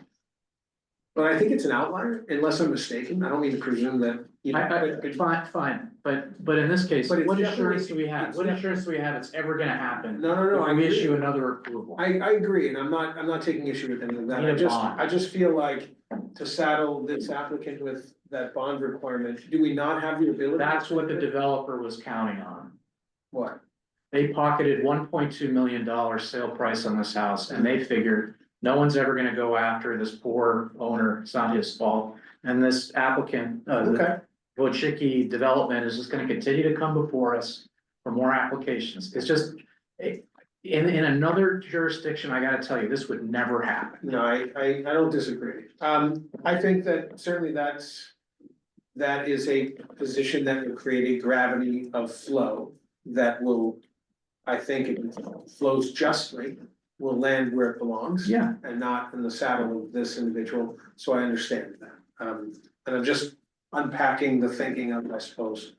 But I think it's an outlier, unless I'm mistaken. I don't mean to presume that, you know. Fine, but in this case, But it's what definitely- assurance do we have? What assurance do we have it's ever gonna happen? No, If I we agree. issue another approval. I agree, and I'm not taking issue with any of that. Need a bond. I just feel like to saddle this applicant with that bond requirement, do we not have the ability? That's what the developer was counting on. What? They pocketed $1.2 million sale price on this house, and they figured no one's ever gonna go after this poor owner, it's not his fault. And this applicant, Okay. Wojcicki Development is just gonna continue to come before us for more applications. It's just, in another jurisdiction, I gotta tell you, this would never happen. No, I don't disagree. I think that certainly that is a position that will create a gravity of flow that will, I think if it flows justly, will land where it belongs. Yeah. And not in the saddle of this individual, so I understand that. And I'm just unpacking the thinking of, I suppose.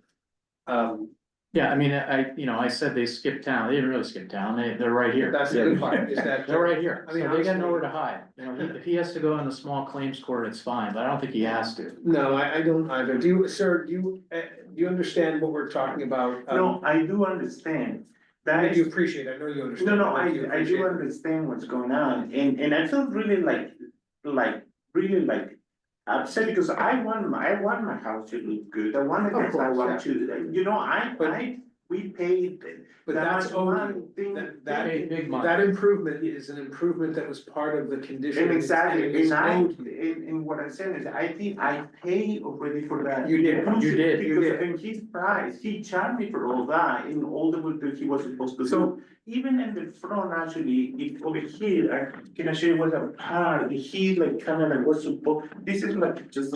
Yeah, I mean, I said they skipped town, they didn't really skip town, they're right here. That's the good part, is that. They're right here, I so mean, they got honestly- nowhere to hide, you know, if he has to go in the small claims court, it's fine, but I don't think he has to. No, I don't either. Do you, sir, do you understand what we're talking about? No, I do understand. That And you is, appreciate, I know you understand. no, You I appreciate do it. understand what's going on, and I feel really really upset because I want my house to look good. I want Of it, I course, want to, you know, we paid. But that that's much only, money, that Paid big money. that improvement is an improvement that was part of the condition. And exactly, and it is owed. and what I'm saying is, I think I paid already for that. You did. Because in his price, he charged me for all that, and all the work that he was supposed to do. Even in the front, actually, if over here, I can show you what a part, he kind of was supposed, this is just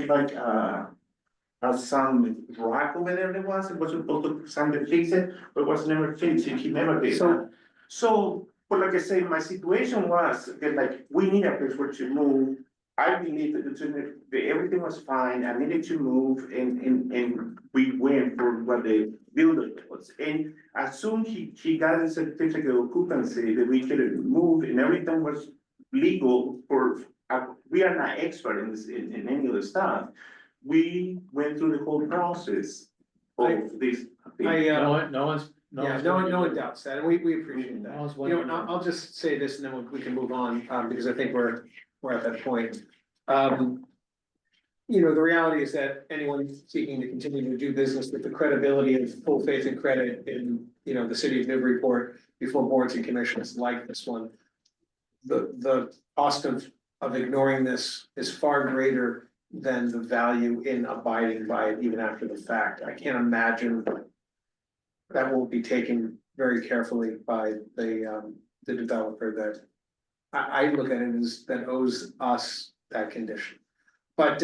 some rock over there it was supposed to, something fix it, but it was never fixed, he never did that. So, but like I say, my situation was that we need a place where to move. I believe that everything was fine, I needed to move and we went for what the builder was. And as soon he got a certificate of occupancy that we could move and everything was legal for, we are not expert in this, in any of the stuff. We went through the whole process of this. No one doubts that, and we appreciate that. No one's You know, wondering. I'll just say this and then we can move on, because I think we're at that point. You know, the reality is that anyone seeking to continue to do business with the credibility of full faith and credit in, you know, the city of Newburyport before boards and commissions like this one. The cost of ignoring this is far greater than the value in abiding by it even after the fact. I can't imagine that will be taken very carefully by the developer that I look at it as that owes us that condition. But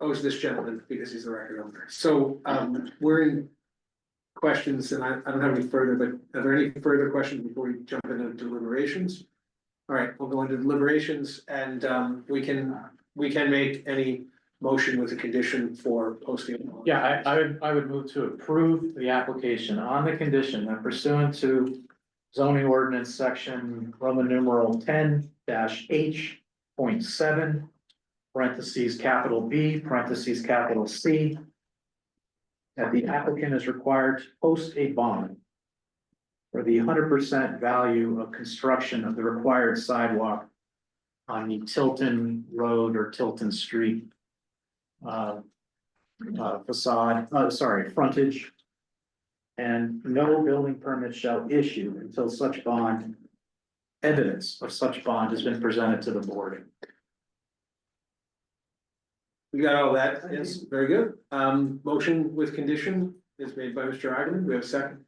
owes this gentleman because he's the record owner. So we're in questions and I don't have any further, but are there any further questions before we jump into deliberations? All right, we'll go into deliberations and we can make any motion with a condition for posting. Yeah, I would move to approve the application on the condition that pursuant to zoning ordinance section Roman numeral 10-H.7, parentheses capital B, parentheses capital C, that the applicant is required to post a bond for the 100% value of construction of the required sidewalk on the Tilton Road or Tilton Street facade, frontage. And no building permit shall issue until such bond. Evidence of such bond has been presented to the board. We got all that, yes, very good. Motion with condition is made by Mr. Eigenman, we have a second.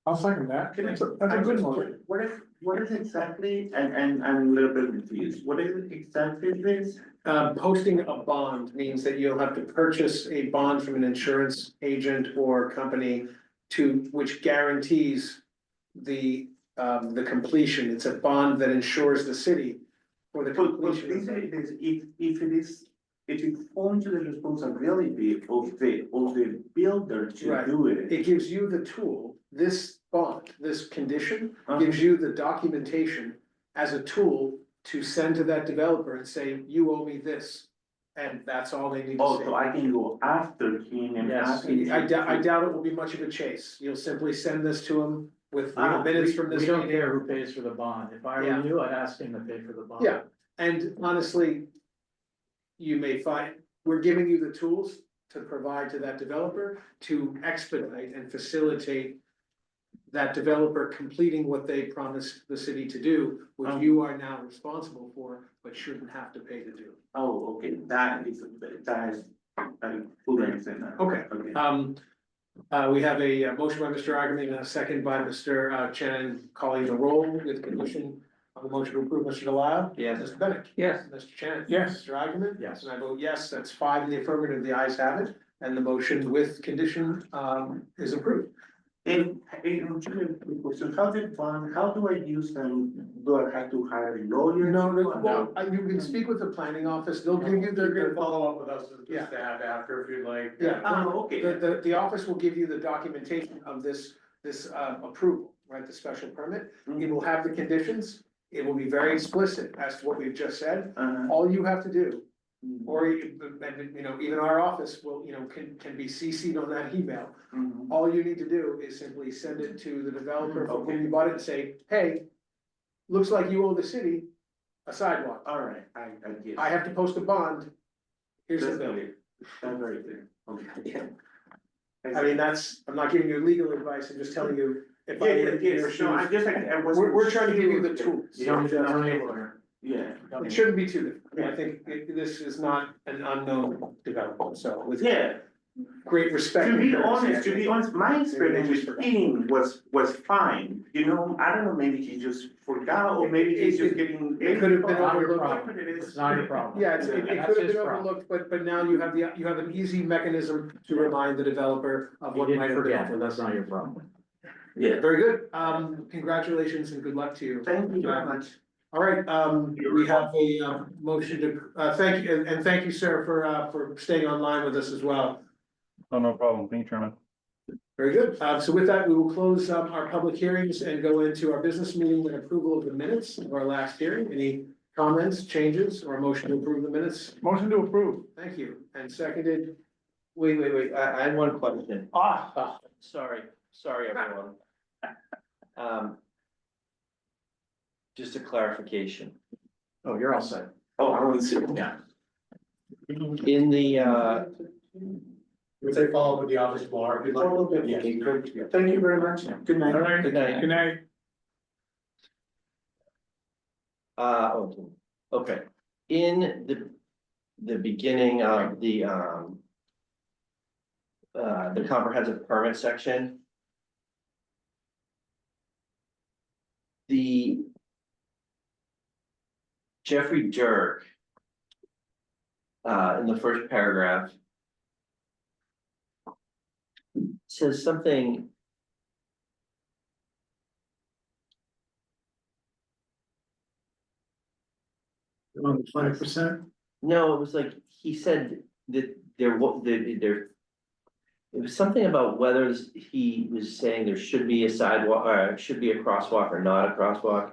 I'll second that. That's a good motion. What is exactly, and I'm a little bit confused, what is exactly this? Posting a bond means that you'll have to purchase a bond from an insurance agent or company to, which guarantees the completion. It's a bond that insures the city for the But completion. basically, if it falls to the responsibility of the builder to Right. do it. It gives you the tool, this bond, this condition, gives you the documentation as a tool to send to that developer and say, you owe me this. And that's all they need to Oh, say. so I can go after him and Yes. ask him. I doubt it will be much of a chase. You'll simply send this to him with minutes from this We don't meeting. care who pays for the bond. If I Yeah. were you, I'd ask him to pay for the bond. Yeah, and honestly, you may find, we're giving you the tools to provide to that developer to expedite and facilitate that developer completing what they promised the city to do, which you are now responsible for, but shouldn't have to pay to do. Oh, okay, that is, I fully understand that. Okay, Okay. we have a motion by Mr. Eigenman and a second by Mr. Chen calling the roll with condition on the motion to approve. Mr. Delisle? Yes. Mr. Bennett? Yes. Mr. Chen? Yes. Mr. Eigenman? Yes. And I vote yes, that's 5 in the affirmative, the ayes have it, and the motion with condition is approved. And question, how do I use them? Do I have to hire a lawyer? No, well, you can speak with the planning office, they'll give you, they're gonna Follow up with us, Yeah. just to have after if you'd like. Yeah, Oh, okay. the office will give you the documentation of this approval, right, the special permit. It will have the conditions, it will be very explicit as to what we've just said. All you have to do, or even our office will, can be CC'd on that email. All you need to do is simply send it to the developer from whom you bought it and say, hey, looks like you owe the city a sidewalk. All right, I get it. I have to post a bond. Here's the That's bill. clear. That's very clear. Okay. I mean, I'm not giving you legal advice, I'm just telling you. If I were in your Yes, no, I shoes, just, I was. We're trying to give you the tools. You don't need a lawyer. Yeah. It shouldn't be too difficult. I think this is not an unknown development, so with Yeah, great respect. to and be courtesy, honest, my experience with King was fine, I don't know, maybe he just forgot, or maybe he's just getting. It could have been Not your overlooked. problem. It's not your problem. Yeah, it And could that's have his been problem. overlooked, but now you have an easy mechanism to remind the developer of You what might didn't have been. forget, but that's not your problem. Yeah, Very good. Congratulations and good luck to you. thank you very much. All right, we have a motion to, thank you, and thank you, sir, for staying online with us as well. Oh, no problem. Thank you, Chairman. Very good. So with that, we will close our public hearings and go into our business meeting and approval of the minutes of our last hearing. Any comments, changes, or a motion to approve the minutes? Motion to approve. Thank you. And seconded. Wait, I had one question. Sorry, everyone. Just a clarification. Oh, you're all set. Oh, I want to see. Yeah. In the, Would say follow up with the office tomorrow. Good luck. Yes. Thank you very much. Good night. All right, Good night. good night. Okay, in the beginning of the comprehensive permit section. The Jeffrey Dirk. In the first paragraph. Says something. On 5%. No, it was like, he said that there it was something about whether he was saying there should be a sidewalk, or should be a crosswalk or not a crosswalk.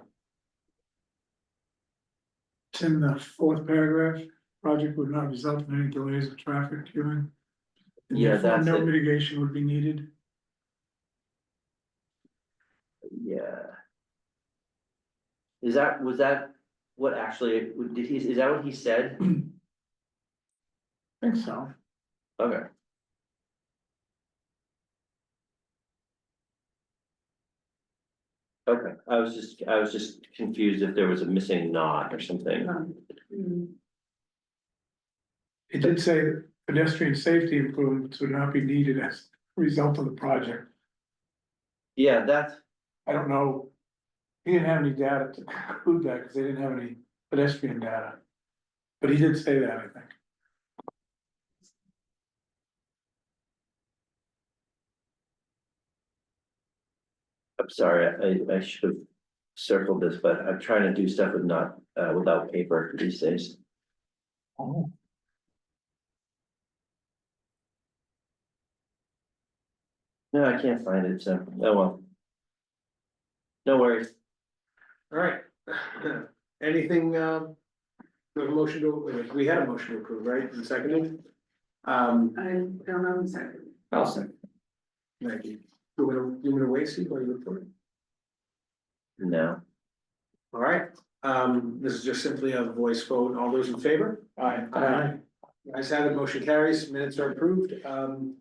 It's in the 4th paragraph. Project would not result in any delays of traffic queuing. And Yeah, therefore that's no it. mitigation would be needed. Yeah. Was that what actually, is that what he said? I think so. Okay. Okay, I was just confused if there was a missing knot or something. It did say pedestrian safety improvements would not be needed as a result of the project. Yeah, that's, I don't know. He didn't have any data to include that because they didn't have any pedestrian data. But he did say that, I think. I'm sorry, I should have circled this, but I'm trying to do stuff with not, without paper these days. Oh. No, I can't find it, so, oh well. No worries. All right. Anything, we have a motion to, we had a motion to approve, right, and seconded? I don't know, sorry. I'll say. Thank you. You want to wait, Steve, while you look for it? No. All right, this is just simply a voice vote. All those in favor? Aye. Guys have it, motion carries, minutes are approved. I don't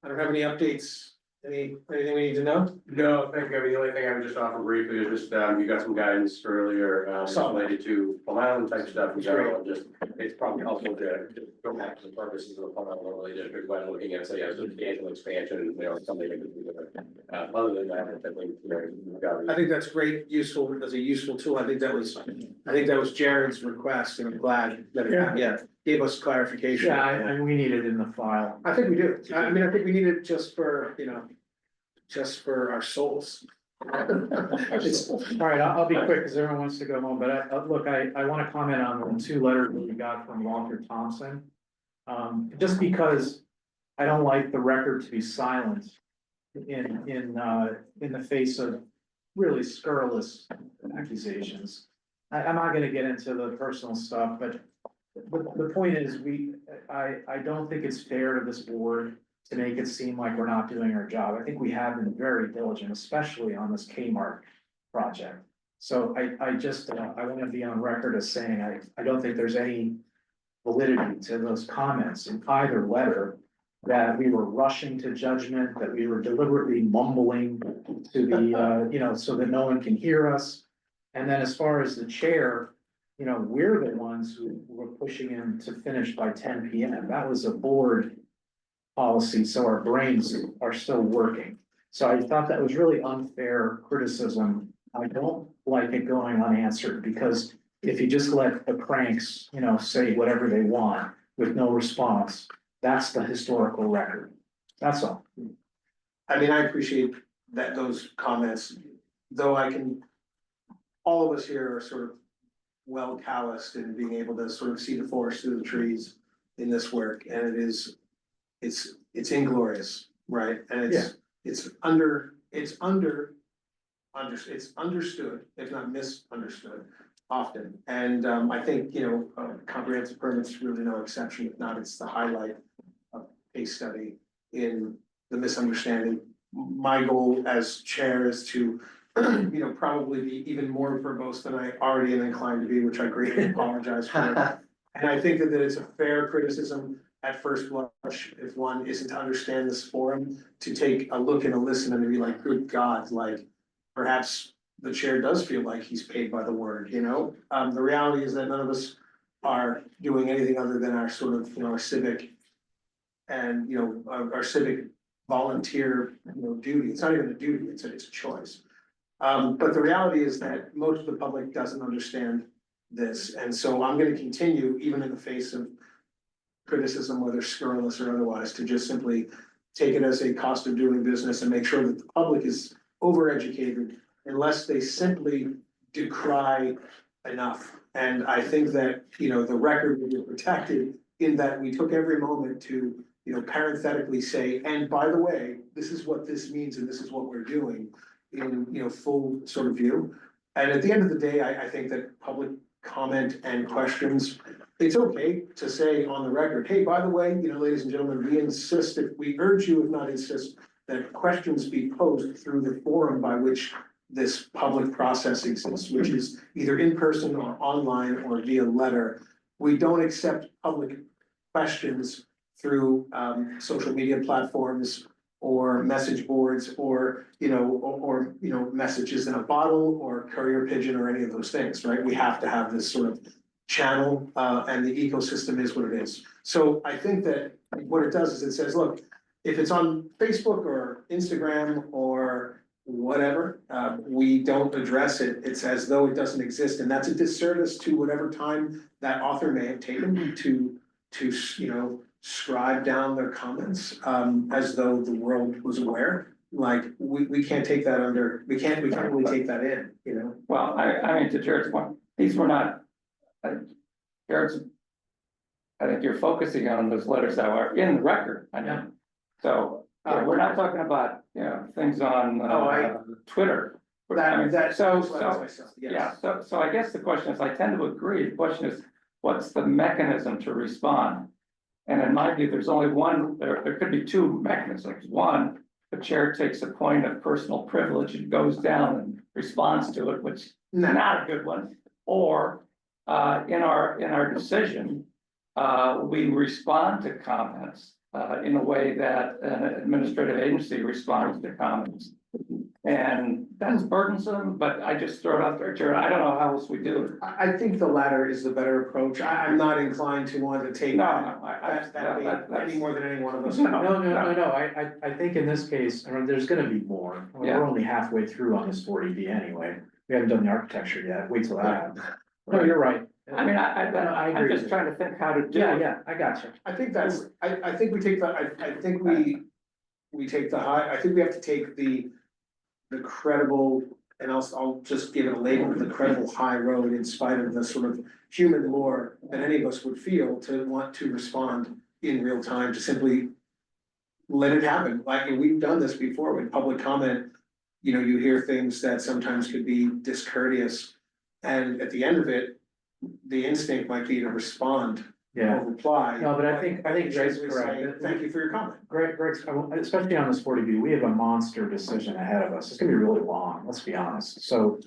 have any updates. Anything we need to know? No, thank you. I mean, the only thing I would just offer briefly is just, you got some guidance earlier, related to Plum Island type stuff in general, just, it's probably helpful to just go back to the purposes of the Plum Island overlay district when looking at, say, a substantial expansion, something that could be different. Other than that, I think, you've got. I think that's great, useful, as a useful tool. I think that was Jared's request, and I'm glad that it gave us clarification. Yeah, and we need it in the file. I think we do. I mean, I think we need it just for, just for our souls. It's, All right, I'll be quick because everyone wants to go home, but I want to comment on the two letters that we got from Walter Thompson. Just because I don't like the record to be silent in the face of really scurrilous accusations. I'm not gonna get into the personal stuff, but the point is, I don't think it's fair to this board to make it seem like we're not doing our job. I think we have been very diligent, especially on this Kmart project. So I want to be on record as saying, I don't think there's any validity to those comments in either letter, that we were rushing to judgment, that we were deliberately mumbling to the, so that no one can hear us. And then as far as the chair, we're the ones who were pushing him to finish by 10 PM. That was a board policy, so our brains are still working. So I thought that was really unfair criticism. I don't like it going unanswered, because if you just let the cranks, say whatever they want with no response, that's the historical record. That's all. I mean, I appreciate those comments, though all of us here are sort of well calloused in being able to sort of see the forest through the trees in this work, and it's inglorious, right? And it's understood, if not misunderstood, often. And I think, comprehensive permit's really no exception. If not, it's the highlight of case study in the misunderstanding. My goal as chair is to, probably be even more verbose than I already am inclined to be, which I greatly apologize for. And I think that it's a fair criticism at first blush, if one isn't to understand this forum, to take a look and a listen and to be like, good God, like perhaps the chair does feel like he's paid by the word, The reality is that none of us are doing anything other than our sort of, our civic and, our civic volunteer, duty. It's not even a duty, it's a choice. But the reality is that most of the public doesn't understand this. And so I'm gonna continue, even in the face of criticism, whether scurrilous or otherwise, to just simply take it as a cost of doing business and make sure that the public is overeducated unless they simply decry enough. And I think that, the record will be protected in that we took every moment to, parenthetically say, and by the way, this is what this means and this is what we're doing in, full sort of view. And at the end of the day, I think that public comment and questions, it's okay to say on the record, hey, by the way, ladies and gentlemen, we urge you, if not insist, that questions be posed through the forum by which this public process exists, which is either in person or online or via letter. We don't accept public questions through social media platforms or message boards, or, messages in a bottle, or courier pigeon, or any of those things, right? We have to have this sort of channel, and the ecosystem is what it is. So I think that what it does is it says, look, if it's on Facebook or Instagram or whatever, we don't address it. It's as though it doesn't exist, and that's a disservice to whatever time that author may have taken to scribe down their comments, as though the world was aware. Like, we can't take that under, we can't really take that in, Well, I mean, to Jared's point, these were not, Jared's, I think you're focusing on those letters that are in the record, I mean. So, we're not talking about, things on, Twitter. So I guess the question is, I tend to agree, the question is, what's the mechanism to respond? And in my view, there's only one, there could be two mechanisms. One, the chair takes a point of personal privilege and goes down and responds to it, which is not a good one. Or, in our decision, we respond to comments, in a way that an administrative agency responds to comments. And that's burdensome, but I just throw it out there, Jared, I don't know how else we do it. I think the latter is the better approach. I'm not inclined to want to take that any more than any one of us. No, I think in this case, I mean, there's gonna be more. We're only halfway through on this 40B anyway. We haven't done the architecture yet. Wait till that happens. No, you're right. I mean, I'm just trying to think how to do it. Yeah, I got you. I think that's, I think we take the, I think we take the high, I think we have to take the credible, and I'll just give it a label, the credible high road, in spite of the sort of human lore that any of us would feel to want to respond in real time, to simply let it happen. Like, we've done this before with public comment, you hear things that sometimes could be discourteous, and at the end of it, the instinct might be to respond or reply. No, but I think Greg's basically correct. say, thank you for your comment. Greg's, especially on this 40B, we have a monster decision ahead of us. It's gonna be really long, let's be honest. So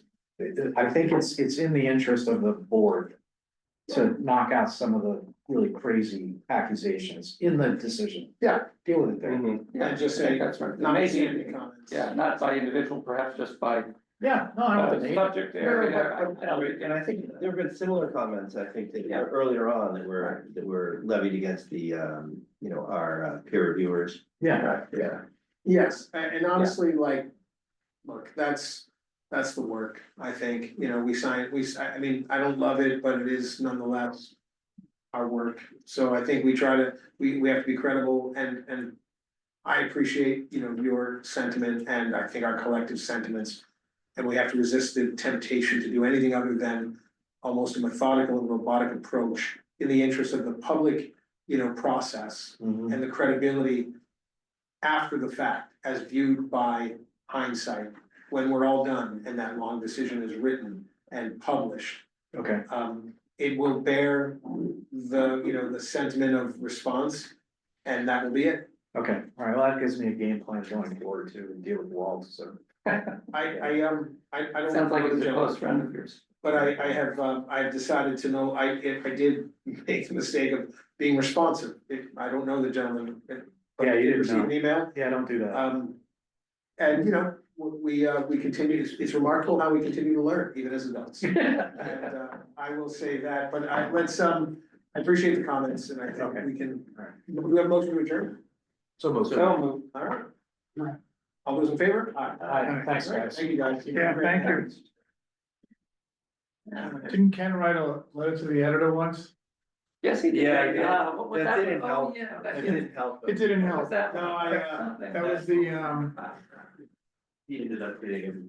I think it's in the interest of the board to knock out some of the really crazy accusations in the decision. Yeah. Deal with it there. And just say, That's right. not Maybe, making comments. not by individual, perhaps just by Yeah, no, I don't think. subject area. And I think there have been similar comments, I think, that earlier on that were levied against the, our peer reviewers. Yeah. Yeah. Yes, and honestly, look, that's the work, I think, I mean, I don't love it, but it is nonetheless our work. So I think we try to, we have to be credible, and I appreciate, your sentiment, and I think our collective sentiments. And we have to resist the temptation to do anything other than almost a methodical and robotic approach in the interest of the public, process and the credibility after the fact, as viewed by hindsight, when we're all done and that long decision is written and published. Okay. It will bear the sentiment of response, and that will be it. Okay, all right, well, that gives me a game plan going forward to deal with Walt, so. I don't. Sounds like know he's the a close gentleman, friend of yours. But I've decided to know, I did make the mistake of being responsive. I don't know the gentleman. But Yeah, I you did didn't receive know. an email. Yeah, don't do that. And we continue, it's remarkable how we continue to learn, even as adults. And I will say that, but I appreciate the comments, and I think we can, we have a motion to adjourn. So moved. All right. All those in favor? Aye. Thanks, All right, guys. thank you, guys. Yeah, thank you. Didn't Ken write a letter to the editor once? Yes, he did. Yeah, What was that that? didn't help. Yeah, It didn't help. It didn't What help. was that? No, That was the, He ended up getting